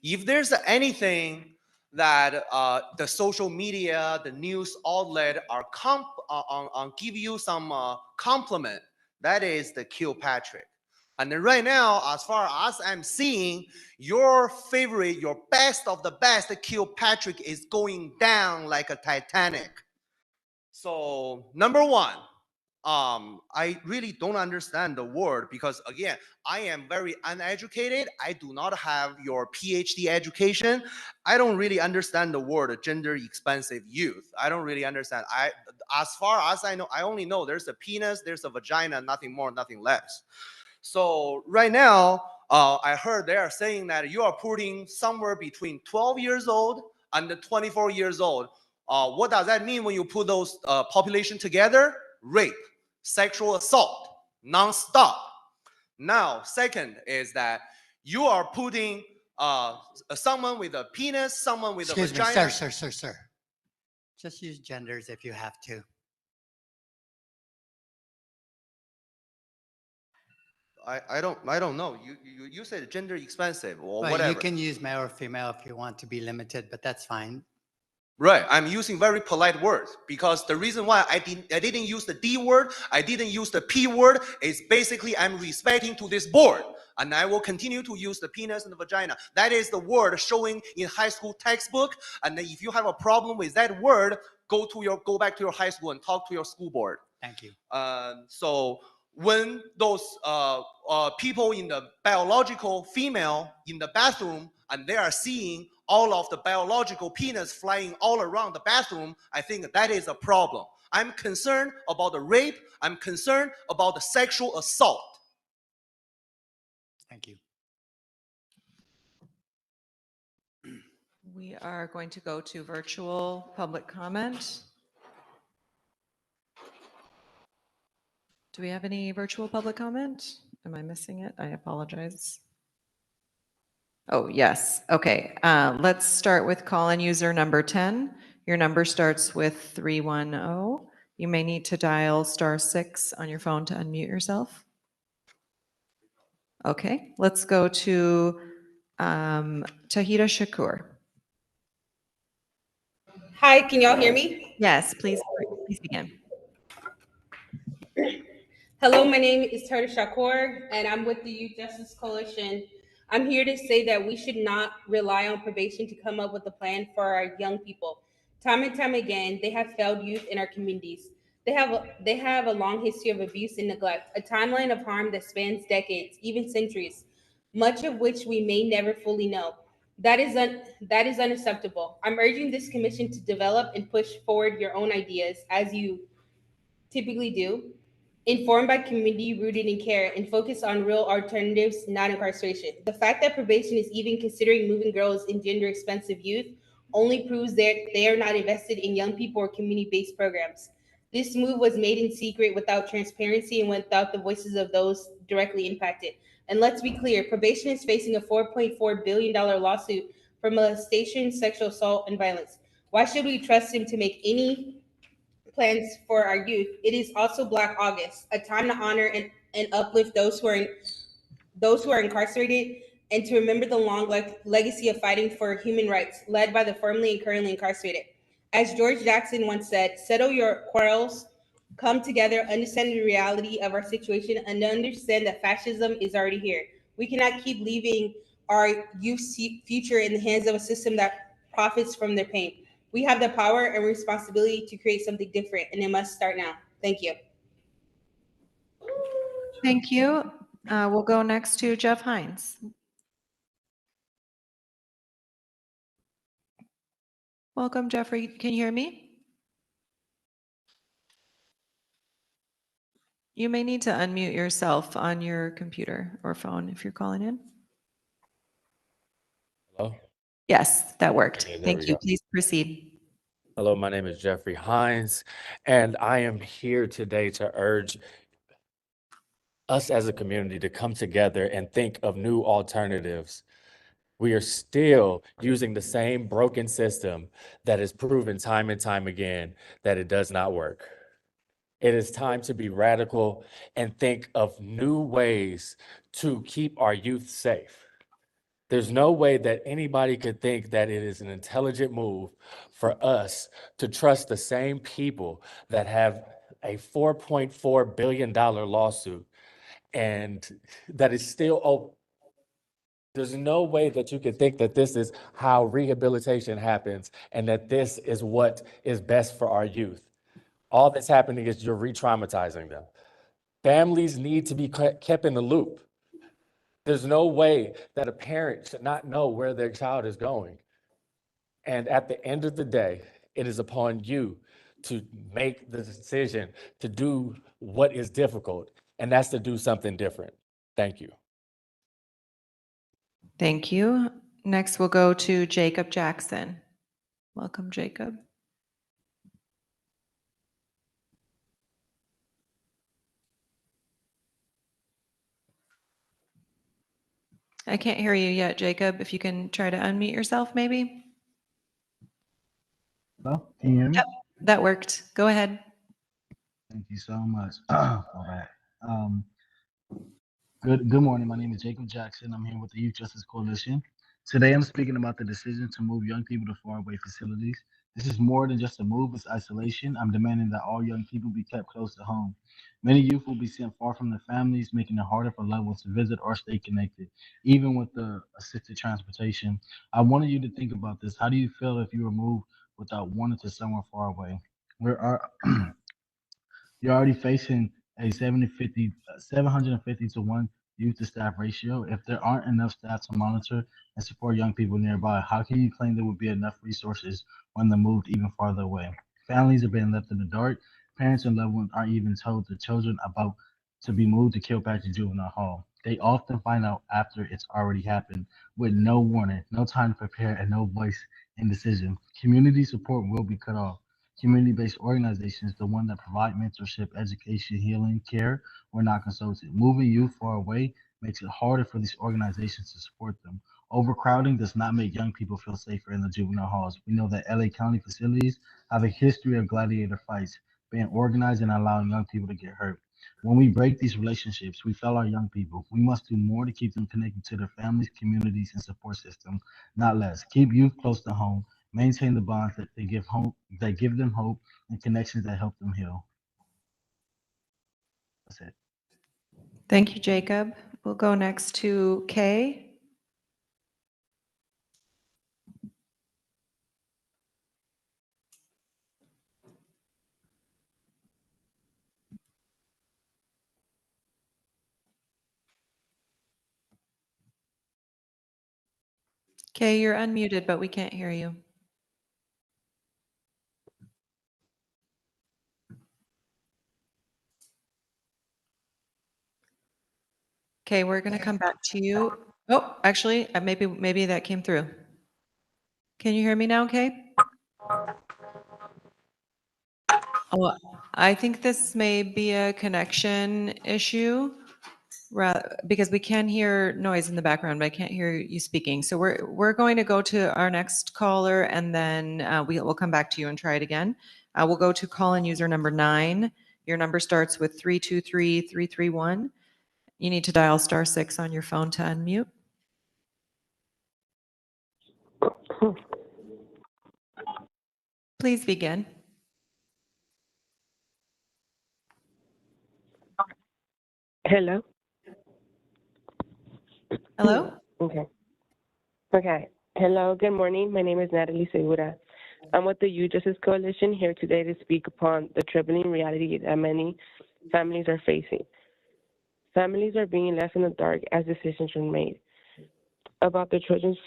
If there's anything that the social media, the news outlet are give you some compliment, that is the Kilpatrick. And then right now, as far as I'm seeing, your favorite, your best of the best Kilpatrick is going down like a Titanic. So number one, I really don't understand the word because again, I am very uneducated. I do not have your PhD education. I don't really understand the word gender expansive youth. I don't really understand. As far as I know, I only know there's a penis, there's a vagina, nothing more, nothing less. So right now, I heard they are saying that you are putting somewhere between 12 years old and 24 years old. What does that mean when you put those population together? Rape, sexual assault, non-stop. Now, second is that you are putting someone with a penis, someone with a vagina. Excuse me, sir. Just use genders if you have to. I don't know. You said gender expansive or Well, whatever. you can use male or female if you want to be limited, but that's fine. Right, I'm using very polite words because the reason why I didn't use the D word, I didn't use the P word, is basically I'm respecting to this board. And I will continue to use the penis and the vagina. That is the word showing in high school textbook. And then if you have a problem with that word, go back to your high school and talk to your school board. Thank you. So when those people in the biological female in the bathroom and they are seeing all of the biological penis flying all around the bathroom, I think that is a problem. I'm concerned about the rape. I'm concerned about the sexual assault. Thank you. We are going to go to virtual public comment. Do we have any virtual public comment? Am I missing it? I apologize. Oh, yes. Okay. Let's start with call-in user number 10. Your number starts with 310. You may need to dial *6 on your phone to unmute yourself. Okay. Let's go to Tahita Shakur. Hi, can y'all hear me? Yes, please begin. Hello, my name is Tahita Shakur, and I'm with the Youth Justice Coalition. I'm here to say that we should not rely on probation to come up with a plan for our young people. Time and time again, they have failed youth in our communities. They have a long history of abuse and neglect, a timeline of harm that spans decades, even centuries, much of which we may never fully know. That is unacceptable. I'm urging this commission to develop and push forward your own ideas, as you typically do, informed by community, rooted in care, and focused on real alternatives, not incarceration. The fact that probation is even considering moving girls in gender expensive youth only proves that they are not invested in young people or community-based programs. This move was made in secret, without transparency and without the voices of those directly impacted. And let's be clear, probation is facing a $4.4 billion lawsuit for molestation, sexual assault, and violence. Why should we trust him to make any plans for our youth? It is also Black August, a time to honor and uplift those who are incarcerated, and to remember the long legacy of fighting for human rights led by the formerly and currently incarcerated. As George Jackson once said, settle your quarrels, come together, understand the reality of our situation, and understand that fascism is already here. We cannot keep leaving our youth's future in the hands of a system that profits from their pain. We have the power and responsibility to create something different, and it must start now. Thank you. Thank you. We'll go next to Jeff Hines. Welcome, Jeffrey. Can you hear me? You may need to unmute yourself on your computer or phone if you're calling in. Hello? Yes, that worked. Okay, there Thank we you. go. Please proceed. Hello, my name is Jeffrey Hines, and I am here today to urge us as a community to come together and think of new alternatives. We are still using the same broken system that has proven time and time again that it does not work. It is time to be radical and think of new ways to keep our youth safe. There's no way that anybody could think that it is an intelligent move for us to trust the same people that have a $4.4 billion lawsuit and that is still open. There's no way that you could think that this is how rehabilitation happens and that this is what is best for our youth. All that's happening is you're re-traumatizing them. Families need to be kept in the loop. There's no way that a parent should not know where their child is going. And at the end of the day, it is upon you to make the decision to do what is difficult, and that's to do something different. Thank you. Thank you. Next, we'll go to Jacob Jackson. Welcome, Jacob. I can't hear you yet, Jacob. If you can try to unmute yourself, maybe. Hello, can you hear me? Yep, that worked. Go ahead. Thank you so much. All right. Good morning. My name is Jacob Jackson. I'm here with the Youth Justice Coalition. Today, I'm speaking about the decision to move young people to faraway facilities. This is more than just a move, it's isolation. I'm demanding that all young people be kept close to home. Many youth will be sent far from their families, making it harder for loved ones to visit or stay connected, even with the assisted transportation. I wanted you to think about this. How do you feel if you were moved without wanting to somewhere far away? We're are you're already facing a 750 to 1 youth to staff ratio. If there aren't enough staff to monitor and support young people nearby, how can you claim there would be enough resources when they're moved even farther away? Families are being left in the dark. Parents and loved ones aren't even told the children about to be moved to Kilpatrick Juvenile Hall. They often find out after it's already happened with no warning, no time to prepare, and no voice in decision. Community support will be cut off. Community-based organizations, the one that provide mentorship, education, healing, care, were not consulted. Moving youth far away makes it harder for these organizations to support them. Overcrowding does not make young people feel safer in the juvenile halls. We know that LA County facilities have a history of gladiator fights, being organized and allowing young people to get hurt. When we break these relationships, we fail our young people. We must do more to keep them connected to their families, communities, and support systems, not less. Keep youth close to home. Maintain the bonds that they give hope, that give them hope, and connections that help them heal. That's it. Thank you, Jacob. We'll go next to Kay. Kay, you're unmuted, but we can't hear you. Okay, we're going to come back to you. Oh, actually, maybe that came through. Can you hear me now, Kay? Oh, I think this may be a connection issue, because we can hear noise in the background, but I can't hear you speaking. So we're going to go to our next caller, and then we'll come back to you and try it again. We'll go to call-in user number 9. Your number starts with 323-331. You need to dial *6 on your phone to unmute. Please begin. Hello. Hello? Okay. Okay. Hello. Good morning. My name is Natalie Segura. I'm with the Youth Justice Coalition here today to speak upon the troubling reality that many families are facing. Families are being left in the dark as decisions are made about their children's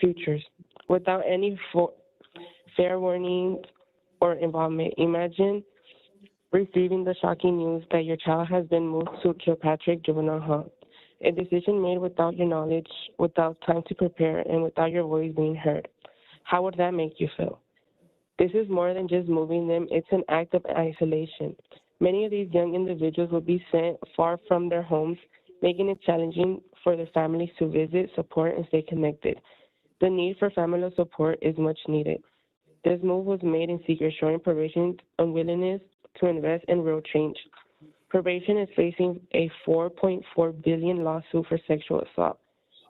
futures without any fair warning or involvement. Imagine receiving the shocking news that your child has been moved to Kilpatrick Juvenile Hall. A decision made without your knowledge, without time to prepare, and without your voice being heard. How would that make you feel? This is more than just moving them, it's an act of isolation. Many of these young individuals will be sent far from their homes, making it challenging for their families to visit, support, and stay connected. The need for family support is much needed. This move was made in secret, showing probation's unwillingness to invest in real change. Probation is facing a $4.4 billion lawsuit for sexual assault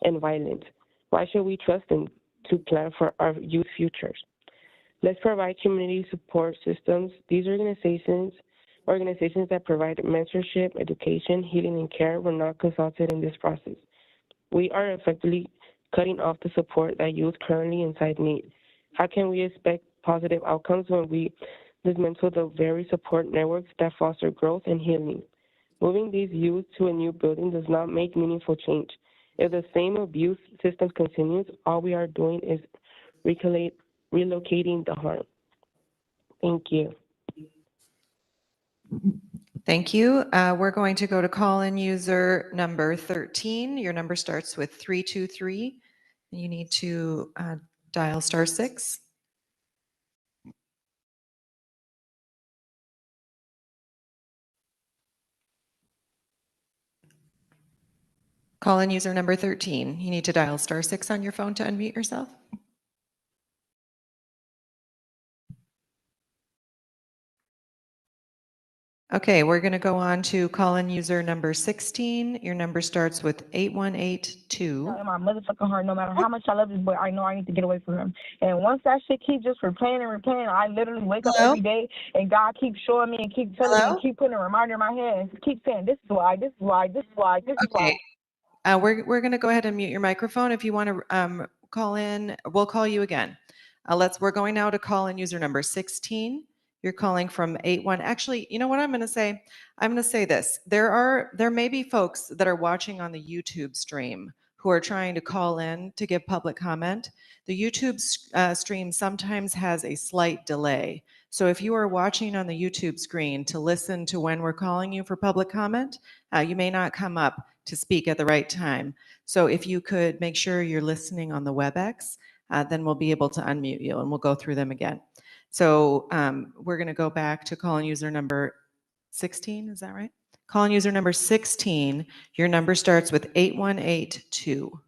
and violence. Why should we trust them to plan for our youth futures? Let's provide community support systems. These organizations that provide mentorship, education, healing, and care were not consulted in this process. We are effectively cutting off the support that youth currently inside need. How can we expect positive outcomes when we dismantle the very support networks that foster growth and healing? Moving these youth to a new building does not make meaningful change. If the same abuse system continues, all we are doing is relocating the harm. Thank you. Thank you. We're going to go to call-in user number 13. Your number starts with 323. You need to dial *6. Call-in user number 13. You need to dial *6 on your phone to unmute yourself. Okay, we're going to go on to call-in user number 16. Your number starts with 8182. In my motherfucking heart, no matter how much I love this boy, I know I need to get away from him. And once that shit keeps just replaying and replaying, I literally wake up every day and God keeps showing me and keep telling me and keep putting a reminder in my head and keep saying, this is why, this is why, this is why, this is why. We're going to go ahead and mute your microphone. If you want to call in, we'll call you again. We're going now to call in user number 16. You're calling from 81. Actually, you know what I'm going to say? I'm going to say this. There may be folks that are watching on the YouTube stream who are trying to call in to give public comment. The YouTube stream sometimes has a slight delay. So if you are watching on the YouTube screen to listen to when we're calling you for public comment, you may not come up to speak at the right time. So if you could make sure you're listening on the WebEx, then we'll be able to unmute you and we'll go through them again. So we're going to go back to call-in user number 16, is that right? Call-in user number 16, your number starts with 8182.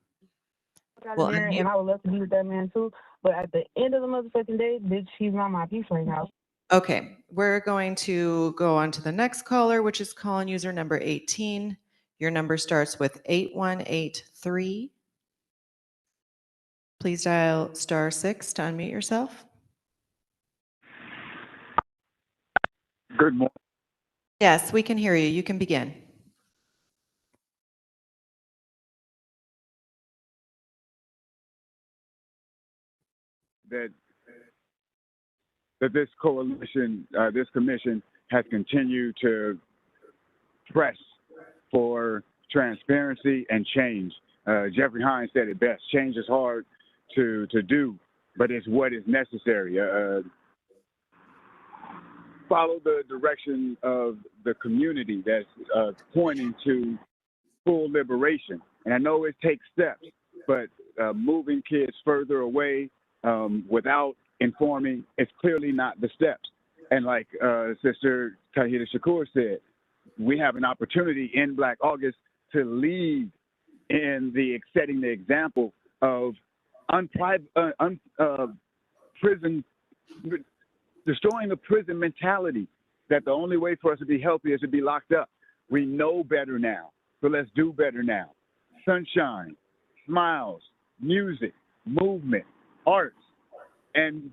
We'll unmute. And I would love to be with that man too. But at the end of the motherfucking day, bitch, he's not my piece right now. Okay, we're going to go on to the next caller, which is call-in user number 18. Your number starts with 8183. Please dial *6 to unmute yourself. Good morning. Yes, we can hear you. You can begin. That this coalition, this commission has continued to press for transparency and change. Jeffrey Hines said it best: change is hard to do, but it's what is necessary. Follow the direction of the community that's pointing to full liberation. And I know it takes steps, but moving kids further away without informing is clearly not the steps. And like Sister Tahira Shakur said, we have an opportunity in Black August to lead in setting the example of prison, destroying the prison mentality that the only way for us to be healthy is to be locked up. We know better now, so let's do better now. Sunshine, smiles, music, movement, arts, and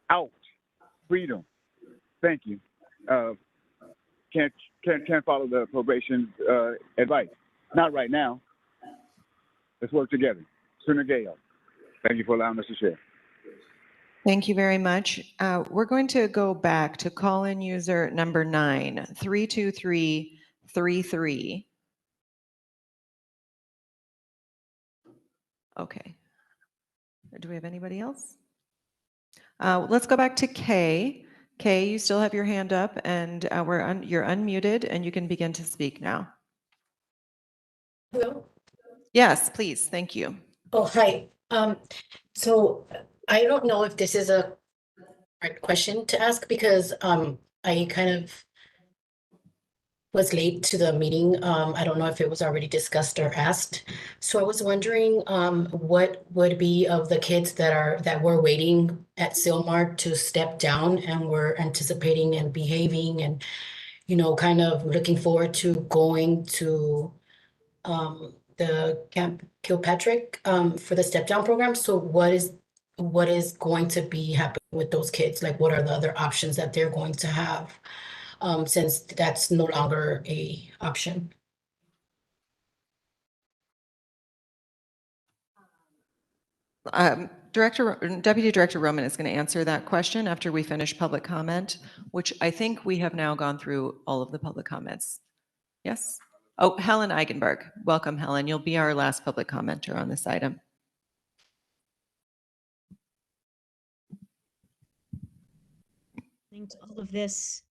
out, freedom. Thank you. Can't follow the probation advice. Not right now. Let's work together. Sooner Gale. Thank you for allowing us to share. Thank you very much. We're going to go back to call-in user number 9, 32333. Okay. Do we have anybody else? Let's go back to Kay. Kay, you still have your hand up, and you're unmuted, and you can begin to speak now. Hello? Yes, please. Thank you. Oh, hi. So I don't know if this is a right question to ask because I kind of was late to the meeting. I don't know if it was already discussed or asked. So I was wondering what would be of the kids that were waiting at Silmar to step down and were anticipating and behaving and, you know, kind of looking forward to going to the Camp Kilpatrick for the step down program. So what is going to be happening with those kids? Like, what are the other options that they're going to have since that's no longer a option? Deputy Director Roman is going to answer that question after we finish public comment, which I think we have now gone through all of the public comments. Yes? Oh, Helen Eigenberg. Welcome, Helen. You'll be our last public commenter on this item. To all of this.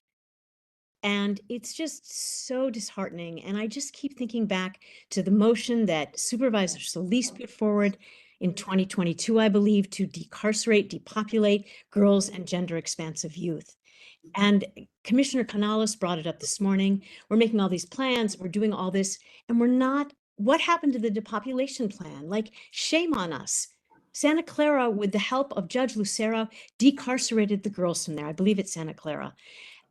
And it's just so disheartening. And I just keep thinking back to the motion that Supervisor Solis put forward in 2022, I believe, to decarcerate, depopulate girls and gender expansive youth. And Commissioner Canales brought it up this morning. We're making all these plans, we're doing all this, and we're not. What happened to the depopulation plan? Like, shame on us. Santa Clara, with the help of Judge Lucero, decarcerated the girls from there. I believe it's Santa Clara.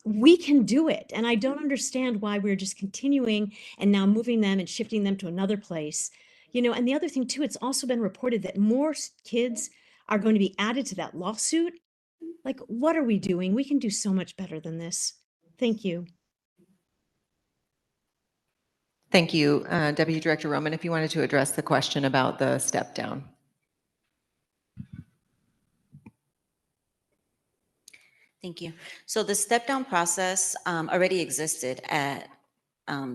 We can do it. And I don't understand why we're just continuing and now moving them and shifting them to another place. You know, and the other thing too, it's also been reported that more kids are going to be added to that lawsuit. Like, what are we doing? We can do so much better than this. Thank you. Thank you, Deputy Director Roman. If you wanted to address the question about the step down. Thank you. So the step down process already existed at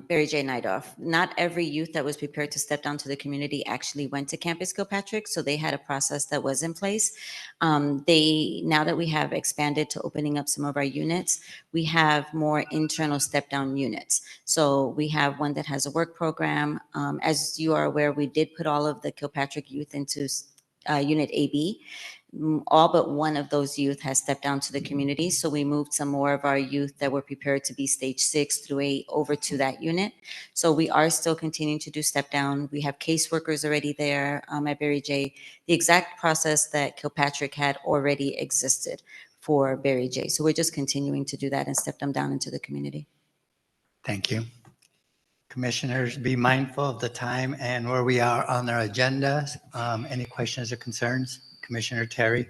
Barry J. Nidoff. Not every youth that was prepared to step down to the community actually went to Campus Kilpatrick, so they had a process that was in place. Now that we have expanded to opening up some of our units, we have more internal step down units. So we have one that has a work program. As you are aware, we did put all of the Kilpatrick youth into Unit AB. All but one of those youth has stepped down to the community. So we moved some more of our youth that were prepared to be stage 6 through 8 over to that unit. So we are still continuing to do step down. We have caseworkers already there at Barry J. The exact process that Kilpatrick had already existed for Barry J. So we're just continuing to do that and step them down into the community. Thank you. Commissioners, be mindful of the time and where we are on our agenda. Any questions or concerns? Commissioner Terry?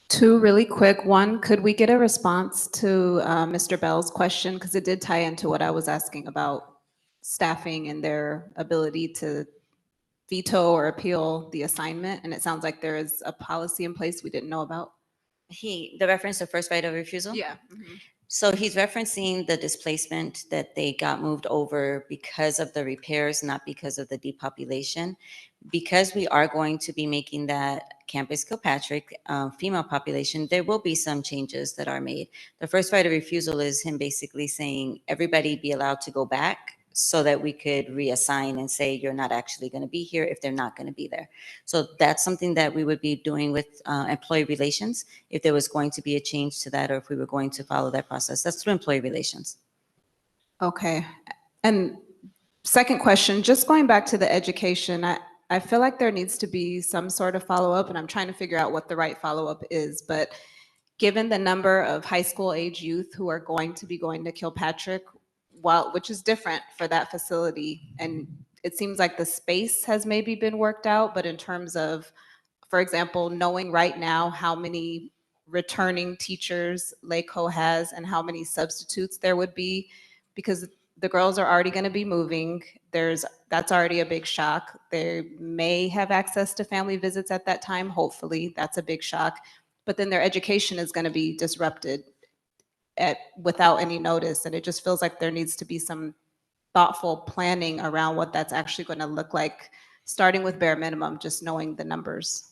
Two really quick. One, could we get a response to Mr. Bell's question? Because it did tie into what I was asking about staffing and their ability to veto or appeal the assignment. And it sounds like there is a policy in place we didn't know about. The reference to first right of refusal? Yeah. So he's referencing the displacement that they got moved over because of the repairs, not because of the depopulation. Because we are going to be making that Campus Kilpatrick female population, there will be some changes that are made. The first right of refusal is him basically saying everybody be allowed to go back so that we could reassign and say you're not actually going to be here if they're not going to be there. So that's something that we would be doing with employee relations if there was going to be a change to that or if we were going to follow that process. That's through employee relations. Okay. And second question, just going back to the education, I feel like there needs to be some sort of follow-up, and I'm trying to figure out what the right follow-up is. But given the number of high school age youth who are going to be going to Kilpatrick, which is different for that facility, and it seems like the space has maybe been worked out, but in terms of, for example, knowing right now how many returning teachers LACO has and how many substitutes there would be, because the girls are already going to be moving. That's already a big shock. They may have access to family visits at that time. Hopefully, that's a big shock. But then their education is going to be disrupted without any notice. And it just feels like there needs to be some thoughtful planning around what that's actually going to look like, starting with bare minimum, just knowing the numbers.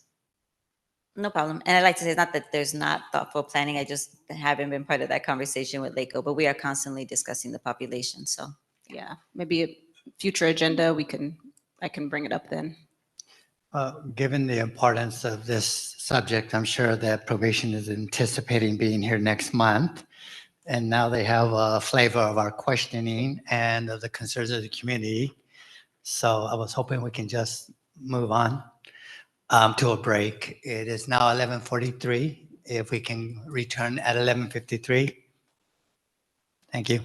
No problem. And I'd like to say, it's not that there's not thoughtful planning, I just haven't been part of that conversation with LACO, but we are constantly discussing the population, so. Yeah, maybe a future agenda, I can bring it up then. Given the importance of this subject, I'm sure that probation is anticipating being here next month. And now they have a flavor of our questioning and of the concerns of the community. So I was hoping we can just move on to a break. It is now 11:43. If we can return at 11:53. Thank you.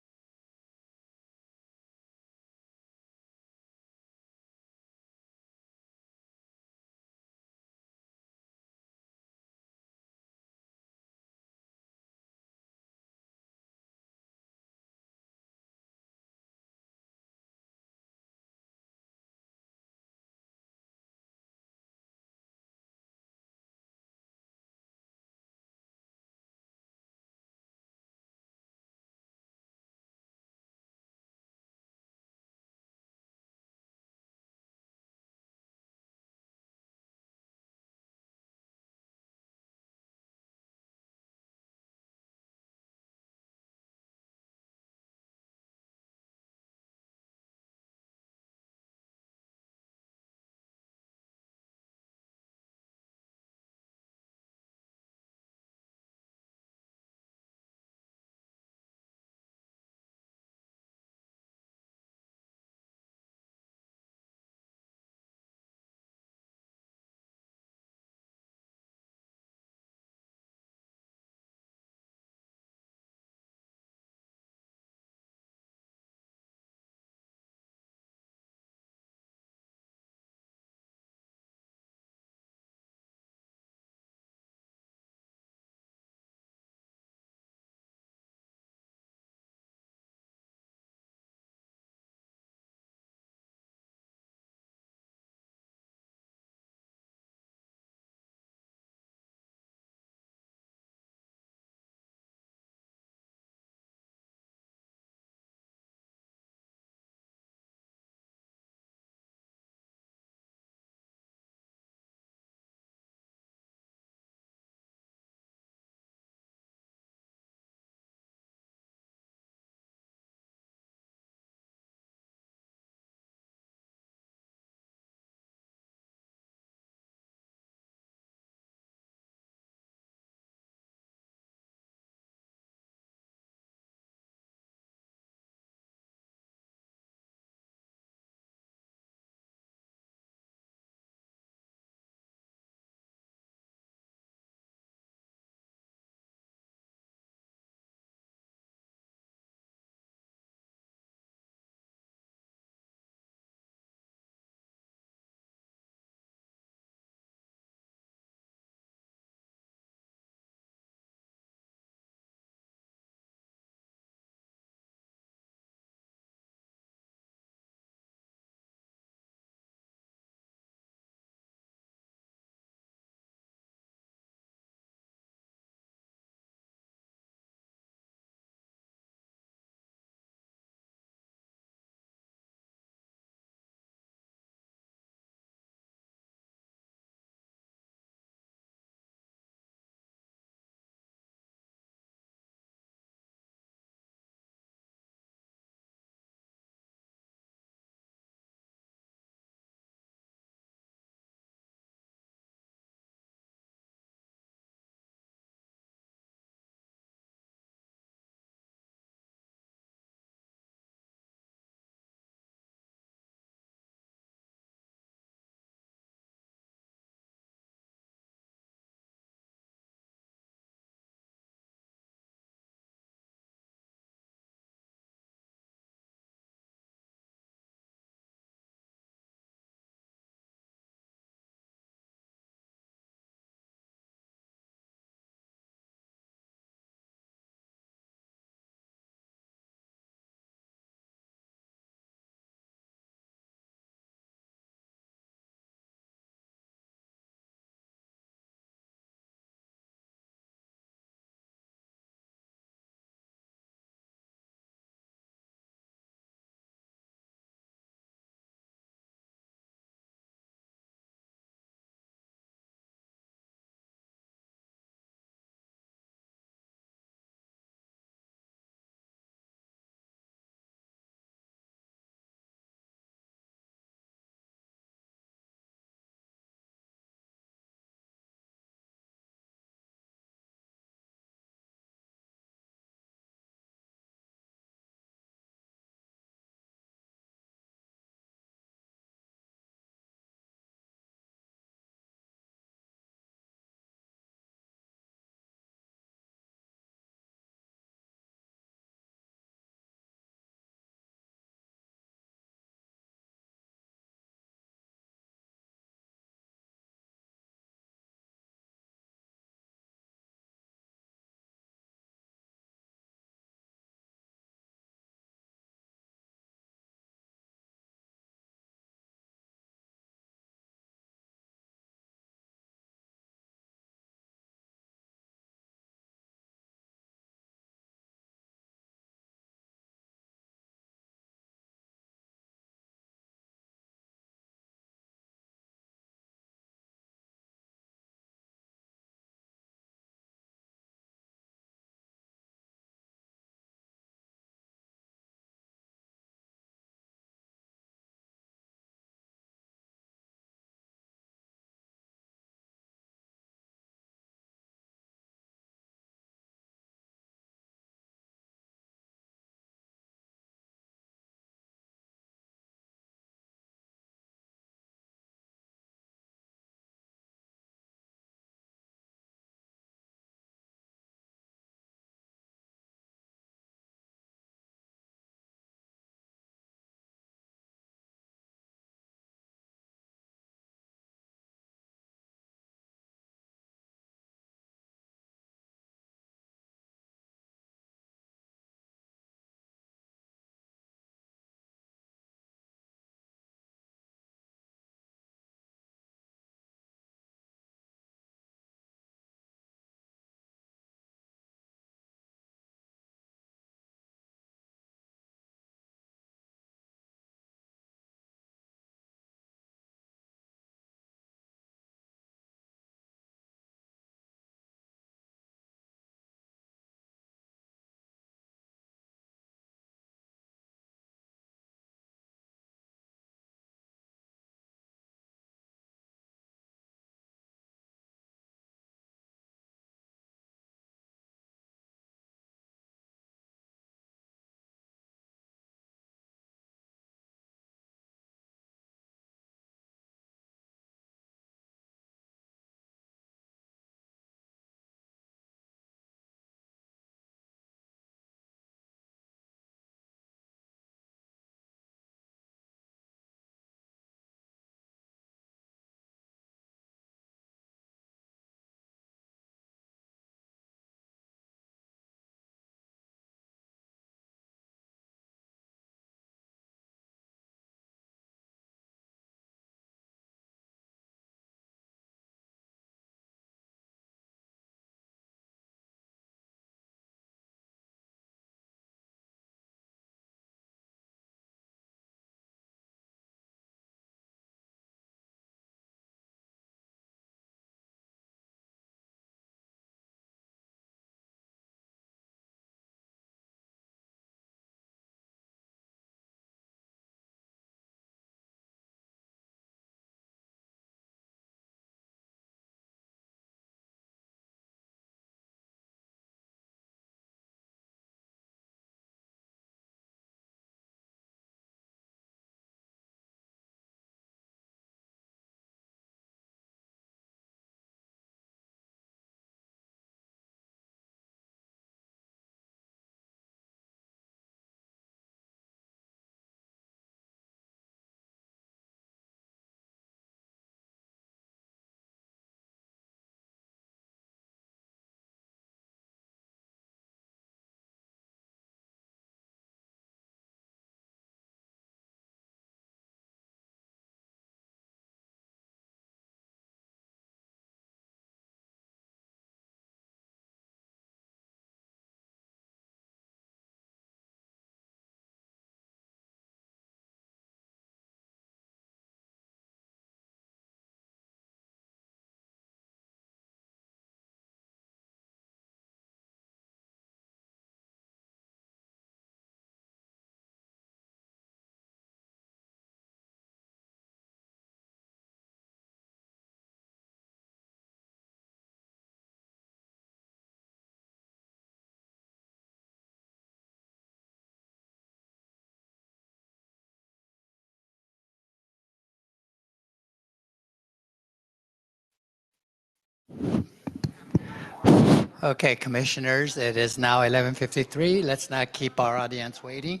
Okay, commissioners, it is now 11:53. Let's not keep our audience waiting.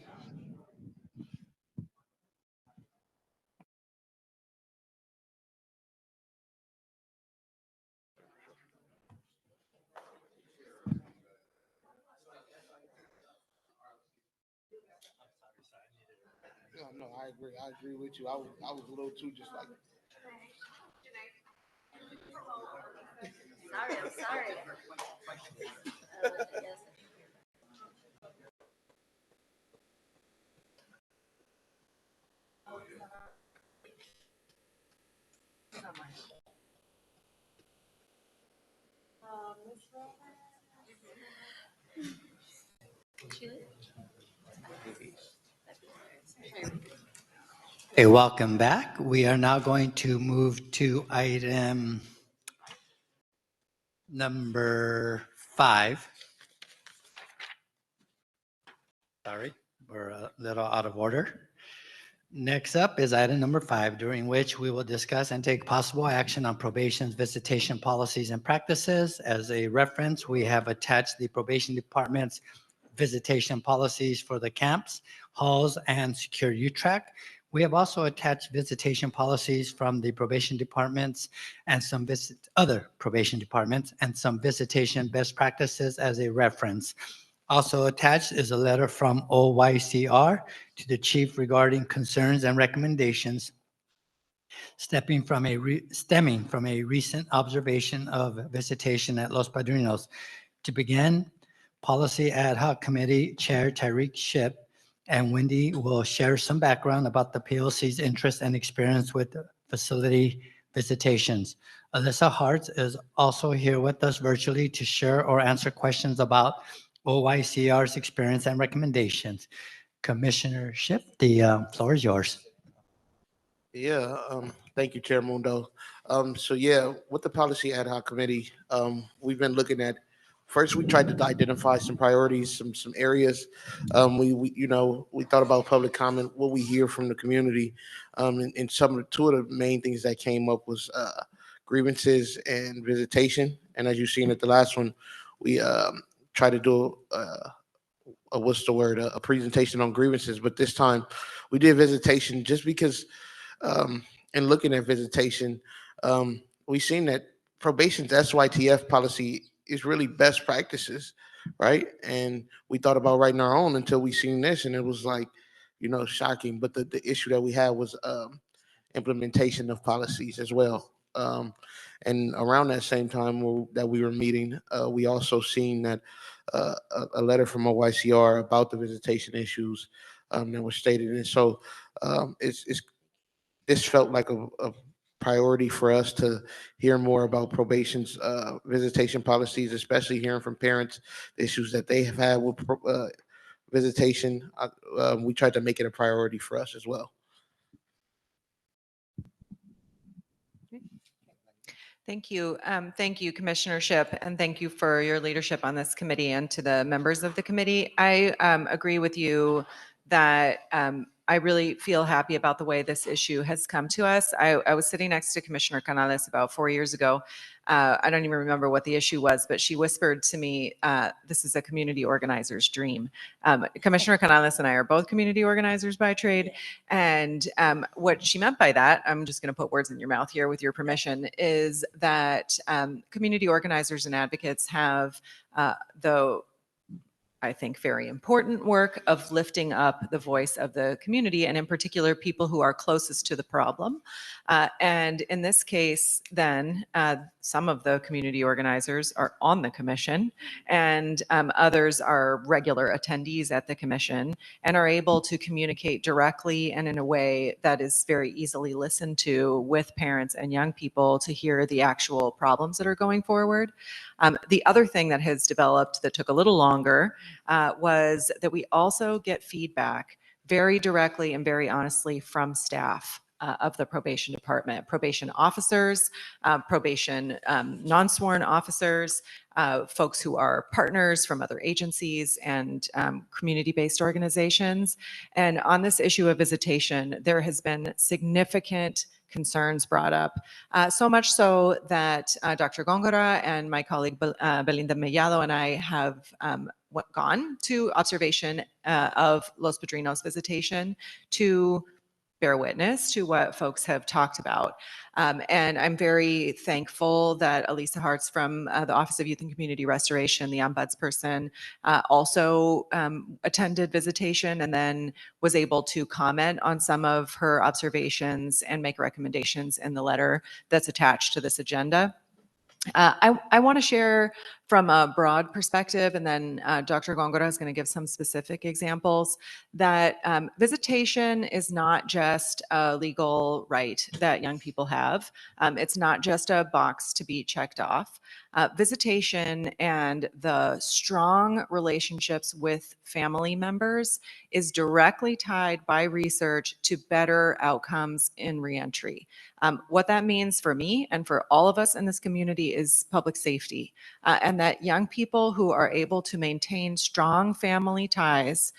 No, I agree. I agree with you. I was a little too just like. Sorry, I'm sorry. Hey, welcome back. We are now going to move to item number 5. Sorry, we're a little out of order. Next up is item number 5, during which we will discuss and take possible action on probation's visitation policies and practices. As a reference, we have attached the probation department's visitation policies for the camps, halls, and secure U-Track. We have also attached visitation policies from the probation departments and some other probation departments and some visitation best practices as a reference. Also attached is a letter from OYCR to the chief regarding concerns and recommendations stemming from a recent observation of visitation at Los Padrinos. To begin, Policy Ad Hoc Committee Chair Tyreek Shipp and Wendy will share some background about the POC's interest and experience with facility visitations. Alyssa Hart is also here with us virtually to share or answer questions about OYCR's experience and recommendations. Commissioner Shipp, the floor is yours. Yeah, thank you, Chair Mundo. So yeah, with the Policy Ad Hoc Committee, we've been looking at, first we tried to identify some priorities, some areas. We thought about public comment, what we hear from the community. And two of the main things that came up was grievances and visitation. And as you've seen at the last one, we tried to do a presentation on grievances, but this time we did visitation just because in looking at visitation, we've seen that probation's SYTF policy is really best practices, right? And we thought about writing our own until we seen this, and it was like, shocking. But the issue that we had was implementation of policies as well. And around that same time that we were meeting, we also seen that a letter from OYCR about the visitation issues that was stated. And so this felt like a priority for us to hear more about probation's visitation policies, especially hearing from parents the issues that they have had with visitation. We tried to make it a priority for us as well. Thank you. Thank you, Commissioner Shipp, and thank you for your leadership on this committee and to the members of the committee. I agree with you that I really feel happy about the way this issue has come to us. I was sitting next to Commissioner Canales about 4 years ago. I don't even remember what the issue was, but she whispered to me, this is a community organizer's dream. Commissioner Canales and I are both community organizers by trade. And what she meant by that, I'm just going to put words in your mouth here with your permission, is that community organizers and advocates have the I think, very important work of lifting up the voice of the community, and in particular, people who are closest to the problem. And in this case, then, some of the community organizers are on the commission, and others are regular attendees at the commission and are able to communicate directly and in a way that is very easily listened to with parents and young people to hear the actual problems that are going forward. The other thing that has developed that took a little longer was that we also get feedback very directly and very honestly from staff of the probation department, probation officers, probation non-sworn officers, folks who are partners from other agencies and community-based organizations. And on this issue of visitation, there has been significant concerns brought up. So much so that Dr. Góngora and my colleague Belinda Mellado and I have gone to observation of Los Padrinos Visitation to bear witness to what folks have talked about. And I'm very thankful that Elisa Hartz from the Office of Youth and Community Restoration, the ombudsperson, also attended visitation and then was able to comment on some of her observations and make recommendations in the letter that's attached to this agenda. I want to share from a broad perspective, and then Dr. Góngora is going to give some specific examples, that visitation is not just a legal right that young people have. It's not just a box to be checked off. Visitation and the strong relationships with family members is directly tied by research to better outcomes in reentry. What that means for me and for all of us in this community is public safety, and that young people who are able to maintain strong family ties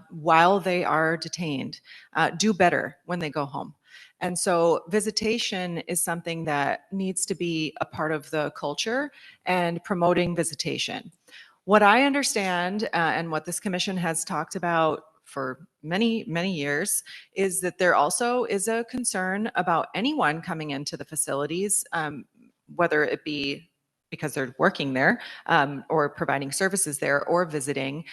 while they are detained do better when they go home. And so visitation is something that needs to be a part of the culture and promoting visitation. What I understand and what this commission has talked about for many, many years is that there also is a concern about anyone coming into the facilities, whether it be because they're working there or providing services there or visiting,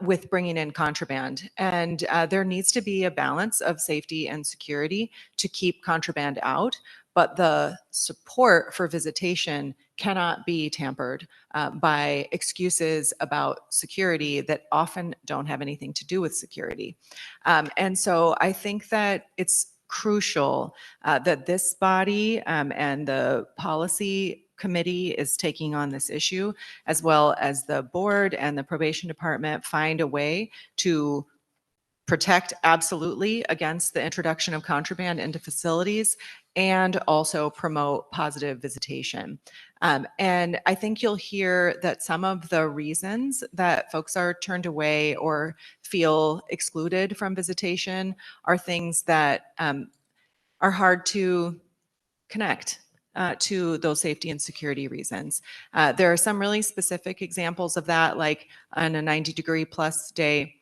with bringing in contraband. And there needs to be a balance of safety and security to keep contraband out. But the support for visitation cannot be tampered by excuses about security that often don't have anything to do with security. And so I think that it's crucial that this body and the policy committee is taking on this issue, as well as the board and the probation department, find a way to protect absolutely against the introduction of contraband into facilities and also promote positive visitation. And I think you'll hear that some of the reasons that folks are turned away or feel excluded from visitation are things that are hard to connect to those safety and security reasons. There are some really specific examples of that, like on a 90-degree plus day,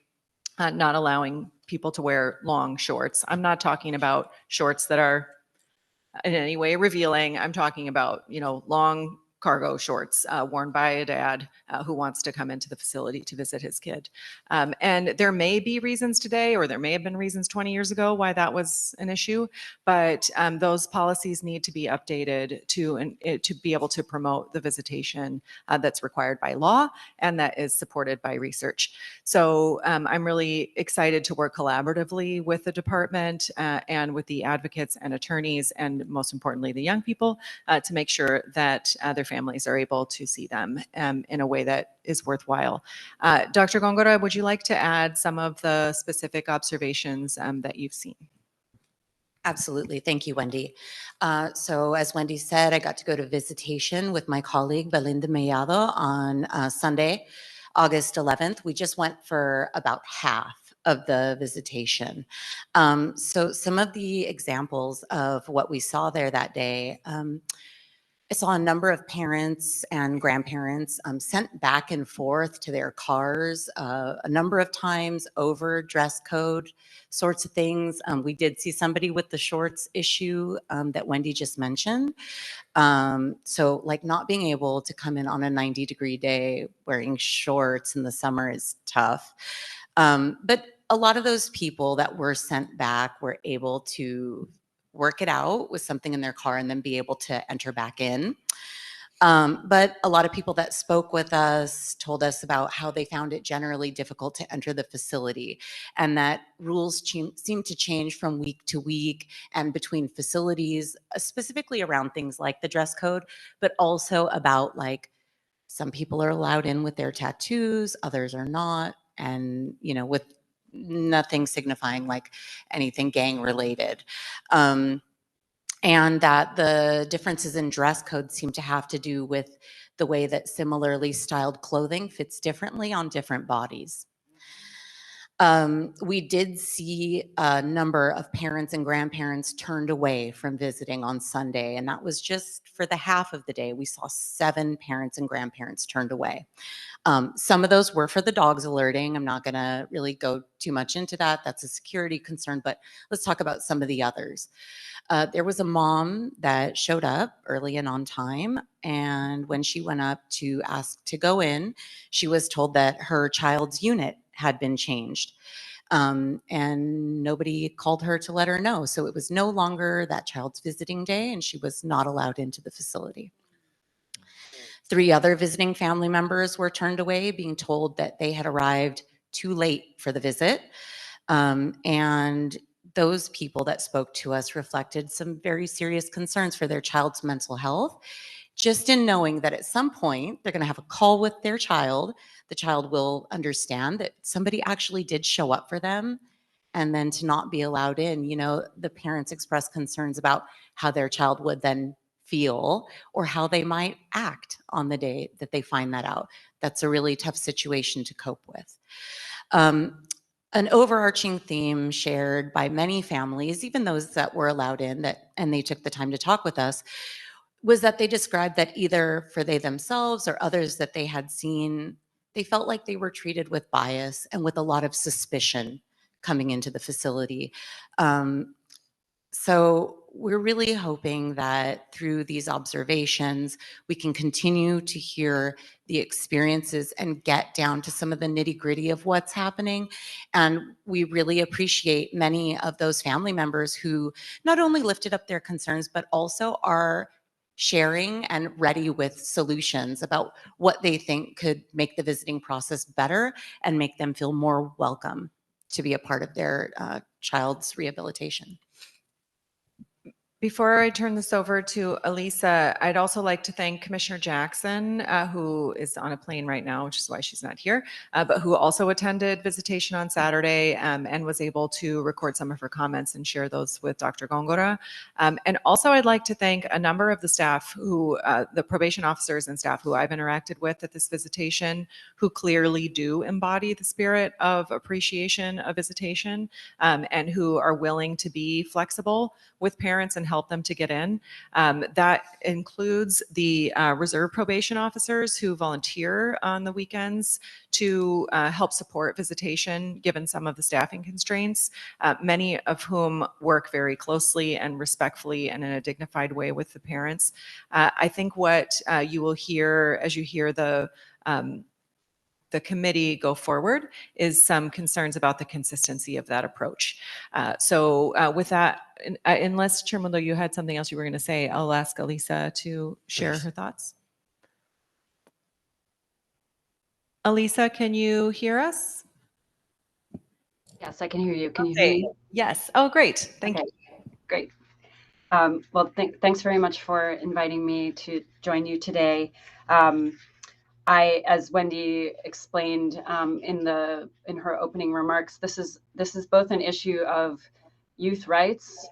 not allowing people to wear long shorts. I'm not talking about shorts that are in any way revealing. I'm talking about, long cargo shorts worn by a dad who wants to come into the facility to visit his kid. And there may be reasons today, or there may have been reasons 20 years ago why that was an issue, but those policies need to be updated to be able to promote the visitation that's required by law and that is supported by research. So I'm really excited to work collaboratively with the department and with the advocates and attorneys, and most importantly, the young people, to make sure that their families are able to see them in a way that is worthwhile. Dr. Góngora, would you like to add some of the specific observations that you've seen? Absolutely. Thank you, Wendy. So as Wendy said, I got to go to visitation with my colleague, Belinda Mellado, on Sunday, August 11th. We just went for about half of the visitation. So some of the examples of what we saw there that day, I saw a number of parents and grandparents sent back and forth to their cars a number of times over dress code sorts of things. We did see somebody with the shorts issue that Wendy just mentioned. So like not being able to come in on a 90-degree day wearing shorts in the summer is tough. But a lot of those people that were sent back were able to work it out with something in their car and then be able to enter back in. But a lot of people that spoke with us told us about how they found it generally difficult to enter the facility, and that rules seem to change from week to week and between facilities, specifically around things like the dress code, but also about like some people are allowed in with their tattoos, others are not, and with nothing signifying like anything gang related. And that the differences in dress code seem to have to do with the way that similarly styled clothing fits differently on different bodies. We did see a number of parents and grandparents turned away from visiting on Sunday, and that was just for the half of the day. We saw 7 parents and grandparents turned away. Some of those were for the dogs alerting. I'm not going to really go too much into that. That's a security concern, but let's talk about some of the others. There was a mom that showed up early and on time, and when she went up to ask to go in, she was told that her child's unit had been changed. And nobody called her to let her know. So it was no longer that child's visiting day, and she was not allowed into the facility. 3 other visiting family members were turned away, being told that they had arrived too late for the visit. And those people that spoke to us reflected some very serious concerns for their child's mental health, just in knowing that at some point they're going to have a call with their child. The child will understand that somebody actually did show up for them, and then to not be allowed in. The parents express concerns about how their child would then feel or how they might act on the day that they find that out. That's a really tough situation to cope with. An overarching theme shared by many families, even those that were allowed in, and they took the time to talk with us, was that they described that either for they themselves or others that they had seen, they felt like they were treated with bias and with a lot of suspicion coming into the facility. So we're really hoping that through these observations, we can continue to hear the experiences and get down to some of the nitty-gritty of what's happening. And we really appreciate many of those family members who not only lifted up their concerns, but also are sharing and ready with solutions about what they think could make the visiting process better and make them feel more welcome to be a part of their child's rehabilitation. Before I turn this over to Elisa, I'd also like to thank Commissioner Jackson, who is on a plane right now, which is why she's not here, but who also attended Visitation on Saturday and was able to record some of her comments and share those with Dr. Gongora. And also I'd like to thank a number of the staff who, the probation officers and staff who I've interacted with at this visitation, who clearly do embody the spirit of appreciation of visitation, and who are willing to be flexible with parents and help them to get in. That includes the reserve probation officers who volunteer on the weekends to help support visitation, given some of the staffing constraints, many of whom work very closely and respectfully and in a dignified way with the parents. I think what you will hear as you hear the committee go forward is some concerns about the consistency of that approach. So with that, unless Chairman Lowe, you had something else you were going to say, I'll ask Elisa to share her thoughts. Elisa, can you hear us? Yes, I can hear you. Can you hear me? Yes. Oh, great. Thank you. Great. Well, thanks very much for inviting me to join you today. As Wendy explained in her opening remarks, this is both an issue of youth rights,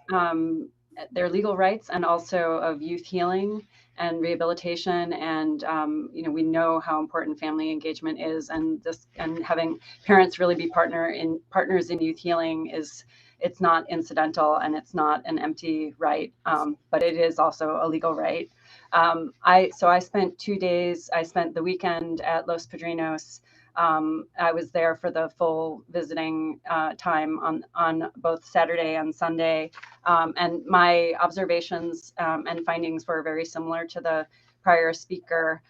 their legal rights, and also of youth healing and rehabilitation. And we know how important family engagement is, and having parents really be partners in youth healing it's not incidental, and it's not an empty right, but it is also a legal right. I spent 2 days. I spent the weekend at Los Padrinos. I was there for the full visiting time on both Saturday and Sunday, and my observations and findings were very similar to the prior speaker.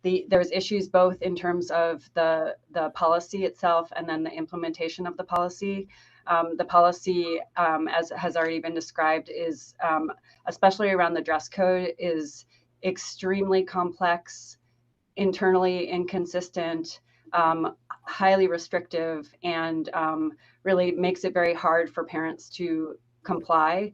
There's issues both in terms of the policy itself and then the implementation of the policy. The policy, as has already been described, is especially around the dress code, is extremely complex, internally inconsistent, highly restrictive, and really makes it very hard for parents to comply.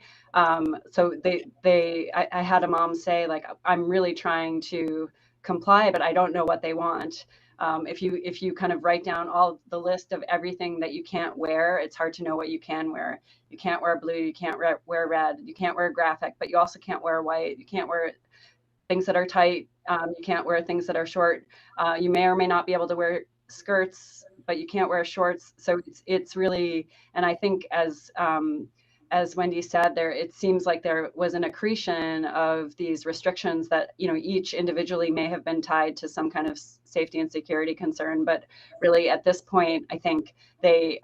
So I had a mom say, like, I'm really trying to comply, but I don't know what they want. If you kind of write down all the list of everything that you can't wear, it's hard to know what you can wear. You can't wear blue, you can't wear red, you can't wear graphic, but you also can't wear white. You can't wear things that are tight. You can't wear things that are short. You may or may not be able to wear skirts, but you can't wear shorts. So it's really, and I think as Wendy said, it seems like there was an accretion of these restrictions that, each individually may have been tied to some kind of safety and security concern, but really at this point, I think they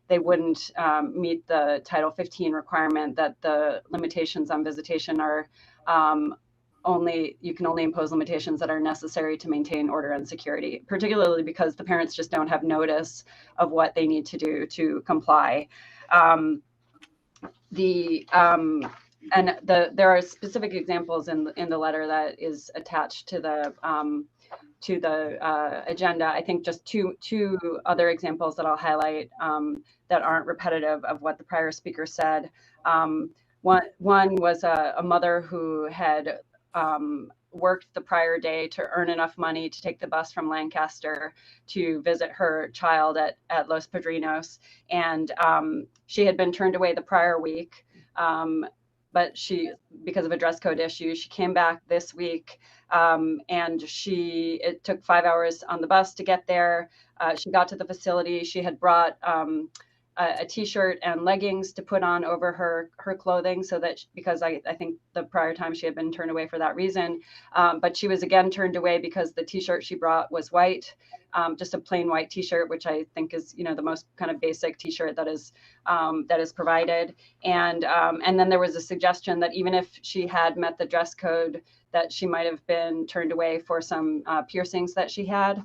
wouldn't meet the Title 15 requirement that the limitations on visitation are you can only impose limitations that are necessary to maintain order and security, particularly because the parents just don't have notice of what they need to do to comply. There are specific examples in the letter that is attached to the agenda. I think just two other examples that I'll highlight that aren't repetitive of what the prior speaker said. One was a mother who had worked the prior day to earn enough money to take the bus from Lancaster to visit her child at Los Padrinos. And she had been turned away the prior week, but because of a dress code issue, she came back this week, and it took 5 hours on the bus to get there. She got to the facility. She had brought a t-shirt and leggings to put on over her clothing, so that because I think the prior time she had been turned away for that reason, but she was again turned away because the t-shirt she brought was white, just a plain white t-shirt, which I think is the most kind of basic t-shirt that is provided. And then there was a suggestion that even if she had met the dress code, that she might have been turned away for some piercings that she had.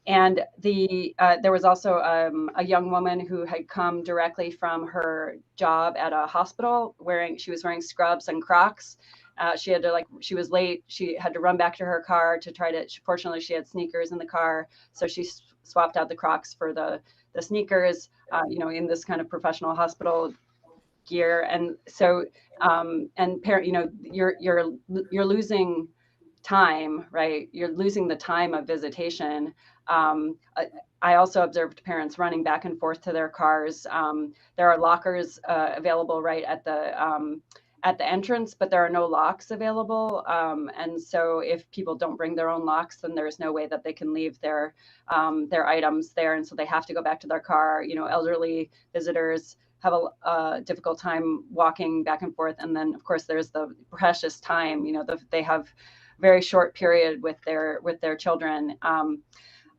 And there was also a young woman who had come directly from her job at a hospital she was wearing scrubs and Crocs. She was late. She had to run back to her car fortunately she had sneakers in the car. So she swapped out the Crocs for the sneakers, in this kind of professional hospital gear. And so, you're losing time, right? You're losing the time of visitation. I also observed parents running back and forth to their cars. There are lockers available right at the entrance, but there are no locks available. And so if people don't bring their own locks, then there's no way that they can leave their items there. And so they have to go back to their car. Elderly visitors have a difficult time walking back and forth. And then of course there's the precious time, they have very short period with their children.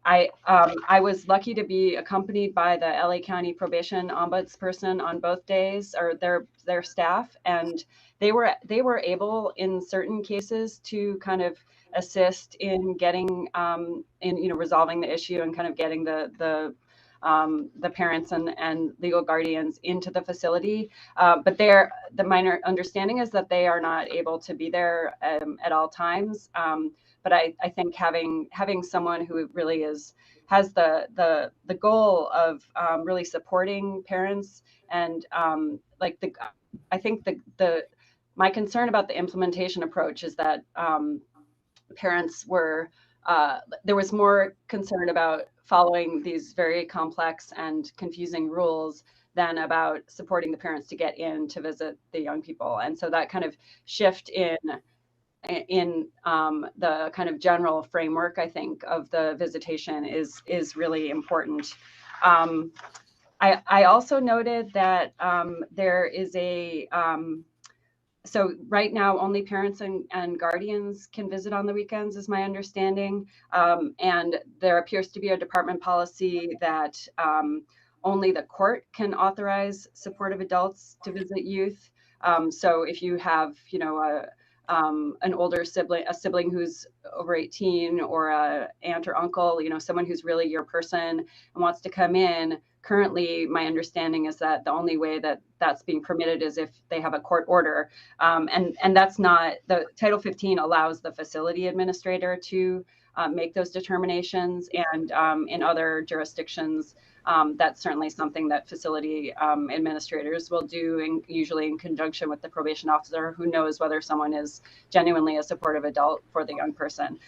I was lucky to be accompanied by the LA County Probation Ombudsperson on both days, or their staff, and they were able in certain cases to kind of assist in getting in resolving the issue and kind of getting the parents and legal guardians into the facility. But the minor understanding is that they are not able to be there at all times. But I think having someone who really has the goal of really supporting parents and I think my concern about the implementation approach is that parents there was more concern about following these very complex and confusing rules than about supporting the parents to get in to visit the young people. And so that kind of shift in the kind of general framework, I think, of the visitation is really important. I also noted that there is so right now only parents and guardians can visit on the weekends, is my understanding. And there appears to be a department policy that only the court can authorize supportive adults to visit youth. So if you have, an older sibling, a sibling who's over 18, or a aunt or uncle, someone who's really your person and wants to come in. Currently, my understanding is that the only way that that's being permitted is if they have a court order. And that's not, the Title 15 allows the facility administrator to make those determinations. And in other jurisdictions, that's certainly something that facility administrators will do, usually in conjunction with the probation officer, who knows whether someone is genuinely a supportive adult for the young person.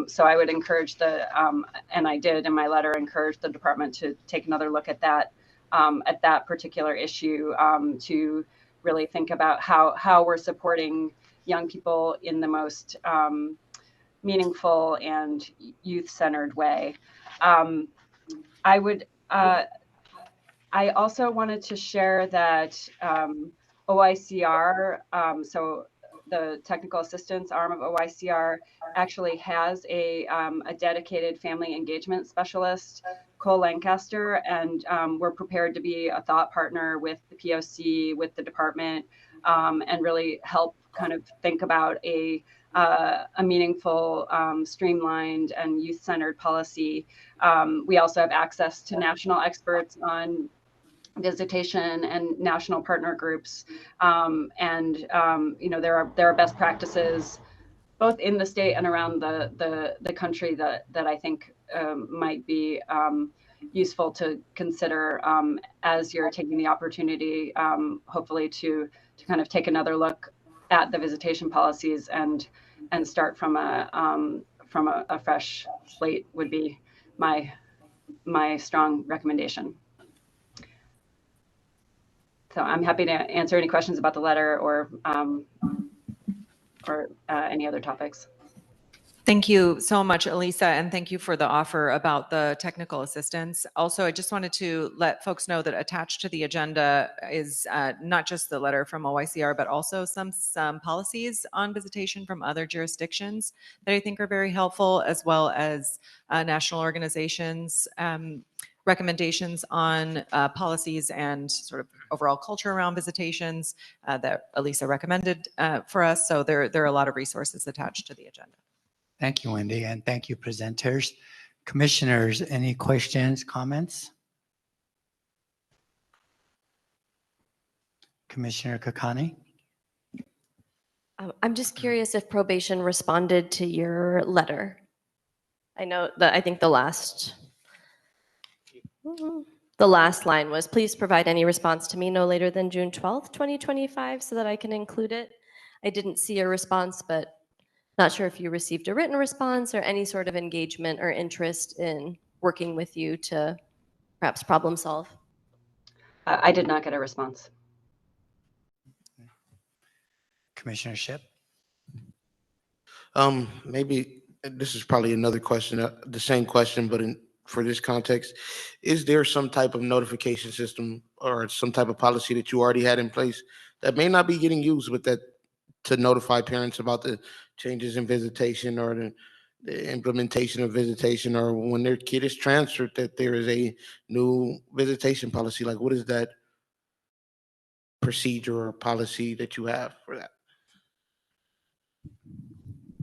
So I would encourage and I did in my letter, encourage the department to take another look at that particular issue, to really think about how we're supporting young people in the most meaningful and youth-centered way. I would. I also wanted to share that OICR, so the technical assistance arm of OICR, actually has a dedicated family engagement specialist, Cole Lancaster, and we're prepared to be a thought partner with the POC, with the department, and really help kind of think about a meaningful, streamlined, and youth-centered policy. We also have access to national experts on visitation and national partner groups, there are best practices both in the state and around the country that I think might be useful to consider as you're taking the opportunity, hopefully to kind of take another look at the visitation policies and start from a fresh slate would be my strong recommendation. So I'm happy to answer any questions about the letter or any other topics. Thank you so much, Elisa, and thank you for the offer about the technical assistance. Also, I just wanted to let folks know that attached to the agenda is not just the letter from OICR, but also some policies on visitation from other jurisdictions that I think are very helpful, as well as national organizations' recommendations on policies and sort of overall culture around visitations that Elisa recommended for us. So there are a lot of resources attached to the agenda. Thank you, Wendy, and thank you, presenters. Commissioners, any questions, comments? Commissioner Kakani? I'm just curious if probation responded to your letter. I know that I think the last line was, please provide any response to me no later than June 12th, 2025, so that I can include it. I didn't see a response, but not sure if you received a written response or any sort of engagement or interest in working with you to perhaps problem solve. I did not get a response. Commissioner Shipp? Maybe this is probably another question, the same question, but for this context, is there some type of notification system or some type of policy that you already had in place that may not be getting used with that to notify parents about the changes in visitation or the implementation of visitation, or when their kid is transferred that there is a new visitation policy? Like, what is that procedure or policy that you have for that?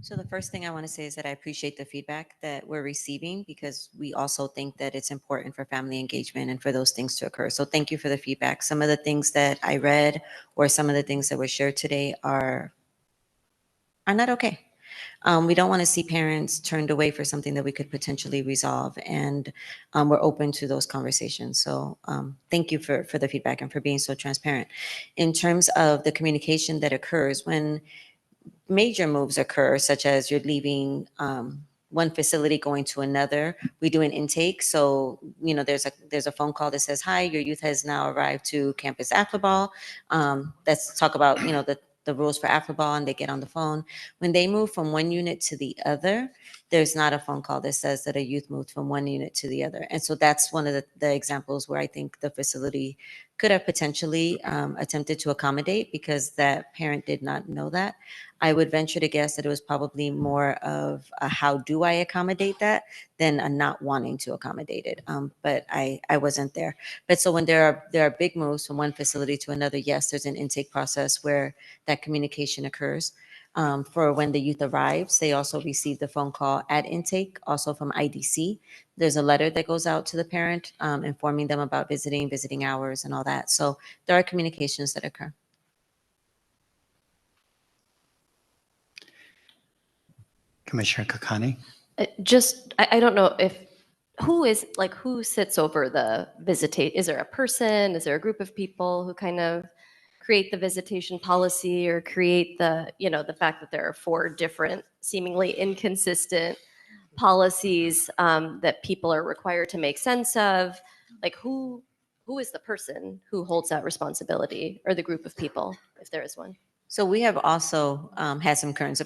So the first thing I want to say is that I appreciate the feedback that we're receiving, because we also think that it's important for family engagement and for those things to occur. So thank you for the feedback. Some of the things that I read or some of the things that were shared today are not okay. We don't want to see parents turned away for something that we could potentially resolve, and we're open to those conversations. So thank you for the feedback and for being so transparent. In terms of the communication that occurs when major moves occur, such as you're leaving one facility going to another, we do an intake. So, there's a phone call that says, hi, your youth has now arrived to campus Afterball. Let's talk about, the rules for Afterball, and they get on the phone. When they move from one unit to the other, there's not a phone call that says that a youth moved from one unit to the other. And so that's one of the examples where I think the facility could have potentially attempted to accommodate, because that parent did not know that. I would venture to guess that it was probably more of a how do I accommodate that than a not wanting to accommodate it. But I wasn't there. But so when there are big moves from one facility to another, yes, there's an intake process where that communication occurs. For when the youth arrives, they also receive the phone call at intake, also from IDC. There's a letter that goes out to the parent informing them about visiting hours and all that. So there are communications that occur. Commissioner Kakani? I don't know if, who sits over the visitate? Is there a person? Is there a group of people who kind of create the visitation policy or create the fact that there are 4 different seemingly inconsistent policies that people are required to make sense of? Like who is the person who holds that responsibility, or the group of people, if there is one? So we have also had some concerns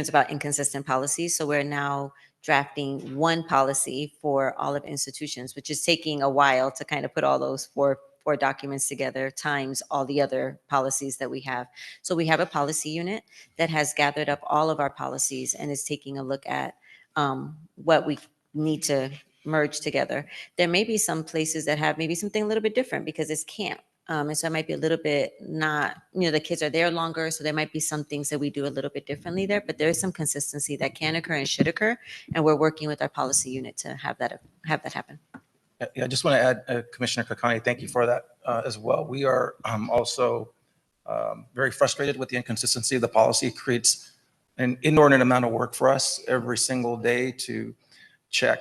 about inconsistent policies. So we're now drafting one policy for all of institutions, which is taking a while to kind of put all those four documents together, times all the other policies that we have. So we have a policy unit that has gathered up all of our policies and is taking a look at what we need to merge together. There may be some places that have maybe something a little bit different because it's camp. And so it might be a little bit not, the kids are there longer. So there might be some things that we do a little bit differently there, but there is some consistency that can occur and should occur. And we're working with our policy unit to have that happen. Yeah, I just want to add, Commissioner Kakani, thank you for that as well. We are also very frustrated with the inconsistency of the policy. It creates an inordinate amount of work for us every single day to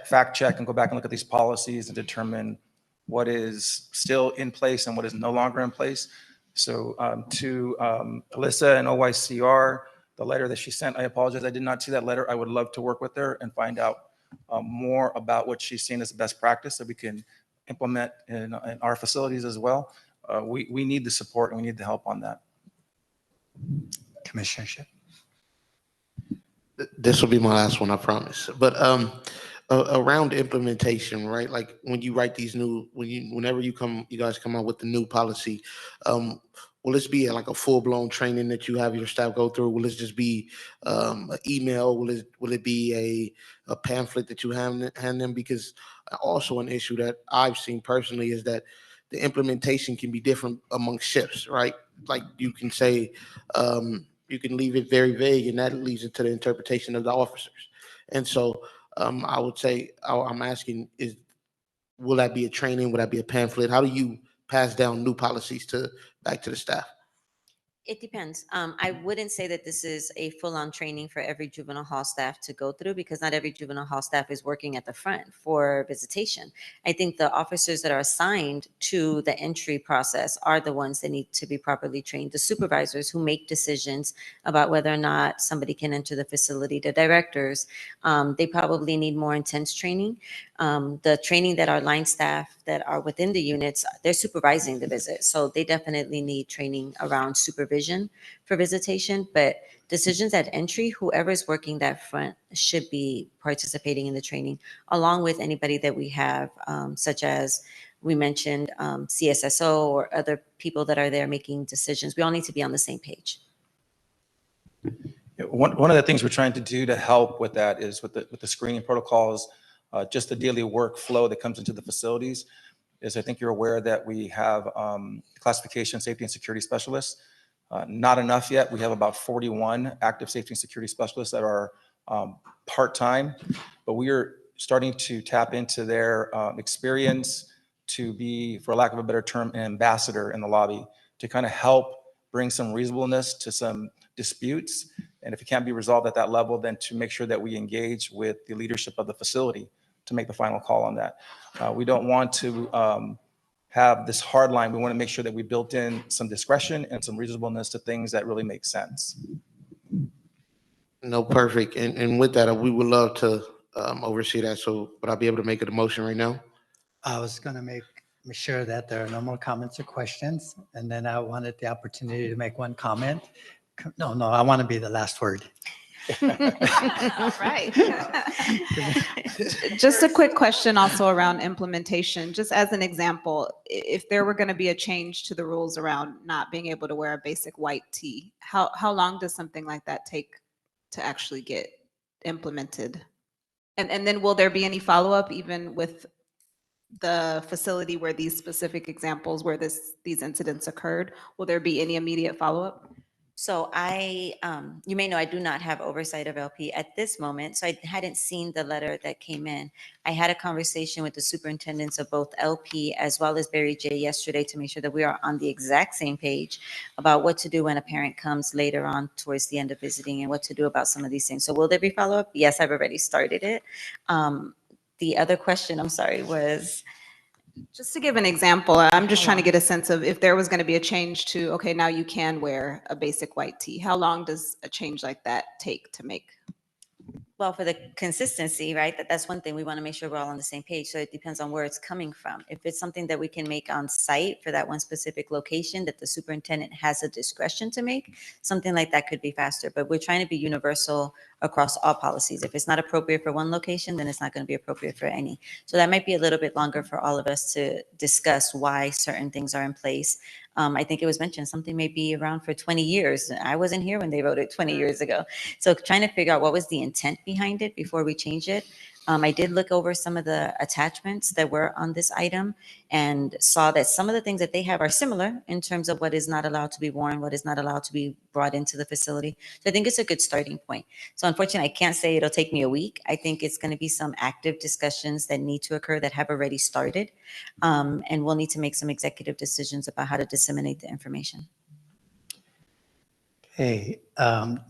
fact check, and go back and look at these policies and determine what is still in place and what is no longer in place. So to Alyssa and OYCR, the letter that she sent, I apologize, I did not see that letter. I would love to work with her and find out more about what she's seen as the best practice that we can implement in our facilities as well. We need the support and we need the help on that. Commissioner Ship. This will be my last one, I promise. But around implementation, right? Like when you write these whenever you guys come out with the new policy, will this be like a full-blown training that you have your staff go through? Will this just be an email? Will it be a pamphlet that you hand them? Because also an issue that I've seen personally is that the implementation can be different among shifts, right? Like you can say, you can leave it very vague, and that leaves it to the interpretation of the officers. And so I would say, I'm asking, will that be a training? Will that be a pamphlet? How do you pass down new policies back to the staff? It depends. I wouldn't say that this is a full-on training for every juvenile hall staff to go through, because not every juvenile hall staff is working at the front for visitation. I think the officers that are assigned to the entry process are the ones that need to be properly trained. The supervisors who make decisions about whether or not somebody can enter the facility, the directors, they probably need more intense training. The training that our line staff that are within the units, they're supervising the visit. So they definitely need training around supervision for visitation, but decisions at entry, whoever's working that front should be participating in the training, along with anybody that we have, such as we mentioned CSSO or other people that are there making decisions. We all need to be on the same page. One of the things we're trying to do to help with that is with the screening protocols, just the daily workflow that comes into the facilities is, I think you're aware that we have classification, safety, and security specialists. Not enough yet. We have about 41 active safety and security specialists that are part-time, but we are starting to tap into their experience to be, for lack of a better term, an ambassador in the lobby to kind of help bring some reasonableness to some disputes. And if it can't be resolved at that level, then to make sure that we engage with the leadership of the facility to make the final call on that. We don't want to have this hard line. We want to make sure that we built in some discretion and some reasonableness to things that really make sense. No, perfect. And with that, we would love to oversee that. So would I be able to make a motion right now? I was going to make sure that there are no more comments or questions. And then I wanted the opportunity to make one comment. No, I want to be the last word. All right. Just a quick question also around implementation. Just as an example, if there were going to be a change to the rules around not being able to wear a basic white tee, how long does something like that take to actually get implemented? And then will there be any follow-up even with the facility where these specific examples where these incidents occurred? Will there be any immediate follow-up? So you may know I do not have oversight of LP at this moment, so I hadn't seen the letter that came in. I had a conversation with the superintendents of both LP as well as Barry J yesterday to make sure that we are on the exact same page about what to do when a parent comes later on towards the end of visiting and what to do about some of these things. So will there be follow-up? Yes, I've already started it. The other question, I'm sorry, was... Just to give an example, I'm just trying to get a sense of if there was going to be a change to, okay, now you can wear a basic white tee. How long does a change like that take to make? Well, for the consistency, right? That's one thing. We want to make sure we're all on the same page. So it depends on where it's coming from. If it's something that we can make on site for that one specific location that the superintendent has a discretion to make, something like that could be faster. But we're trying to be universal across all policies. If it's not appropriate for one location, then it's not going to be appropriate for any. So that might be a little bit longer for all of us to discuss why certain things are in place. I think it was mentioned something may be around for 20 years. I wasn't here when they wrote it 20 years ago. So trying to figure out what was the intent behind it before we change it. I did look over some of the attachments that were on this item and saw that some of the things that they have are similar in terms of what is not allowed to be worn, what is not allowed to be brought into the facility. So I think it's a good starting point. So unfortunately, I can't say it'll take me a week. I think it's going to be some active discussions that need to occur that have already started. And we'll need to make some executive decisions about how to disseminate the information. Hey,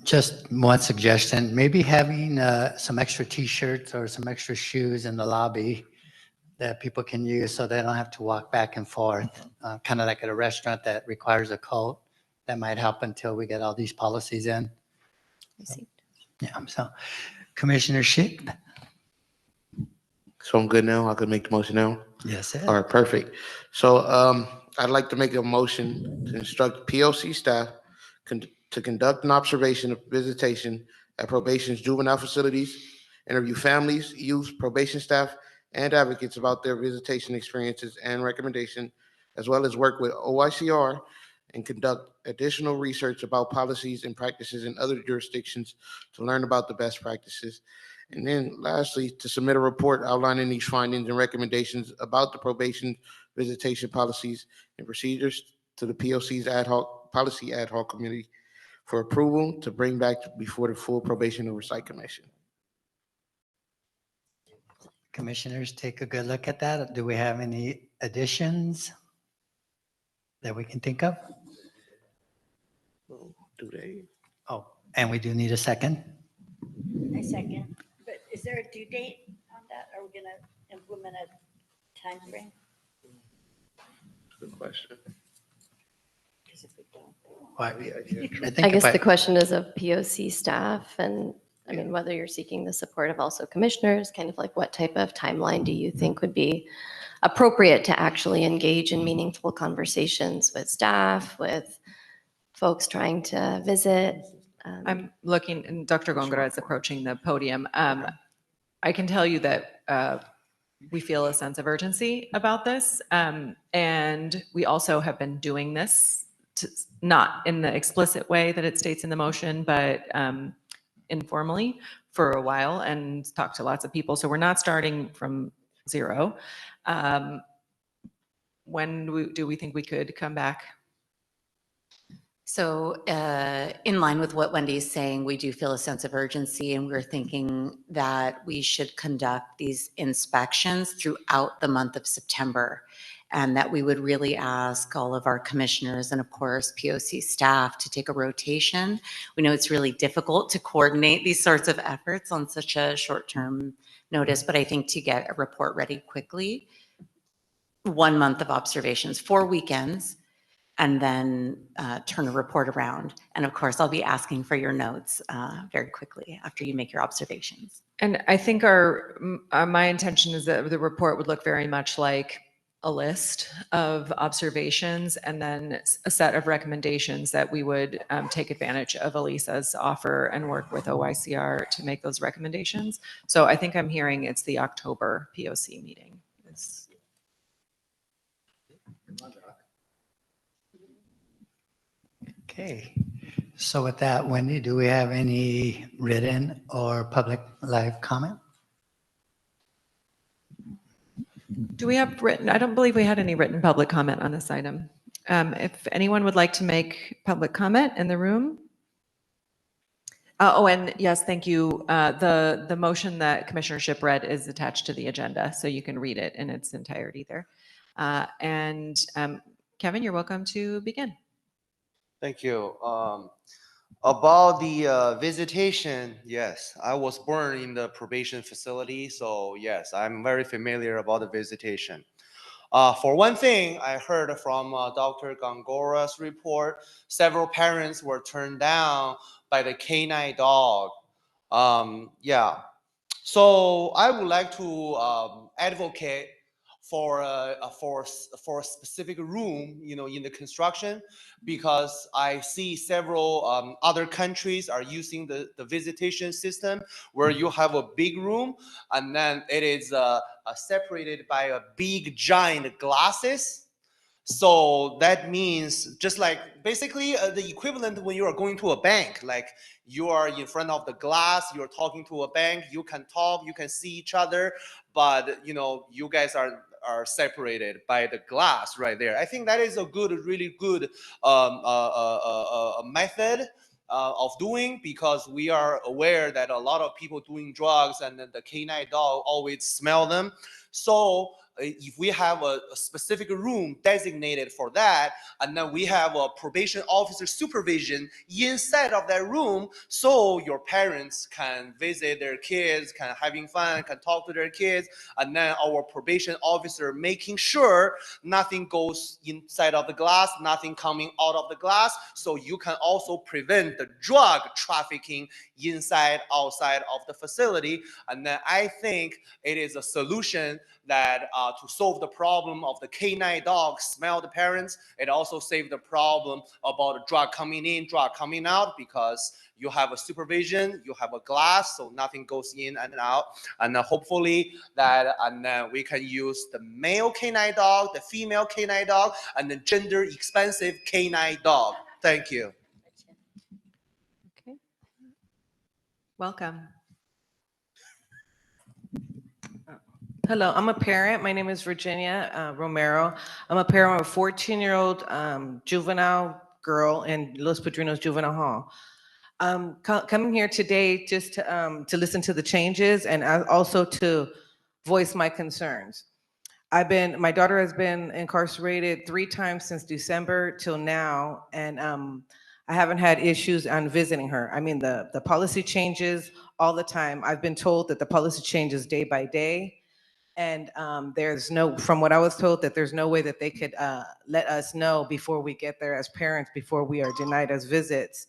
just one suggestion, maybe having some extra T-shirts or some extra shoes in the lobby that people can use so they don't have to walk back and forth, kind of like at a restaurant that requires a coat. That might help until we get all these policies in. Yeah, so Commissioner Schick? So I'm good now. I could make the motion now. Yes, sir. All right, perfect. So I'd like to make a motion to instruct POC staff to conduct an observation of visitation at probation's juvenile facilities, interview families, youth, probation staff, and advocates about their visitation experiences and recommendation, as well as work with OICR and conduct additional research about policies and practices in other jurisdictions to learn about the best practices. And then lastly, to submit a report outlining these findings and recommendations about the probation visitation policies and procedures to the POC's policy ad hoc committee for approval to bring back before the full Probation Oversight Commission. Commissioners, take a good look at that. Do we have any additions that we can think of? Do they? Oh, and we do need a second. I second. But is there a due date on that? Are we going to implement a time frame? Good question. Because if we don't, I guess the question is of POC staff and I mean, whether you're seeking the support of also commissioners, kind of like what type of timeline do you think would be appropriate to actually engage in meaningful conversations with staff, with folks trying to visit? I'm looking, and Dr. Gongora is approaching the podium. I can tell you that we feel a sense of urgency about this. And we also have been doing this, not in the explicit way that it states in the motion, but informally for a while and talked to lots of people. So we're not starting from zero. When do we think we could come back? So in line with what Wendy is saying, we do feel a sense of urgency, and we're thinking that we should conduct these inspections throughout the month of September, and that we would really ask all of our commissioners and, of course, POC staff to take a rotation. We know it's really difficult to coordinate these sorts of efforts on such a short-term notice, but I think to get a report ready quickly, 1 month of observations, 4 weekends, and then turn a report around. And of course, I'll be asking for your notes very quickly after you make your observations. And I think my intention is that the report would look very much like a list of observations and then a set of recommendations that we would take advantage of Elisa's offer and work with OICR to make those recommendations. So I think I'm hearing it's the October POC meeting. Okay, so with that, Wendy, do we have any written or public live comment? Do we have written? I don't believe we had any written public comment on this item. If anyone would like to make public comment in the room. Oh, and yes, thank you. The motion that Commissioner Shipp read is attached to the agenda, so you can read it in its entirety there. Kevin, you're welcome to begin. Thank you. About the visitation, yes, I was born in the probation facility, so yes, I'm very familiar about the visitation. For one thing, I heard from Dr. Gongora's report, several parents were turned down by the canine dog Yeah. So I would like to advocate for for a specific room, in the construction, because I see several other countries are using the visitation system where you have a big room and then it is separated by a big giant glasses. So that means just like basically the equivalent when you are going to a bank, like you are in front of the glass, you're talking to a bank, you can talk, you can see each other, but you guys are separated by the glass right there. I think that is a really good method of doing, because we are aware that a lot of people doing drugs and then the canine dog always smell them. So if we have a specific room designated for that, and then we have a probation officer supervision inside of that room, so your parents can visit their kids, can having fun, can talk to their kids, and then our probation officer making sure nothing goes inside of the glass, nothing coming out of the glass, so you can also prevent the drug trafficking inside, outside of the facility. And then I think it is a solution that to solve the problem of the canine dog smell the parents. It also saves the problem about a drug coming in, drug coming out, because you have a supervision, you have a glass, so nothing goes in and out. And hopefully that, and then we can use the male canine dog, the female canine dog, and the gender expensive canine dog. Thank you. Okay. Welcome. Hello, I'm a parent. My name is Virginia Romero. I'm a parent of a 14-year-old juvenile girl in Los Padrinos Juvenile Hall. Coming here today just to listen to the changes and also to voice my concerns. My daughter has been incarcerated 3 times since December till now, and I haven't had issues on visiting her. I mean, the policy changes all the time. I've been told that the policy changes day by day. And from what I was told, that there's no way that they could let us know before we get there as parents, before we are denied as visits.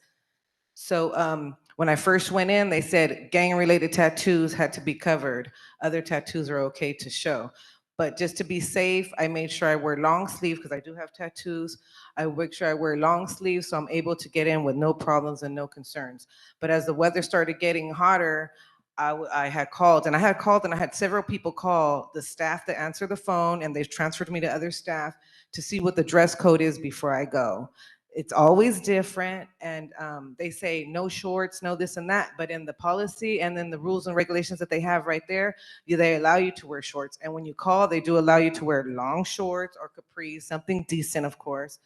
So when I first went in, they said gang-related tattoos had to be covered. Other tattoos are okay to show. But just to be safe, I made sure I wear long sleeve because I do have tattoos. I make sure I wear long sleeves so I'm able to get in with no problems and no concerns. But as the weather started getting hotter, I had called and I had several people call the staff that answer the phone, and they've transferred me to other staff to see what the dress code is before I go. It's always different, and they say no shorts, no this and that, but in the policy and then the rules and regulations that they have right there, they allow you to wear shorts. And when you call, they do allow you to wear long shorts or capris, something decent, of course.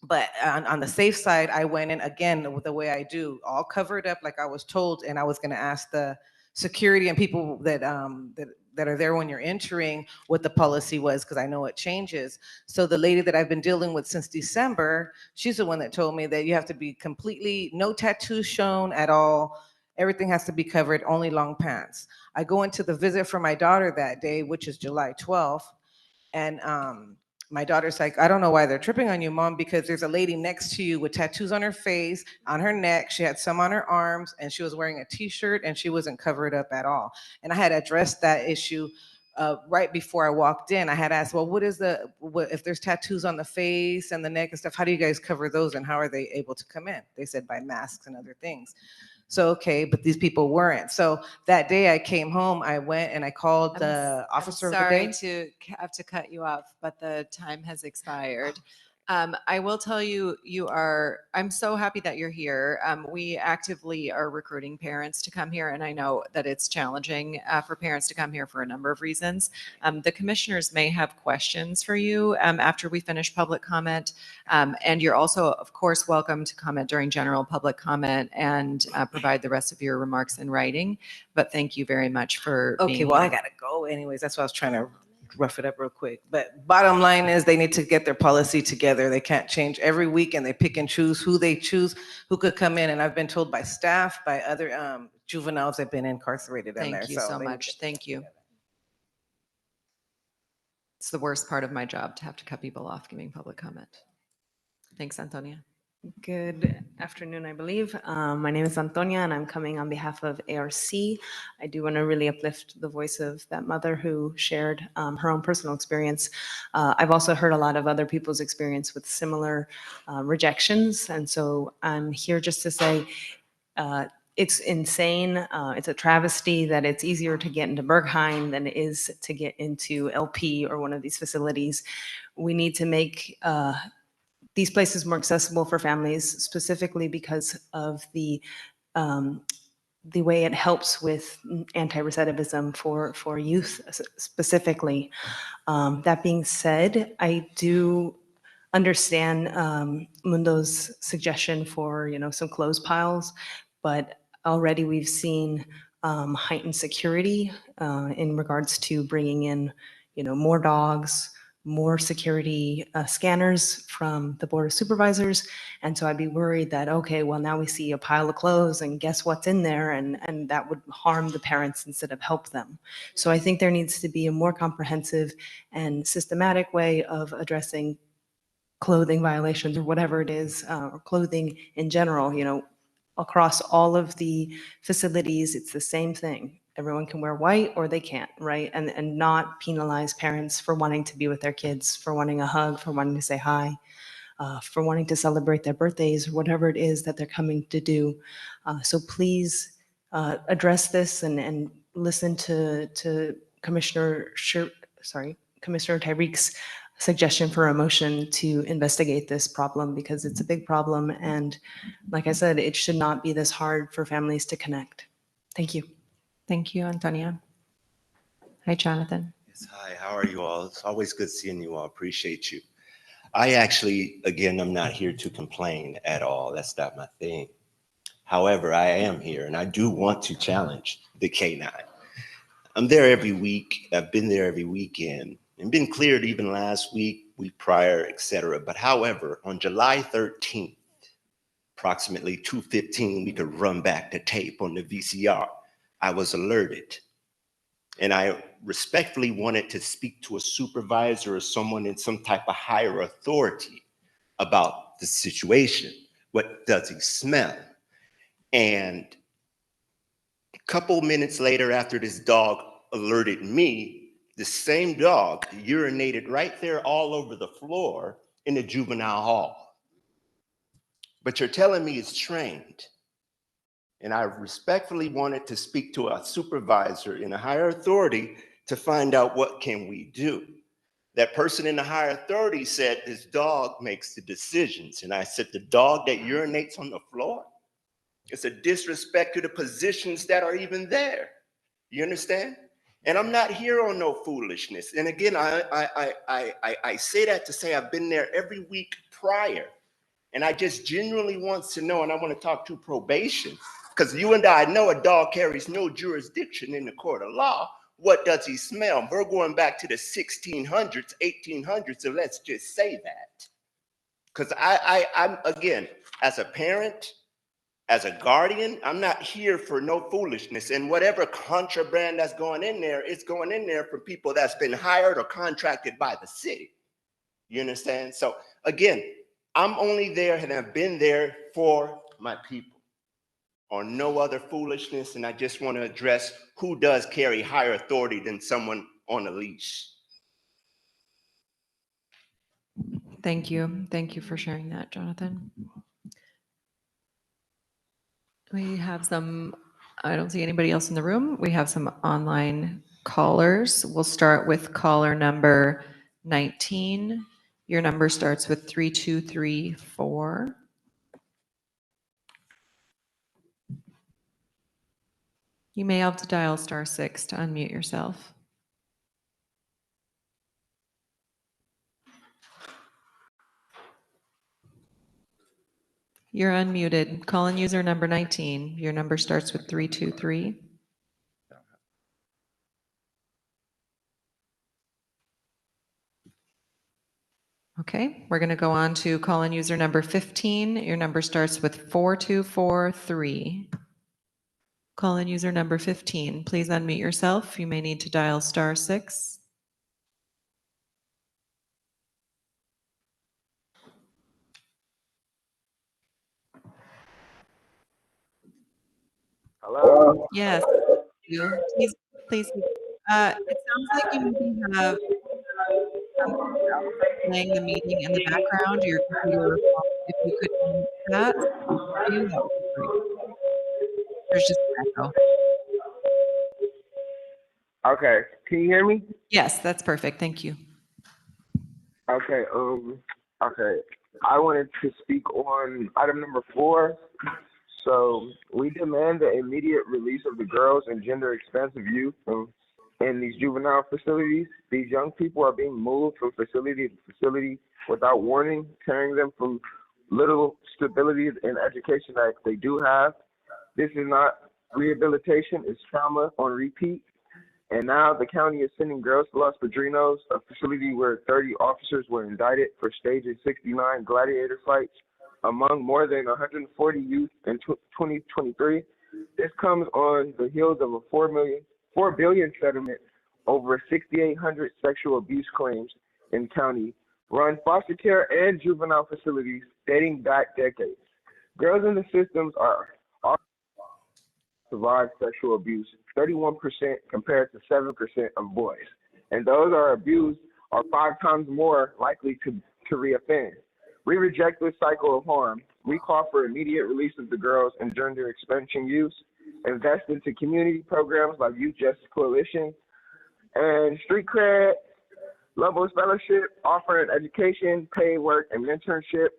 But on the safe side, I went in again with the way I do, all covered up like I was told, and I was going to ask the security and people that that are there when you're entering what the policy was, because I know it changes. So the lady that I've been dealing with since December, she's the one that told me that you have to be completely no tattoos shown at all. Everything has to be covered, only long pants. I go into the visit for my daughter that day, which is July 12th, and my daughter's like, I don't know why they're tripping on you, Mom, because there's a lady next to you with tattoos on her face, on her neck. She had some on her arms, and she was wearing a T-shirt, and she wasn't covered up at all. And I had addressed that issue right before I walked in. I had asked, well, if there's tattoos on the face and the neck and stuff, how do you guys cover those, and how are they able to come in? They said by masks and other things. So, okay, but these people weren't. So that day I came home, I went and I called the officer of the day. I'm sorry to have to cut you off, but the time has expired. I will tell you, I'm so happy that you're here. We actively are recruiting parents to come here, and I know that it's challenging for parents to come here for a number of reasons. The commissioners may have questions for you after we finish public comment, and you're also, of course, welcome to comment during general public comment and provide the rest of your remarks in writing. But thank you very much for Okay, being well, I here. gotta go anyways. That's why I was trying to rough it up real quick. But bottom line is they need to get their policy together. They can't change every week, and they pick and choose who they choose, who could come in. And I've been told by staff, by other juveniles that have been incarcerated in there. Thank you so they need much. to- Thank you. It's the worst part of my job to have to cut people off giving public comment. Thanks, Antonia. Good afternoon, I believe. My name is Antonia, and I'm coming on behalf of ARC. I do want to really uplift the voice of that mother who shared her own personal experience. I've also heard a lot of other people's experience with similar rejections, and so I'm here just to say it's insane. It's a travesty that it's easier to get into Berghain than it is to get into LP or one of these facilities. We need to make these places more accessible for families, specifically because of the way it helps with anti-recidivism for youth specifically. That being said, I do understand Mundo's suggestion for some clothes piles, but already we've seen heightened security in regards to bringing in more dogs, more security scanners from the Board of Supervisors. And so I'd be worried that, okay, well, now we see a pile of clothes and guess what's in there? And that would harm the parents instead of help them. So I think there needs to be a more comprehensive and systematic way of addressing clothing violations or whatever it is, or clothing in general, across all of the facilities, it's the same thing. Everyone can wear white or they can't, right? And not penalize parents for wanting to be with their kids, for wanting a hug, for wanting to say hi, for wanting to celebrate their birthdays or whatever it is that they're coming to do. So please address this and listen to Commissioner Tyreek's suggestion for a motion to investigate this problem because it's a big problem. And like I said, it should not be this hard for families to connect. Thank you. Thank you, Antonia. Hi, Jonathan. Yes, hi, how are you all? It's always good seeing you all. Appreciate you. I actually, again, I'm not here to complain at all. That's not my thing. However, I am here and I do want to challenge the K9. I'm there every week. I've been there every weekend and been cleared even last week, week prior, etc. But however, on July 13th, approximately 2:15, we could run back the tape on the VCR. I was alerted. And I respectfully wanted to speak to a supervisor or someone in some type of higher authority about the situation. What does he smell? And a couple minutes later, after this dog alerted me, the same dog urinated right there all over the floor in the juvenile hall. But you're telling me it's trained. And I respectfully wanted to speak to a supervisor in a higher authority to find out what can we do. That person in the higher authority said this dog makes the decisions. And I said, the dog that urinates on the floor? It's a disrespect to the positions that are even there. You understand? And I'm not here on no foolishness. And again, I say that to say I've been there every week prior. And I just genuinely want to know, and I want to talk to probation, because you and I know a dog carries no jurisdiction in the court of law. What does he smell? We're going back to the 1600s, 1800s, so let's just say that. Because I'm, again, as a parent, as a guardian, I'm not here for no foolishness. And whatever contraband that's going in there, it's going in there for people that's been hired or contracted by the city. You understand? So again, I'm only there and I've been there for my people, or no other foolishness. And I just want to address who does carry higher authority than someone on a leash. Thank you. Thank you for sharing that, Jonathan. We have I don't see anybody else in the room. We have some online callers. We'll start with caller number 19. Your number starts with 3234. You may have to dial *6 to unmute yourself. You're unmuted. Call-in user number 19. Your number starts with 323. Okay, we're going to go on to call-in user number 15. Your number starts with 4243. Call-in user number 15. Please unmute yourself. You may need to dial *6. Hello? Yes, you. Please. It sounds like you maybe have something else playing the meeting in the background, your computer or phone. If you could mute that for you, that would be great. There's just an echo. Okay, can you hear me? Yes, that's perfect. Thank you. Okay, okay. I wanted to speak on item number 4. So we demand the immediate release of the girls and gender expansive youth in these juvenile facilities. These young people are being moved from facility to facility without warning, tearing them from little stability and education that they do have. This is not rehabilitation, it's trauma on repeat. And now the county is sending girls to Los Padrinos, a facility where 30 officers were indicted for staging 69 gladiator fights among more than 140 youth in 2023. This comes on the heels of a $4 billion settlement over 6,800 sexual abuse claims in county run foster care and juvenile facilities dating back decades. Girls in the systems are survive sexual abuse, 31% compared to 7% of boys. And those are abused are 5 times more likely to reoffend. We reject this cycle of harm. We call for immediate release of the girls and gender expansion youth, invest into community programs like Youth Justice Coalition and Street Cred, Level Fellowship, offering education, paid work, and mentorship,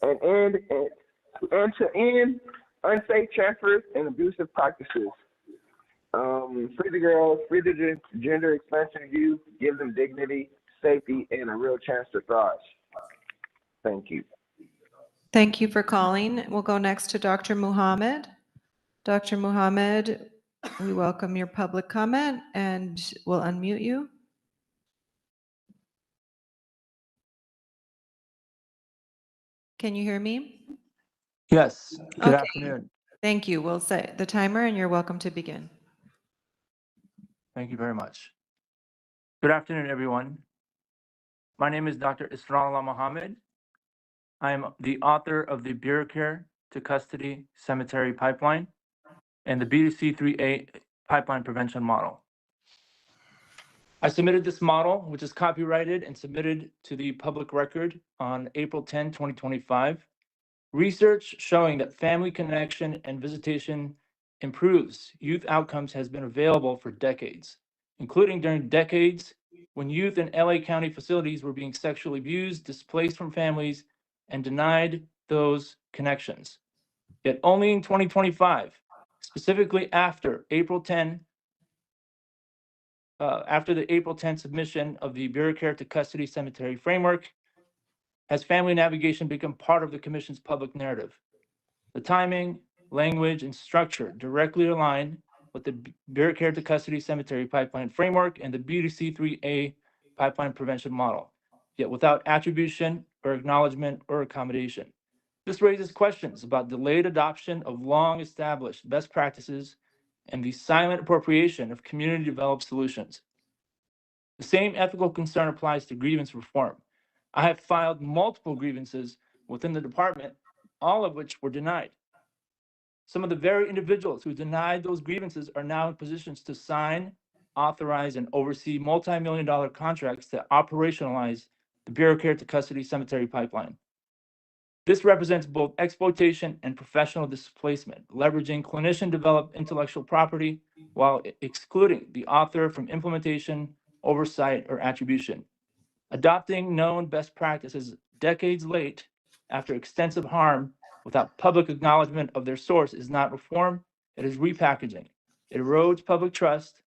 and to end unsafe transfers and abusive practices. Free the girls, free the gender expansion youth, give them dignity, safety, and a real chance to thrive. Thank you. Thank you for calling. We'll go next to Dr. Muhammad. Dr. Muhammad, we welcome your public comment and we'll unmute you. Can you hear me? Yes, good Okay. afternoon. Thank you. We'll set the timer and you're welcome to begin. Thank you very much. Good afternoon, everyone. My name is Dr. Israllah Mohammed. I am the author of the Bureau Care to Custody Cemetery Pipeline and the BDC-3A Pipeline Prevention Model. I submitted this model, which is copyrighted and submitted to the public record on April 10, 2025. Research showing that family connection and visitation improves youth outcomes has been available for decades, including during decades when youth in LA County facilities were being sexually abused, displaced from families, and denied those connections. Yet only in 2025, specifically after April 10, after the April 10 submission of the Bureau Care to Custody Cemetery Framework, has family navigation become part of the Commission's public narrative. The timing, language, and structure directly align with the Bureau Care to Custody Cemetery Pipeline Framework and the BDC-3A Pipeline Prevention Model, yet without attribution or acknowledgement or accommodation. This raises questions about delayed adoption of long-established best practices and the silent appropriation of community-developed solutions. The same ethical concern applies to grievance reform. I have filed multiple grievances within the department, all of which were denied. Some of the very individuals who denied those grievances are now in positions to sign, authorize, and oversee multi-million-dollar contracts to operationalize the Bureau Care to Custody Cemetery Pipeline. This represents both exploitation and professional displacement, leveraging clinician-developed intellectual property while excluding the author from implementation, oversight, or attribution. Adopting known best practices decades late after extensive harm without public acknowledgement of their source is not reform, it is repackaging. It erodes public trust,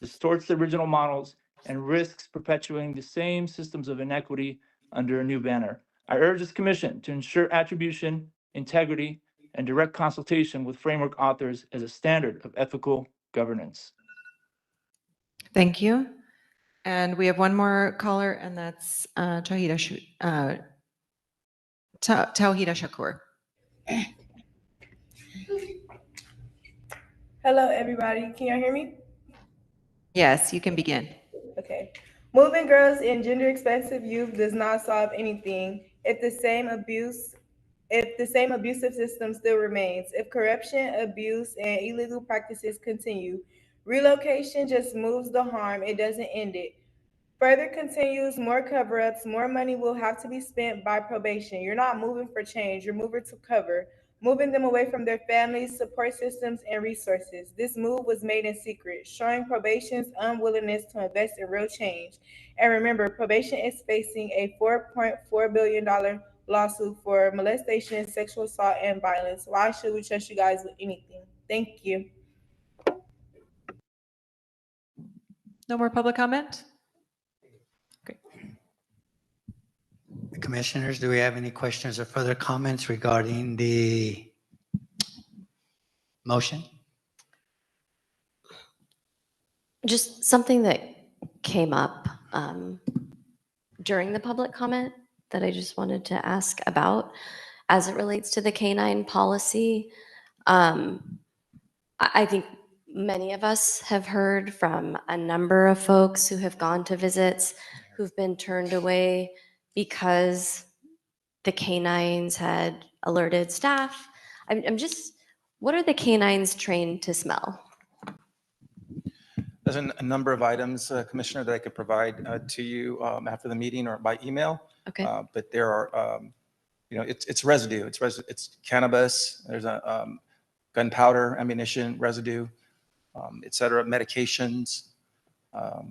distorts the original models, and risks perpetuating the same systems of inequity under a new banner. I urge this commission to ensure attribution, integrity, and direct consultation with framework authors as a standard of ethical governance. Thank you. And we have one more caller, and that's Tawhida Shakur. Hello, everybody. Can y'all hear me? Yes, you can begin. Okay. Moving girls in gender expansive youth does not solve anything. If the same abuse if the same abusive system still remains, if corruption, abuse, and illegal practices continue. Relocation just moves the harm, it doesn't end it. Further continues, more cover ups, more money will have to be spent by probation. You're not moving for change, you're moving to cover, moving them away from their families, support systems, and resources. This move was made in secret, showing probation's unwillingness to invest in real change. And remember, probation is facing a $4.4 billion lawsuit for molestation, sexual assault, and violence. Why should we trust you guys with anything? Thank you. No more public comment? Commissioners, do we have any questions or further comments regarding the motion? Just something that came up during the public comment that I just wanted to ask about as it relates to the canine policy. I think many of us have heard from a number of folks who have gone to visits who've been turned away because the canines had alerted staff. I'm just, what are the canines trained to smell? There's a number of items, Commissioner, that I could provide to you after the meeting or by email. Okay. But there are, it's residue. It's cannabis. There's a gunpowder, ammunition, residue, et cetera, medications. I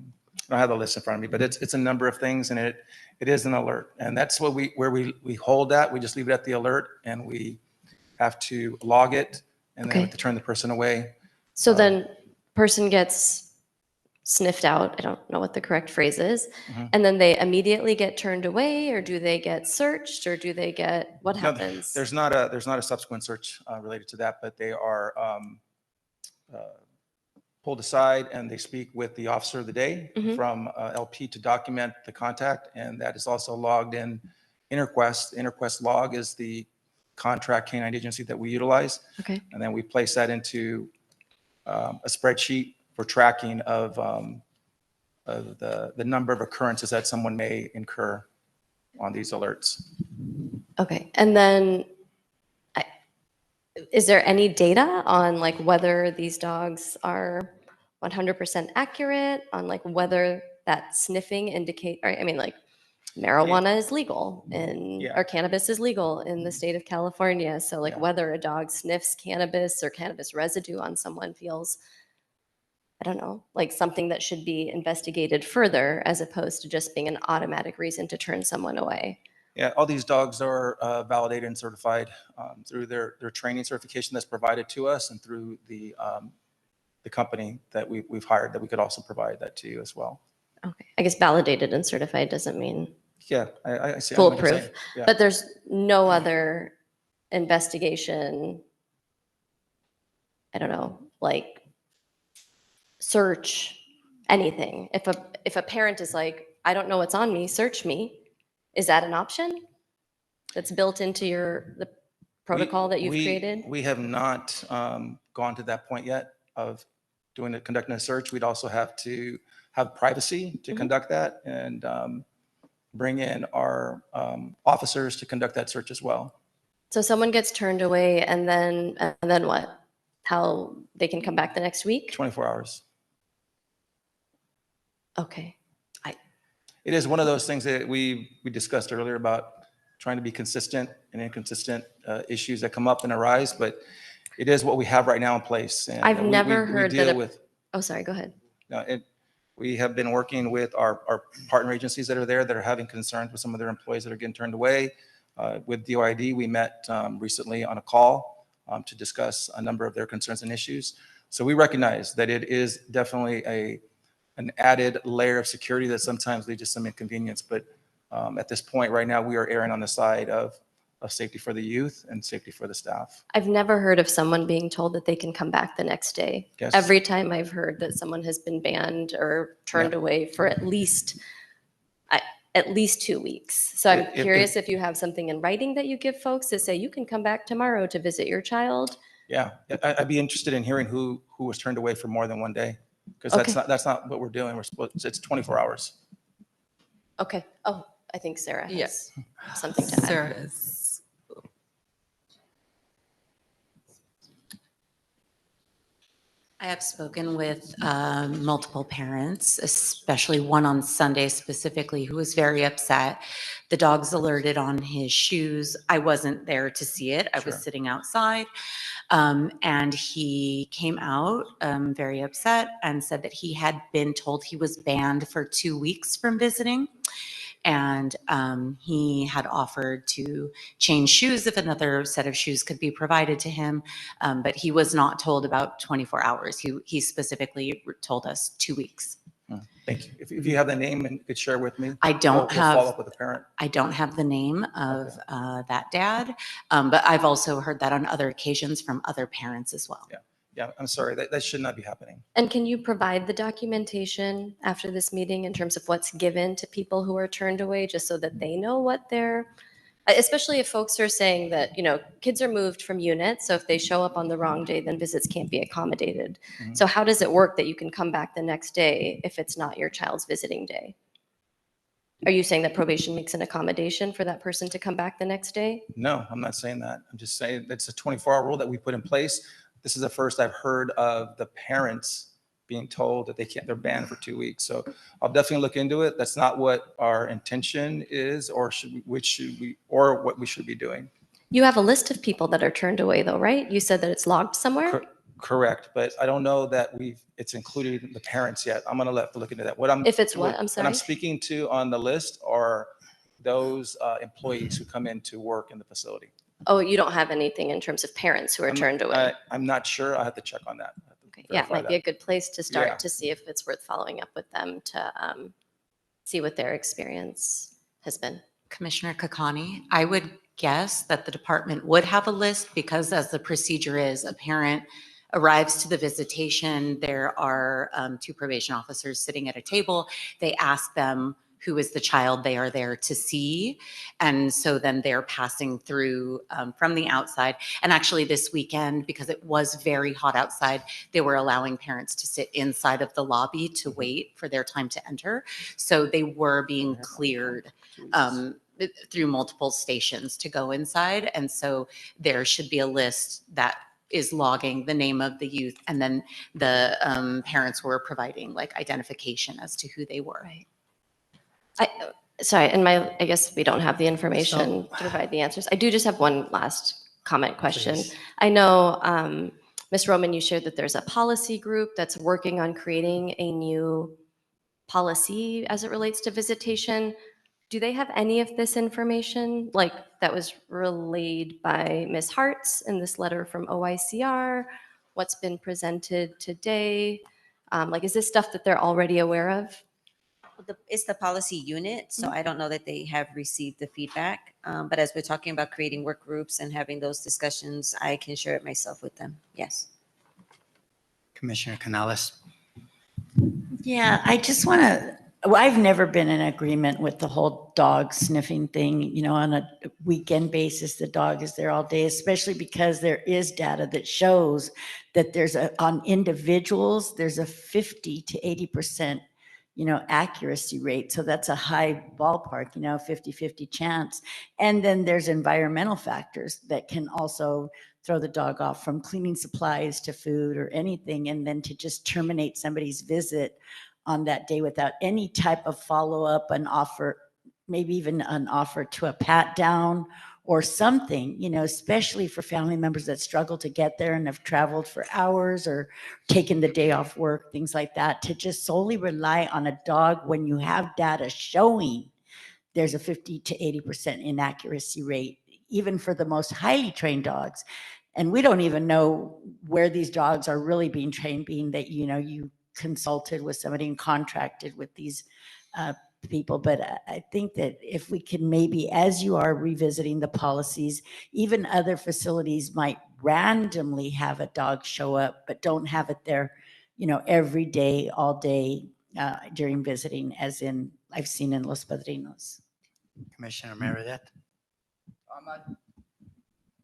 don't have the list in front of me, but it's a number of things, and it is an alert. And that's what where we hold that. We just leave it at the alert, and we have to log it, and then we have to turn the person away. So then person gets sniffed out, I don't know what the correct phrase is, and then they immediately get turned away, or do they get searched, or do they get, what No, happens? there's not a subsequent search related to that, but they are pulled aside and they speak with the officer of the day from LP to document the contact, and that is also logged in Interquest. Interquest log is the contract canine agency that we utilize. Okay. And then we place that into a spreadsheet for tracking of the number of occurrences that someone may incur on these alerts. Okay, and then is there any data on like whether these dogs are 100% accurate on like whether that sniffing indicate, or I mean like marijuana is legal in, or cannabis is legal in the state of California. So like whether a dog sniffs cannabis or cannabis residue on someone feels, I don't know, like something that should be investigated further as opposed to just being an automatic reason to turn someone away. Yeah, all these dogs are validated and certified through their training certification that's provided to us, and through the company that we've hired, that we could also provide that to you as well. Okay, I guess validated and certified doesn't mean Yeah, I see. foolproof, Yeah. but there's no other investigation, I don't know, like search, anything. If a parent is like, I don't know what's on me, search me, is that an option that's built into the protocol that you've created? We have not gone to that point yet of conducting a search. We'd also have to have privacy to conduct that, and bring in our officers to conduct that search as well. So someone gets turned away, and then what? How they can come back the next week? 24 hours. Okay. It is one of those things that we discussed earlier about trying to be consistent and inconsistent issues that come up and arise, but it is what we have right now in place. And I've never heard deal that. With, oh, sorry, go ahead. we have been working with our partner agencies that are there that are having concerns with some of their employees that are getting turned away. With DOID, we met recently on a call to discuss a number of their concerns and issues. So we recognize that it is definitely an added layer of security that sometimes leads to some inconvenience. But at this point right now, we are erring on the side of safety for the youth and safety for the staff. I've never heard of someone being told that they can come back the next day. Yes. Every time I've heard that someone has been banned or turned away for at least 2 weeks. So I'm curious if you have something in writing that you give folks to say, you can come back tomorrow to visit your child. Yeah, I'd be interested in hearing who was turned away for more than one day, because that's not what we're doing. It's 24 hours. Okay. Oh, I think Sarah has something to add. Sarah is. I have spoken with multiple parents, especially one on Sunday specifically, who was very upset. The dog's alerted on his shoes. I wasn't there to see it. I was sitting outside. And he came out very upset and said that he had been told he was banned for 2 weeks from visiting. And he had offered to change shoes if another set of shoes could be provided to him. But he was not told about 24 hours. He specifically told us 2 weeks. Thank you. If you have the name and could share with me, I don't we'll follow up with the parent. I don't have the name of that dad, but I've also heard that on other occasions from other parents as well. Yeah, I'm sorry, that should not be happening. And can you provide the documentation after this meeting in terms of what's given to people who are turned away, just so that they know what they're, especially if folks are saying that, you know, kids are moved from units, so if they show up on the wrong day, then visits can't be accommodated. So how does it work that you can come back the next day if it's not your child's visiting day? Are you saying that probation makes an accommodation for that person to come back the next day? No, I'm not saying that. I'm just saying it's a 24-hour rule that we put in place. This is the first I've heard of the parents being told that they're banned for 2 weeks. So I'll definitely look into it. That's not what our intention is, or what we should be doing. You have a list of people that are turned away though, right? You said that it's logged somewhere? Correct, but I don't know that it's included the parents yet. I'm gonna have to look into that. If it's what? I'm What sorry? I'm speaking to on the list are those employees who come in to work in the facility. Oh, you don't have anything in terms of parents who are turned away? I'm not sure. I have to check on that. Yeah, it might be a good place to start Yeah. to see if it's worth following up with them to see what their experience has been. Commissioner Kakani, I would guess that the department would have a list because as the procedure is, a parent arrives to the visitation, there are 2 probation officers sitting at a table. They ask them who is the child they are there to see. And so then they're passing through from the outside. And actually this weekend, because it was very hot outside, they were allowing parents to sit inside of the lobby to wait for their time to enter. So they were being cleared through multiple stations to go inside. And so there should be a list that is logging the name of the youth, and then the parents were providing like identification as to who they were. Right. Sorry, and I guess we don't have the information to provide the answers. I do just have one last comment question. Please. I know, Ms. Roman, you shared that there's a policy group that's working on creating a new policy as it relates to visitation. Do they have any of this information, like that was relayed by Ms. Hartz in this letter from OICR? What's been presented today? Like, is this stuff that they're already aware of? It's the policy unit, so I don't know that they have received the feedback. But as we're talking about creating work groups and having those discussions, I can share it myself with them. Yes. Commissioner Canales. Yeah, I just want to, I've never been in agreement with the whole dog sniffing thing, you know, on a weekend basis, the dog is there all day, especially because there is data that shows that on individuals, there's a 50 to 80%, you know, accuracy rate. So that's a high ballpark, you know, 50-50 chance. And then there's environmental factors that can also throw the dog off, from cleaning supplies to food or anything, and then to just terminate somebody's visit on that day without any type of follow-up, an offer, maybe even an offer to a pat down or something, you know, especially for family members that struggle to get there and have traveled for hours or taken the day off work, things like that, to just solely rely on a dog when you have data showing there's a 50 to 80% inaccuracy rate, even for the most highly trained dogs. And we don't even know where these dogs are really being trained, being that, you know, you consulted with somebody and contracted with these people. But I think that if we can maybe, as you are revisiting the policies, even other facilities might randomly have a dog show up, but don't have it there, you know, every day, all day during visiting, as in I've seen in Los Padrinos. Commissioner Meredith.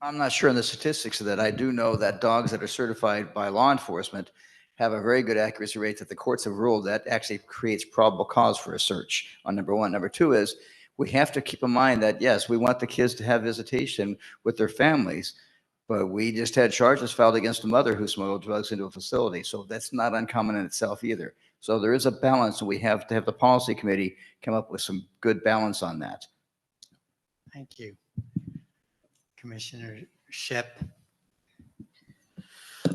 I'm not sure on the statistics of that. I do know that dogs that are certified by law enforcement have a very good accuracy rate that the courts have ruled that actually creates probable cause for a search, on number one. Number two is we have to keep in mind that, yes, we want the kids to have visitation with their families, But we just had charges filed against a mother who smuggled drugs into a facility. So that's not uncommon in itself either. So there is a balance, and we have to have the policy committee come up with some good balance on that. Thank you. Commissioner Shep.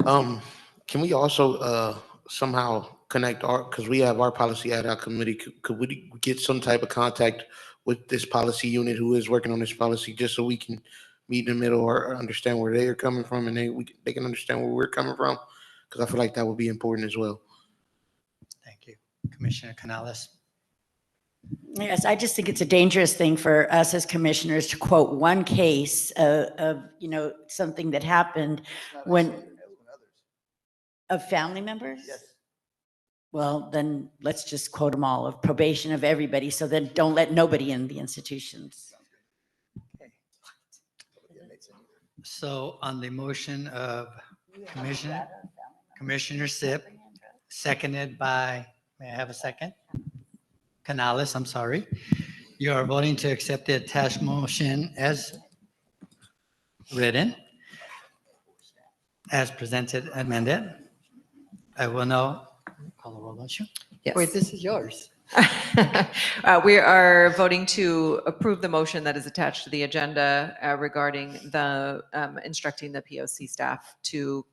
Can we also somehow connect because we have our policy ad hoc committee, could we get some type of contact with this policy unit who is working on this policy, just so we can meet in the middle or understand where they are coming from, and they can understand where we're coming from? Because I feel like that would be important as well. Thank you. Commissioner Canales. Yes, I just think it's a dangerous thing for us as commissioners to quote one case of something that happened of family members. Yes. Well, then let's just quote them all, of probation, of everybody. So then don't let nobody in the institutions. Okay. So on the motion of Commissioner Sip, seconded by, may I have a second? Canales, I'm sorry. You are voting to accept the attached motion as written, as presented, amended. I will now call the roll, don't you? Yes. Wait, this is yours. We are voting to approve the motion that is attached to the agenda regarding the instructing the POC staff to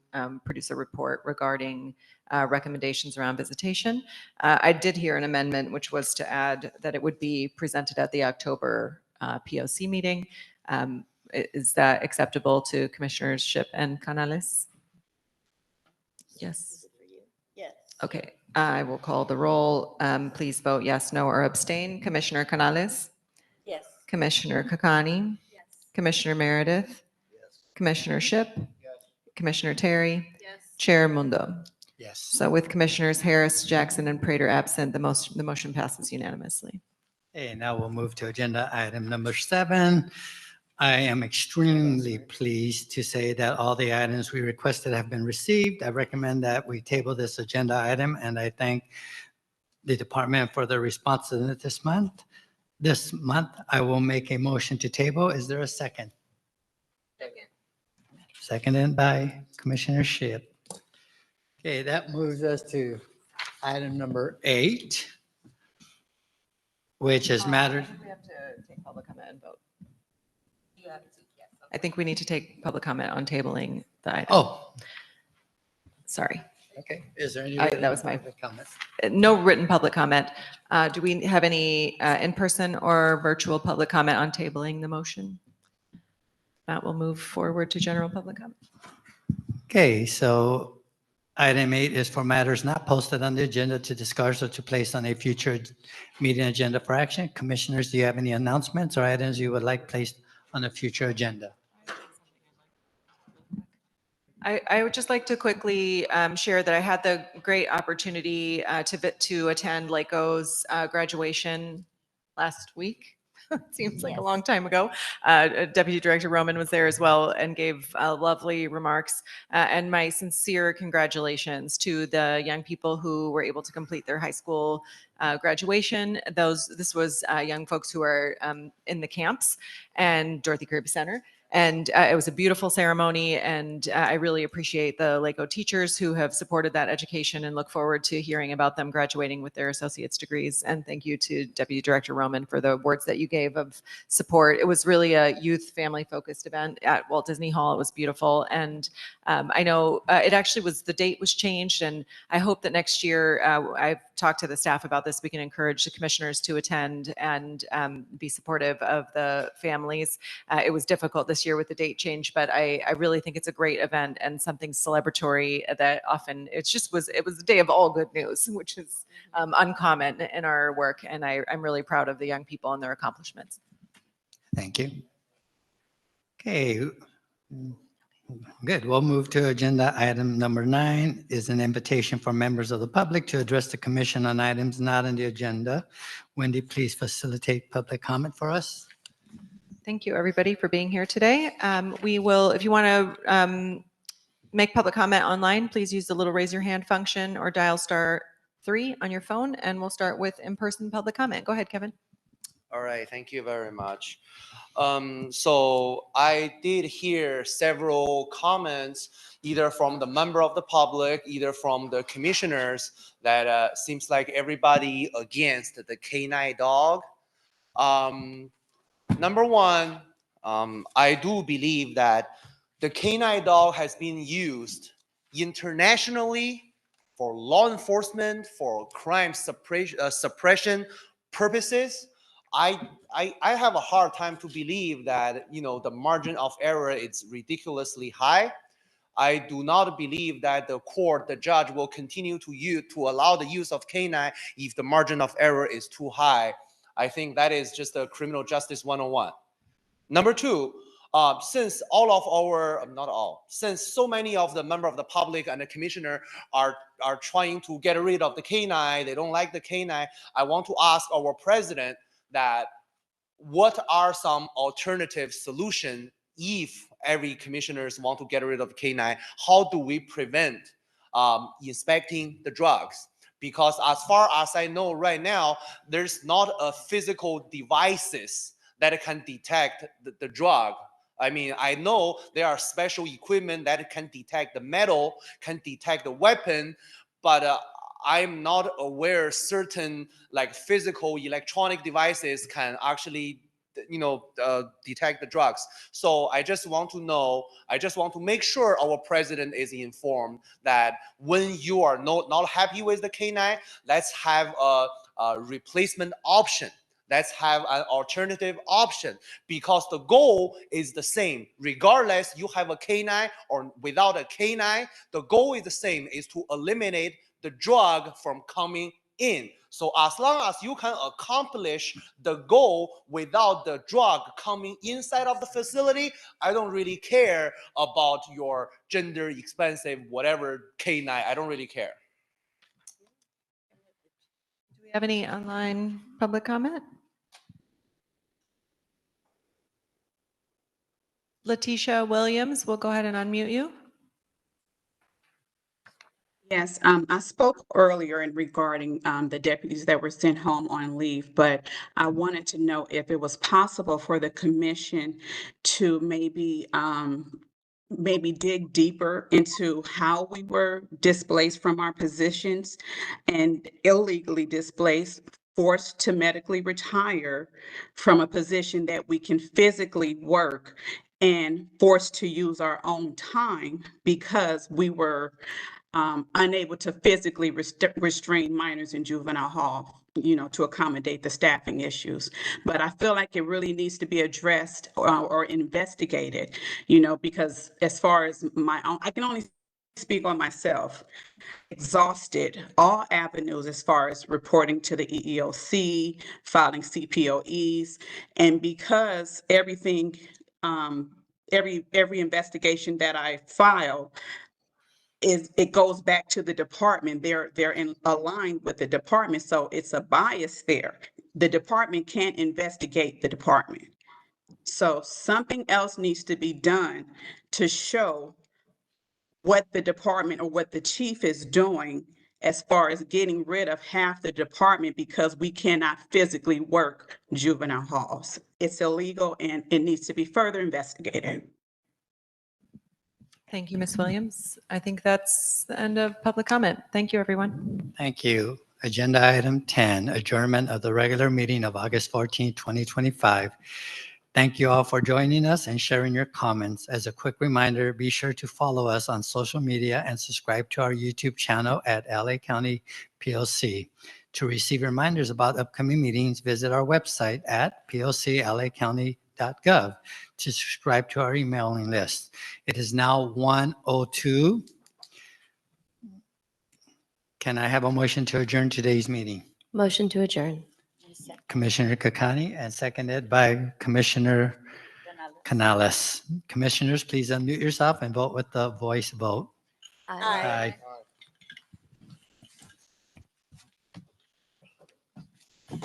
produce a report regarding recommendations around visitation. I did hear an amendment, which was to add that it would be presented at the October POC meeting. Is that acceptable to Commissioners Ship and Canales? Yes. Yes. Okay, I will call the roll. Please vote yes, no, or abstain. Commissioner Canales? Yes. Commissioner Kakani? Yes. Commissioner Meredith? Yes. Commissioner Ship? Yes. Commissioner Terry? Yes. Chair Mundo? Yes. So with Commissioners Harris, Jackson, and Prater absent, the motion passes unanimously. Okay, now we'll move to agenda item number 7. I am extremely pleased to say that all the items we requested have been received. I recommend that we table this agenda item, and I thank the department for their responsiveness this month. This month, I will make a motion to table. Is there a second? Second. Seconded by Commissioner Ship. Okay, that moves us to item number 8, which is matters. We have to take public comment and vote. I think we need to take public comment on tabling the item. Oh. Sorry. Okay, is there any That was my public comment? No written public comment. Do we have any in-person or virtual public comment on tabling the motion? That will move forward to general public comment. Okay, so item 8 is for matters not posted on the agenda to discuss or to place on a future meeting agenda for action. Commissioners, do you have any announcements or items you would like placed on a future agenda? I would just like to quickly share that I had the great opportunity to attend LACO's graduation last week. Seems like a long time ago. Deputy Director Roman was there as well and gave lovely remarks. And my sincere congratulations to the young people who were able to complete their high school graduation. This was young folks who are in the camps and Dorothy Kirby Center. And it was a beautiful ceremony, and I really appreciate the LACO teachers who have supported that education and look forward to hearing about them graduating with their associate's degrees. And thank you to Deputy Director Roman for the words that you gave of support. It was really a youth family-focused event at Walt Disney Hall. It was beautiful. And I know it actually was, the date was changed, and I hope that next year, I've talked to the staff about this, we can encourage the commissioners to attend and be supportive of the families. It was difficult this year with the date change, but I really think it's a great event and something celebratory that often it was a day of all good news, which is uncommon in our work. And I'm really proud of the young people and their accomplishments. Thank you. Okay. Good. We'll move to agenda item number 9 is an invitation for members of the public to address the commission on items not on the agenda. Wendy, please facilitate public comment for us. Thank you, everybody, for being here today. We will, if you want to make public comment online, please use the little raise your hand function or dial *3 on your phone, and we'll start with in-person public comment. Go ahead, Kevin. All right, thank you very much. So I did hear several comments, either from the member of the public, either from the commissioners, that seems like everybody against the canine dog. Number one, I do believe that the canine dog has been used internationally for law enforcement, for crime suppression purposes. I have a hard time to believe that, you know, the margin of error is ridiculously high. I do not believe that the court, the judge, will continue to allow the use of canine if the margin of error is too high. I think that is just a criminal justice 101. Number two, since all of our, not all, since so many of the member of the public and the commissioner are trying to get rid of the canine, they don't like the canine, I want to ask our president that what are some alternative solutions if every commissioners want to get rid of the canine? How do we prevent inspecting the drugs? Because as far as I know right now, there's not a physical devices that can detect the drug. I mean, I know there are special equipment that can detect the metal, can detect the weapon, but I'm not aware certain like physical electronic devices can actually, you know, detect the drugs. So I just want to know, I just want to make sure our president is informed that when you are not happy with the canine, let's have a replacement option. Let's have an alternative option, because the goal is the same. Regardless, you have a canine or without a canine, the goal is the same, is to eliminate the drug from coming in. So as long as you can accomplish the goal without the drug coming inside of the facility, I don't really care about your gender expensive, whatever canine. I don't really care. Do we have any online public comment? Letitia Williams, we'll go ahead and unmute you. Yes, I spoke earlier in regarding the deputies that were sent home on leave, but I wanted to know if it was possible for the commission to maybe dig deeper into how we were displaced from our positions and illegally displaced, forced to medically retire from a position that we can physically work, and forced to use our own time because we were unable to physically restrain minors in juvenile hall, you know, to accommodate the staffing issues. But I feel like it really needs to be addressed or investigated, you know, because as far as my own, I can only speak on myself, exhausted all avenues as far as reporting to the EEOC, filing CPOEs, and because everything, every investigation that I file, it goes back to the department. They're aligned with the department, so it's a bias there. The department can't investigate the department. So something else needs to be done to show what the department or what the chief is doing as far as getting rid of half the department because we cannot physically work juvenile halls. It's illegal and it needs to be further investigated. Thank you, Ms. Williams. I think that's the end of public comment. Thank you, everyone. Thank you. Agenda item 10, adjournment of the regular meeting of August 14, 2025. Thank you all for joining us and sharing your comments. As a quick reminder, be sure to follow us on social media and subscribe to our YouTube channel at LA County POC. To receive reminders about upcoming meetings, visit our website at POC-LA-County.gov to subscribe to our emailing list. It is now 1:02. Can I have a motion to adjourn today's meeting? Motion to adjourn. Commissioner Kakani and seconded by Commissioner Canales. Commissioners, please unmute yourself and vote with the voice vote. Aye. Aye.